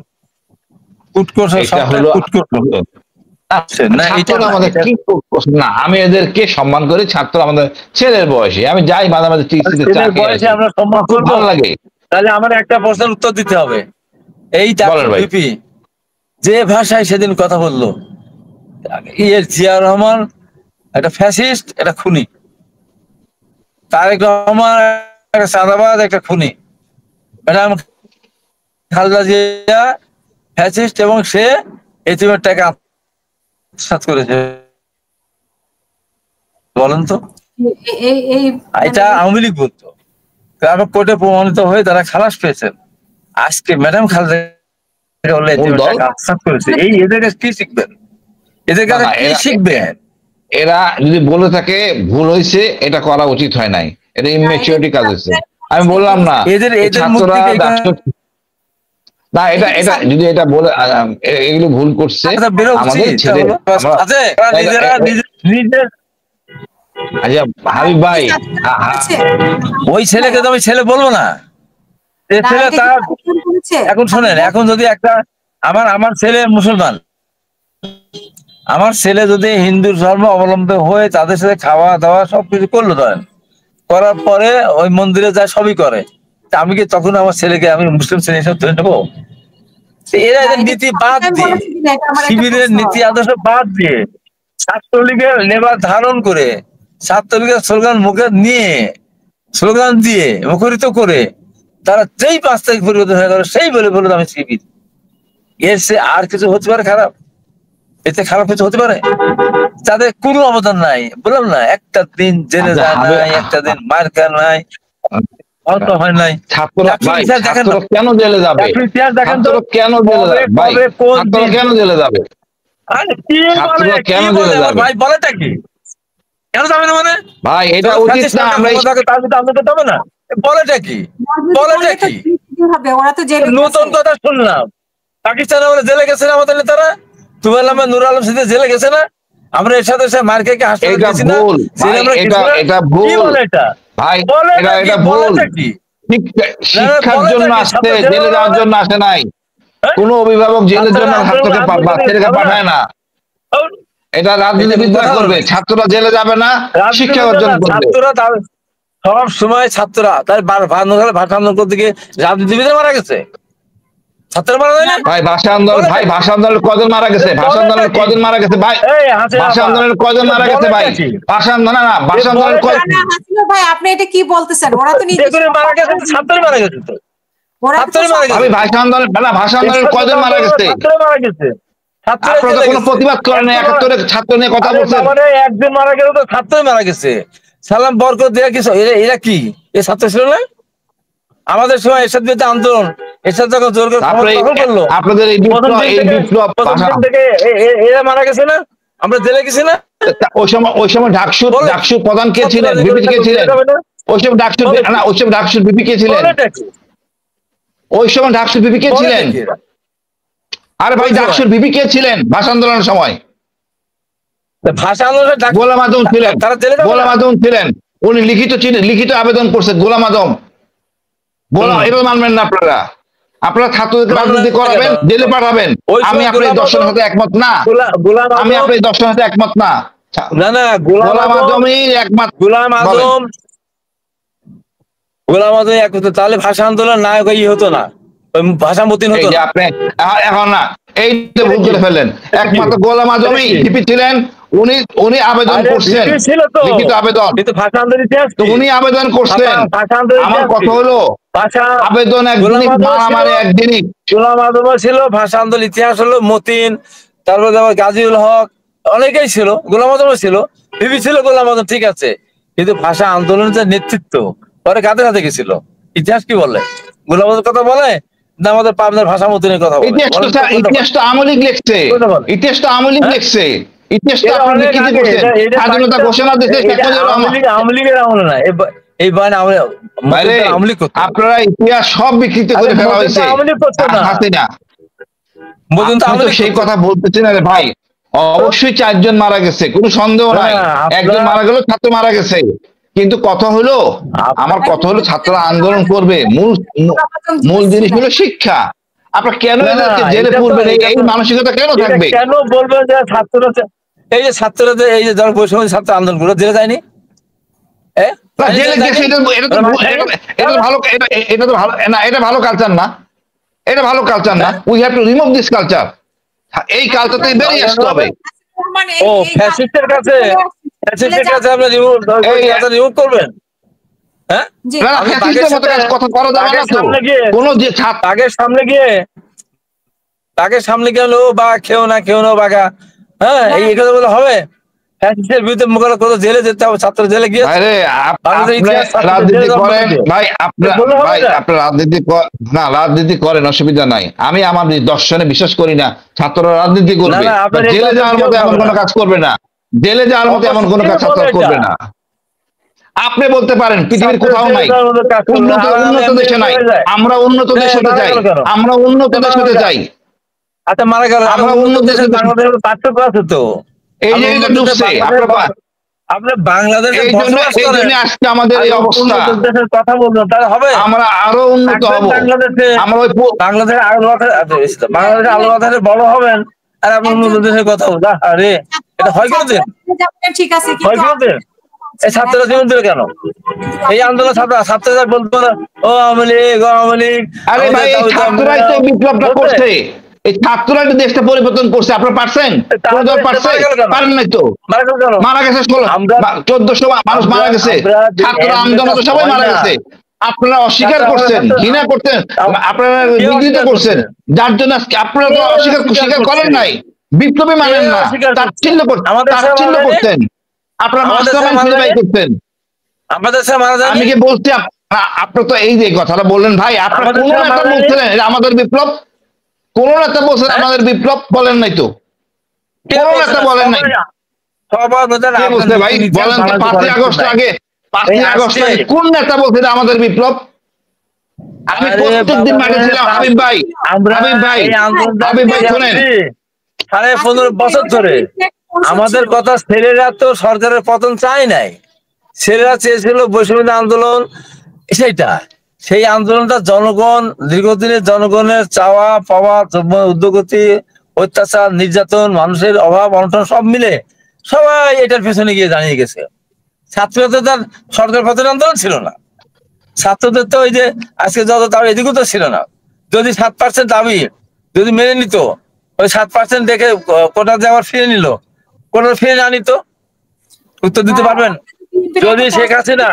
আমি এদেরকে সম্মান করি, ছাত্র আমাদের ছেলের বয়সে, আমি যাই মাঝে মাঝে বয়সে আমরা সম্মান করবো, ভালো লাগে। তাহলে আমার একটা প্রশ্নের উত্তর দিতে হবে। এই বিপি যে ভাষায় সেদিন কথা বললো, জিয়াউর রহমান একটা ফ্যাসিস্ট, একটা খুনি, তারেক রহমান একটা চাঁদাবাজ, একটা খুনি, ম্যাডাম খালেদা জিয়া ফ্যাসিস্ট এবং সে এতিমের টাকা আত্মসাৎ করেছে। বলেন তো এই এটা আওয়ামী লীগ বলতো, তারপর কোর্টে প্রমাণিত হয়ে তারা খালাস পেয়েছেন। আজকে ম্যাডাম খালেদা করেছে, এই এদের কাছে কি শিখবেন? এদের কাছে কি শিখবেন? এরা যদি বলে থাকে ভুল হয়েছে, এটা করা উচিত হয় নাই, এটা ইমেচিউরিটি কাজ হয়েছে। আমি বললাম না এদের ছাত্ররা না, এটা এটা যদি এটা বলে এগুলো ভুল করছে আমাদের ছেলে হাবিব ভাই, ওই ছেলেকে তো আমি ছেলে বলবো না। ছেলে তার এখন শোনেন, এখন যদি একটা আমার ছেলে মুসলমান, আমার ছেলে যদি হিন্দু ধর্ম অবলম্বন হয়ে তাদের সাথে খাওয়া দাওয়া সবকিছু করলো, ধরেন করার পরে ওই মন্দিরে যায় সবই করে, আমি কি তখন আমার ছেলেকে আমি মুসলিম ছেলে হিসেবে ধরে নেবো? এরা এদের নীতি বাদ দিয়ে, শিবিরের নীতি আদর্শ বাদ দিয়ে, ছাত্রলীগের লেবার ধারণ করে, ছাত্রলীগের স্লোগান মুখে নিয়ে, স্লোগান দিয়ে মুখরিত করে তারা যেই 5 তারিখ পরিবর্তন হয়ে গেল সেই বলে বলল আমি শিবির। এর সে আর কিছু হতে পারে খারাপ? এতে খারাপ কিছু হতে পারে? তাদের কোনো অবদান নাই, বললাম না, একটা দিন জেলে যায় নাই, একটা দিন মার খায় নাই, হয় নাই। ছাত্ররা কেন জেলে যাবে? ছাত্ররা কেন জেলে যাবে ভাই? ছাত্ররা কেন জেলে যাবে? ছাত্ররা কেন জেলে যাবে ভাই? বলেটা কি? কেন যাবে না মানে? ভাই এটা উচিত না। আমরা যাবে না, বলেটা কি? বলেটা কি? নতুন কথা শুনলাম, পাকিস্তানে আমরা জেলে গেছে না আমাদের নেতারা? তুমাল আহমেদ, নুর আলম সিদ্দিক জেলে গেছে না? আমরা এর সাথে মার খেয়ে হাসপাতালে গেছি না? এটা ভুল ভাই, এটা ভুল। শিক্ষার জন্য আসছে, জেলে যাওয়ার জন্য আসে নাই। কোন অভিভাবক জেলের জন্য ছেলেকে পাঠায় না। এটা রাজনীতিবিদরা করবে, ছাত্ররা জেলে যাবে না, শিক্ষা অর্জন করবে। সব সময় ছাত্ররা তার ভাষা আন্দোলন করতে গিয়ে রাজনীতিবিদরা মারা গেছে, ছাত্ররা মারা যায় না ভাই। ভাষা আন্দোলন ভাই, ভাষা আন্দোলন কজন মারা গেছে? ভাষা আন্দোলন কজন মারা গেছে ভাই? ভাষা আন্দোলনের কজন মারা গেছে ভাই? ভাষা আন্দোলন না, ভাষা আন্দোলন ভাই আপনি এটা কি বলতেছেন? ওরা তো মারা গেছে, ছাত্ররা মারা গেছে তো। আমি ভাষা আন্দোলন না, ভাষা আন্দোলনের কজন মারা গেছে? ছাত্ররা মারা গেছে। আপনারা তো কোনো প্রতিবাদ করেন না, 71 ছাত্র নিয়ে কথা বলছেন। একজন মারা গেল তো ছাত্রই মারা গেছে। সালাম বরকত দেয়া কিছু, এরা কি এ ছাত্র ছিল না? আমাদের সময় এরশাদ বিরুদ্ধে আন্দোলন, এরশাদ যখন জোর করে করলো, আপনাদের এই বিপ্লব থেকে এরা মারা গেছে না? আমরা জেলে গেছি না? ওই সময় ডাকসুর প্রধান কে ছিলেন? বিপি কে ছিলেন? ওই সময় ডাকসুর না, ওই সময় ডাকসুর বিপি কে ছিলেন? ওই সময় ডাকসুর বিপি কে ছিলেন? আরে ভাই, ডাকসুর বিপি কে ছিলেন ভাষা আন্দোলনের সময়? ভাষা আন্দোলনে গোলাম আজম ছিলেন। গোলাম আজম ছিলেন, উনি লিখিত আবেদন করছে। গোলাম আজম, এটা মানবেন না আপনারা? আপনারা ছাত্রদেরকে রাজনীতি করাবেন, জেলে পাঠাবেন। আমি আপনার দর্শনের সাথে একমত না। আমি আপনার দর্শনের সাথে একমত না। গোলাম আজমই একমাত্র। গোলাম আজম একমাত্র। তাহলে ভাষা আন্দোলন নায়ক হতো না, ভাষা মতিন হতো না। আপনি এখন না, এই ভুল করে ফেললেন। একমাত্র গোলাম আজমই ডিপি ছিলেন। উনি আবেদন করছেন, লিখিত আবেদন, কিন্তু ভাষা আন্দোলন ইতিহাস তো উনি আবেদন করছেন। আমার কথা হলো, আবেদন একদিনই, মারামারি একদিনই। গোলাম আজম ছিল, ভাষা আন্দোলন ইতিহাস হলো মতিন, তারপর গাজীউল হক, অনেকেই ছিল। গোলাম আজম ছিল, বিবি ছিল গোলাম আজম, ঠিক আছে। কিন্তু ভাষা আন্দোলনের যে নেতৃত্ব পরে কাদের হাতে গেছিল? ইতিহাস কি বলে? গোলাম আজমের কথা বলে না আমাদের পাবনার ভাষা মতিনের কথা বলে? ইতিহাস তো আওয়ামী লীগ লিখছে, ইতিহাস তো আওয়ামী লীগ লিখছে। স্বাধীনতা ঘোষণা দিয়েছে আওয়ামী লীগের আমলে না, এই বয়ান আপনারা ইতিহাস সব বিকৃত করে ফেলা হয়েছে। সেই কথা বলতেছি না রে ভাই। অবশ্যই 4 জন মারা গেছে, কোনো সন্দেহ নাই। একজন মারা গেল, ছাত্র মারা গেছে। কিন্তু কথা হলো, আমার কথা হলো, ছাত্ররা আন্দোলন করবে, মূল জিনিস হলো শিক্ষা। আপনারা কেন এদেরকে জেলে পুরবেন? এই মানসিকতা কেন থাকবে? কেন বলবেন যে ছাত্ররা, এই যে ছাত্ররা, এই যে যারা বৈষম্য ছাত্র আন্দোলন করে জেলে যায়নি? এটা ভালো কালচার না, এটা ভালো কালচার না। We have to remove this culture. এই কালচার থেকে বেরিয়ে আসতে হবে। ও ফ্যাসিস্টের কাছে আপনি রিমুভ করবেন? হ্যাঁ, কথা করা যাবে না তো। কোনো যে তাকে সামনে গিয়ে লো বা খেও না বাগা, হ্যাঁ, এই কথা বলে হবে? ফ্যাসিস্টের বিরুদ্ধে মোকাবেলা করতে জেলে যেতে হবে, ছাত্র জেলে গিয়ে ভাইরে বাংলাদেশের আপনি ইতিহাস ছাত্রদের রাজনীতি জেলে করেন জন্ম দিতে। ভাই, আপনার বললে হবে ভাই এটা? আপনার না রাজনীতি করেন, অসুবিধা নাই। আমি আমার দর্শনে বিশ্বাস করি না ছাত্ররা রাজনীতি করবে, না, আপনার এই জেলে যাওয়ার মতো এমন কোনো কাজ করবে না, জেলে যাওয়ার মতো এমন কোনো কাজ ছাত্ররা করবে না। আপনি বলতে পারেন পৃথিবীর কোথাও নাই, উন্নত দেশে নাই, আমরা উন্নত দেশ হতে চাই, আমরা উন্নত দেশ হতে চাই। আচ্ছা মারা গেল, আমরা উন্নত দেশে বাংলাদেশের পার্থক্য আছে তো। এই যে এটা ডুবছে, আপনি বাংলাদেশে এই জন্য আজকে আমাদের এই অবস্থা। দেশের কথা বলবো তাহলে হবে, আমরা আরো উন্নত হব, বাংলাদেশে আমরা ওই বাংলাদেশের বাংলাদেশের আলো বাতাসে বড় হবেন আর আপনি উন্নত দেশের কথা বলবেন। আরে এটা হয় কেন দিন, ঠিক আছে, হয় কেন দিন? এই ছাত্ররা জীবন দিল কেন? এই আন্দোলন ছাত্ররা বলতো না ও আওয়ামী লীগ, আওয়ামী লীগ। আরে ভাই এই ছাত্ররাই তো বিপ্লবটা করছে, এই ছাত্ররাই তো দেশটা পরিবর্তন করছে। আপনারা পারছেন? পারেন নাই তো। মারা গেছে 1400 মানুষ মারা গেছে, ছাত্র আন্দোলন তো সবাই মারা গেছে। আপনারা অস্বীকার করছেন, ঘৃণা করতেন, আপনারা নিগৃহীত করছেন, যার জন্য আপনারা তো স্বীকার করেন নাই, বিপ্লবী মানেন না, তাচ্ছিল্য করতেন, আপনারা মাস্টারমাইন্ড খুঁজে বাই করতেন। আমি কি বলছি আপনি তো এই যে কথাটা বললেন ভাই, আপনারা কোন নেতা বলছিলেন এটা আমাদের বিপ্লব? কোন নেতা বলছেন আমাদের বিপ্লব? বলেন নাই তো, কোন নেতা বলেন নাই। ভাই বলেন তো 5ই আগস্ট আগে, 5ই আগস্ট আগে কোন নেতা বলছে এটা আমাদের বিপ্লব? আমি প্রত্যেকদিন মাঠে ছিলাম হাবিব ভাই, হাবিব ভাই শোনেন, 15.5 বছর ধরে আমাদের কথা, ছেলেরা তো সরকারের পতন চায় নাই, ছেলেরা চেয়েছিল বৈষম্য আন্দোলন, সেইটা সেই আন্দোলনটা জনগণ দীর্ঘদিনের জনগণের চাওয়া পাওয়া, উদ্যোগতি, অত্যাচার, নির্যাতন, মানুষের অভাব অনটন সব মিলে সবাই এটার পেছনে গিয়ে দাঁড়িয়ে গেছে। ছাত্রদের তো তার সরকার পতনের আন্দোলন ছিল না, ছাত্রদের তো ওই যে আজকে যত দাবি এদিকেও তো ছিল না। যদি 7% দাবি যদি মেনে নিত, ওই 7% দেখে কোটা দেওয়ার ফিরে নিল, কোটা ফিরে না নিত, উত্তর দিতে পারবেন? যদি শেখ হাসিনা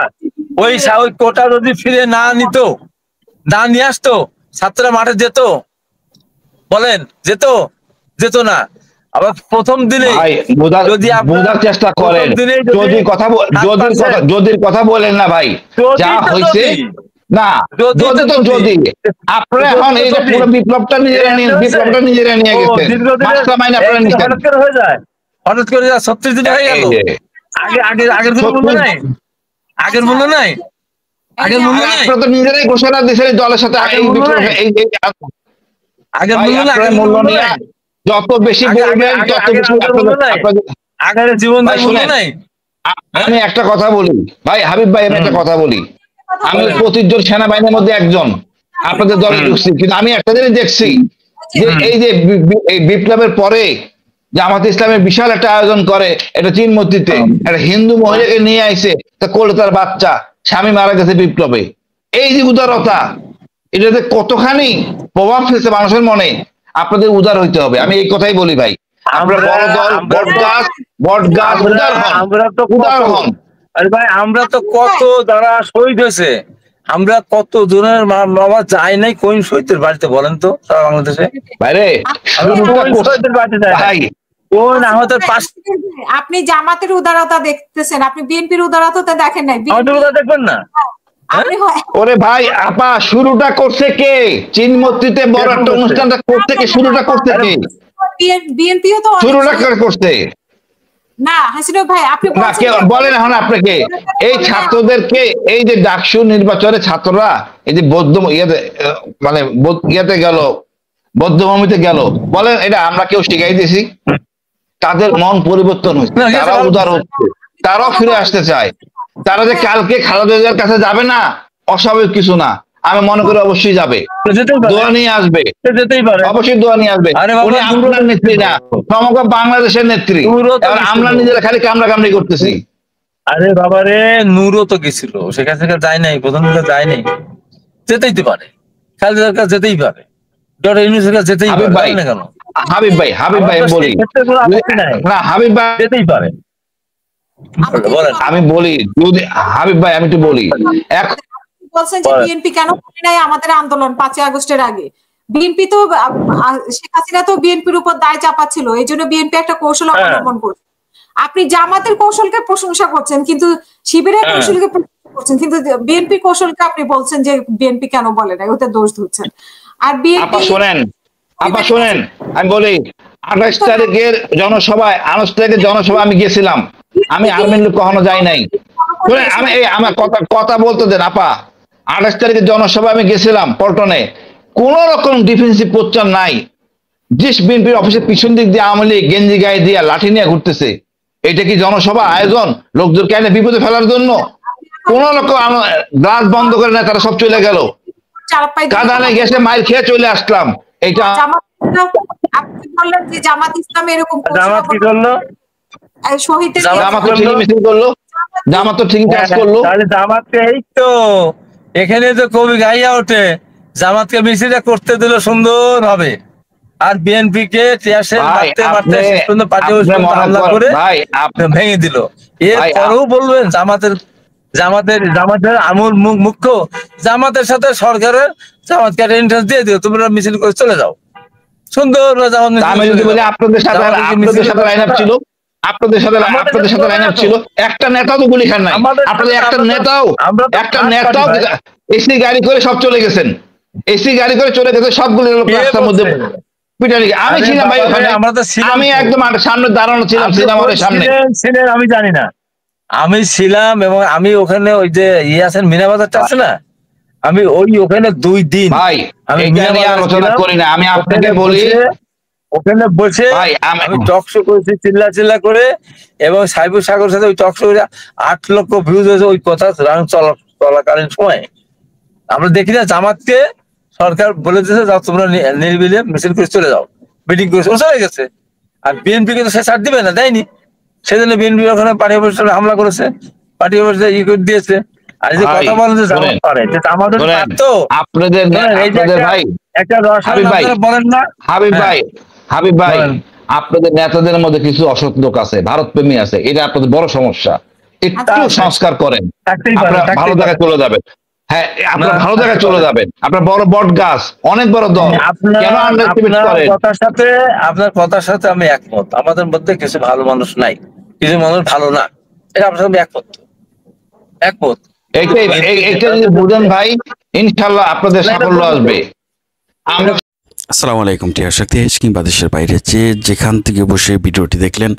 ওই কোটা যদি ফিরে না নিত, না নিয়ে আসতো, ছাত্ররা মাঠে যেত? বলেন যেত না। আবার প্রথম দিনে বোঝার চেষ্টা করেন, যদি কথা বলেন না ভাই, যা হয়েছে না, যদি আপনারা এখন এই যে পুরো বিপ্লবটা নিজেরা নিয়ে গেছেন, মাস্টারমাইন্ড আপনারা নিছেন, হঠাৎ করে 36 দিন হয়ে গেল। আগের মূল্য নাই, আগের মূল্য নাই। আপনারা তো নিজেরাই ঘোষণা দিয়েছেন দলের সাথে আগের মূল্য নিয়ে যত বেশি বলবেন তত বেশি। আগের জীবন নাই। আমি একটা কথা বলি ভাই, হাবিব ভাই আমি একটা কথা বলি, আমি 25 জন সেনাবাহিনীর মধ্যে একজন আপনাদের দলে ঢুকছি, কিন্তু আমি একটা জিনিস দেখছি যে এই যে এই বিপ্লবের পরে জামাত ইসলামের বিশাল একটা আয়োজন করে, এটা চিনমতিতে একটা হিন্দু মহিলাকে নিয়ে আইছে, তা কোলে তার বাচ্চা, স্বামী মারা গেছে বিপ্লবে। এই যে উদারতা, এটাতে কতখানি প্রভাব ফেলছে মানুষের মনে। আপনাদের উদার হইতে হবে, আমি এই কথাই বলি ভাই। আমরা বড় দল, বট গাছ উদার হন। আরে ভাই আমরা তো কত যারা শহীদ হয়েছে, আমরা কত জনের বাবা যায় নাই কোন শহীদের বাড়িতে, বলেন তো সারা বাংলাদেশে? ভাইরে ভাই কোন আহতের পাশে। আপনি জামাতের উদারতা দেখতেছেন, আপনি বিএনপির উদারতা দেখেন নাই। দেখবেন না? ওরে ভাই আপা, শুরুটা করছে কে? চিনমতিতে বড় একটা অনুষ্ঠানটা করতে কে? শুরুটা করতে কে? বিএনপিও তো শুরুটা করতে না। হাসিনা ভাই আপনি বলেন এখন আপনাকে, এই ছাত্রদেরকে এই যে ডাকসু নির্বাচনে ছাত্ররা এই যে ইয়েতে গেল, বৌদ্ধভূমিতে গেল, বলেন এটা আমরা কেউ শিখাই দিয়েছি? তাদের মন পরিবর্তন হচ্ছে, তারা উদার হচ্ছে, তারাও ফিরে আসতে চায়। তারা যে কালকে খালেদা জিয়ার কাছে যাবে না অস্বাভাবিক কিছু না, আমি মনে করি অবশ্যই যাবে, দোয়া নিয়ে আসবে, অবশ্যই দোয়া নিয়ে আসবে। উনি আপনার নেত্রী না, সমগ্র বাংলাদেশের নেত্রী। আমরা নিজেরা খালি কামড়ি করতেছি। আরে বাবা রে, নূরও তো গেছিল সেখান থেকে, যায় নাই, প্রথম যায় নাই, যেতেই পারে, খালেদার কাছে যেতেই পারে, ডক্টর ইউনূসের কাছে যেতেই পারে। কেন হাবিব ভাই বলি না, হাবিব ভাই যেতেই পারে। আমি বলি যদি হাবিব ভাই আমি একটু বলি, বলছেন যে বিএনপি কেন করে নাই আমাদের আন্দোলন 5ই আগস্টের আগে? বিএনপি তো শেখ হাসিনা তো বিএনপির উপর দায় চাপাচ্ছিল, এই জন্য বিএনপি একটা কৌশল অবলম্বন করছে। আপনি জামাতের কৌশলকে প্রশংসা করছেন, কিন্তু শিবিরের কৌশলকে প্রশংসা করছেন, কিন্তু বিএনপি কৌশলকে আপনি বলছেন যে বিএনপি কেন বলে না, ওতে দোষ ধরছেন। আর আপা বিএনপি শোনেন আমি বলি, 28 তারিখের জনসভায়, 28 তারিখের জনসভা আমি গেছিলাম, আমি আর্মির লোক কখনো যাই নাই। শুনেন, আমার কথা বলতে দেন আপা। 28 তারিখের জনসভা আমি গেছিলাম পল্টনে, কোন রকম ডিফেন্সিভ পোস্টার নাই। জিস বিএনপির অফিসের পিছন দিক দিয়ে আওয়ামী লীগ গেঞ্জি গায়ে দিয়ে লাঠি নিয়ে ঘুরতেছে। এটা কি জনসভা আয়োজন লোকজনকে এনে বিপদে ফেলার জন্য? কোন রকম গ্লাস বন্ধ করে না, তারা সব চলে গেল, কাঁদানে গেছে, মাইর খেয়ে চলে আসলাম। এটা আপনি বললেন যে জামাত ইসলাম এরকম জামাত কি করলো? শহীদের জামাত তো ঠিক মিছিল করলো, জামাত তো ঠিক কাজ করলো। তাহলে জামাতকে এই তো এখানে তো কবি গাইয়া ওঠে, জামাতকে মিছিলটা করতে দিল সুন্দর হবে, আর বিএনপি কে টিয়ারশেল মারতে মারতে শেষ পর্যন্ত পার্টি অফিস হামলা করে ভেঙে দিল। এরপরেও বলবেন জামাতের আমূল মুখ্য, জামাতের সাথে সরকারের জামাতকে একটা ইন্টারেস্ট দিয়ে দিও, তোমরা মিছিল করে চলে যাও সুন্দর। আমি যদি বলি আপনাদের সাথে লাইন আপ ছিল, আপনাদের সাথে লাইন আপ ছিল, একটা নেতাও তো গুলি খান নাই আপনাদের, একটা নেতাও এসি গাড়ি করে সব চলে গেছেন, এসি গাড়ি করে চলে গেছে সবগুলো রাস্তার মধ্যে পিটারি। আমি ছিলাম ভাই ওখানে, আমি একদম সামনে দাঁড়ানো ছিলাম, সিনেমার সামনে ছিলেন আমি জানি না, আমি ছিলাম। এবং আমি ওখানে ওই যে আছেন মিনা বাজারটা আছে না, আমি ওখানে 2 দিন ভাই আমি আলোচনা করি না, আমি আপনাকে বলি ওখানে বসে আমি টক শো করেছি চিল্লা করে, এবং সাইবুর সাগরের সাথে ওই টক শো করে 8 লক্ষ ভিউজ হয়েছে ওই কথা চলাকালীন সময়। আমরা দেখি না জামাতকে সরকার বলে দিয়েছে যাও তোমরা নির্বিলে মিছিল করে চলে যাও, মিটিং করে চলে গেছে। আর বিএনপি কে তো সে ছাড় দিবে না, দেয়নি, সেজন্য বিএনপি ওখানে পার্টি অফিসে হামলা করেছে, পার্টি অফিসে করে দিয়েছে। আর যে কথা বলেন যে জামাত পারে, আমাদের তো আপনাদের ভাই একটা বলেন না হাবিব ভাই আপনাদের নেতাদের মধ্যে কিছু অসৎ লোক আছে, ভারত প্রেমী আছে, এটা আপনাদের বড় সমস্যা। একটু সংস্কার করেন, আপনারা ভালো জায়গায় চলে যাবেন। হ্যাঁ, আপনারা ভালো জায়গায় চলে যাবেন। আপনার বড় বট গাছ, অনেক বড় দল, কেন আন্ডারএস্টিমেট করেন? আপনার কথার সাথে আমি একমত। আমাদের মধ্যে কিছু ভালো মানুষ নাই, কিছু মানুষ ভালো না, এটা আপনার সাথে একমত। এইটা যদি বুঝেন ভাই, ইনশাআল্লাহ আপনাদের সাফল্য আসবে। আসসালামু আলাইকুম টিয়ার শক্তি দেশ কিংবা দেশের বাইরে যে যেখান থেকে বসে ভিডিওটি দেখলেন,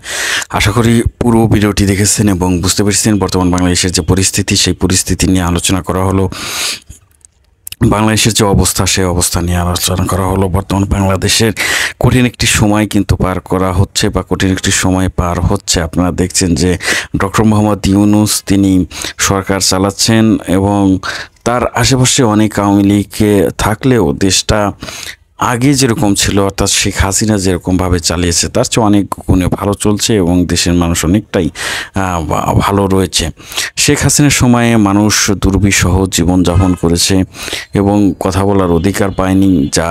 আশা করি পুরো ভিডিওটি দেখেছেন এবং বুঝতে পেরেছেন বর্তমান বাংলাদেশের যে পরিস্থিতি, সেই পরিস্থিতি নিয়ে আলোচনা করা হলো। বাংলাদেশের যে অবস্থা, সেই অবস্থা নিয়ে আলোচনা করা হলো। বর্তমান বাংলাদেশের কঠিন একটি সময় কিন্তু পার করা হচ্ছে, বা কঠিন একটি সময় পার হচ্ছে। আপনারা দেখছেন যে ডক্টর মোহাম্মদ ইউনূস তিনি সরকার চালাচ্ছেন, এবং তার আশেপাশে অনেক আওয়ামী লীগ থাকলেও দেশটা আগে যেরকম ছিল, অর্থাৎ শেখ হাসিনা যেরকমভাবে চালিয়েছে তার চেয়ে অনেক গুণে ভালো চলছে, এবং দেশের মানুষ অনেকটাই ভালো রয়েছে। শেখ হাসিনার সময়ে মানুষ দুর্বিষহ জীবনযাপন করেছে এবং কথা বলার অধিকার পায়নি, যা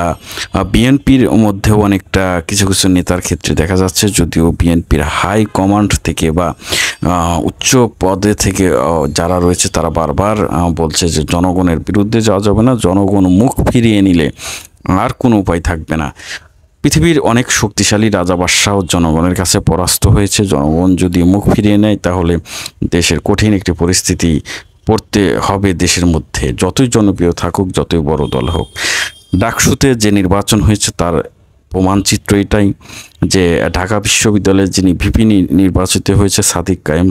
বিএনপির মধ্যেও অনেকটা কিছু কিছু নেতার ক্ষেত্রে দেখা যাচ্ছে। যদিও বিএনপির হাই কমান্ড থেকে বা উচ্চ পদে থেকে যারা রয়েছে তারা বারবার বলছে যে জনগণের বিরুদ্ধে যাওয়া যাবে না, জনগণ মুখ ফিরিয়ে নিলে আর কোনো উপায় থাকবে না। পৃথিবীর অনেক শক্তিশালী রাজা বাদশাহ জনগণের কাছে পরাস্ত হয়েছে। জনগণ যদি মুখ ফিরিয়ে নেয় তাহলে দেশের কঠিন একটি পরিস্থিতি পড়তে হবে দেশের মধ্যে, যতই জনপ্রিয় থাকুক, যতই বড় দল হোক। ডাকসুতে যে নির্বাচন হয়েছে তার প্রমাণচিত্র এটাই যে ঢাকা বিশ্ববিদ্যালয়ের যিনি ভিপি নির্বাচিত হয়েছে সাদিক কায়েম,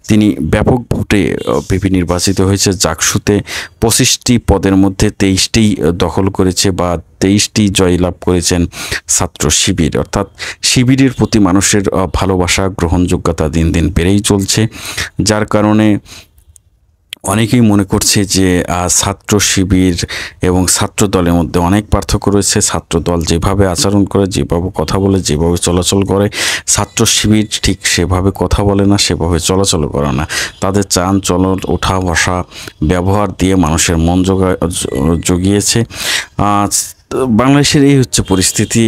তিনি ব্যাপক ভোটে ভিপি নির্বাচিত হয়েছে। জাকসুতে 25টি পদের মধ্যে 23টি দখল করেছে, বা 23টি জয়লাভ করেছেন ছাত্র শিবির। অর্থাৎ শিবিরের প্রতি মানুষের ভালোবাসা, গ্রহণযোগ্যতা দিন দিন বেড়েই চলছে, যার কারণে অনেকেই মনে করছে যে ছাত্র শিবির এবং ছাত্র দলের মধ্যে অনেক পার্থক্য রয়েছে। ছাত্র দল যেভাবে আচরণ করে, যেভাবে কথা বলে, যেভাবে চলাচল করে, ছাত্র শিবির ঠিক সেভাবে কথা বলে না, সেভাবে চলাচল করে না। তাদের চান চলন, ওঠা বসা, ব্যবহার দিয়ে মানুষের মন জগিয়েছে। বাংলাদেশের এই হচ্ছে পরিস্থিতি,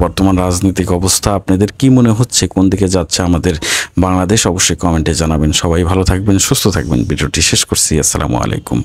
বর্তমান রাজনৈতিক অবস্থা। আপনাদের কি মনে হচ্ছে, কোন দিকে যাচ্ছে আমাদের বাংলাদেশ? অবশ্যই কমেন্টে জানাবেন। সবাই ভালো থাকবেন, সুস্থ থাকবেন। ভিডিওটি শেষ করছি। আসসালামু আলাইকুম।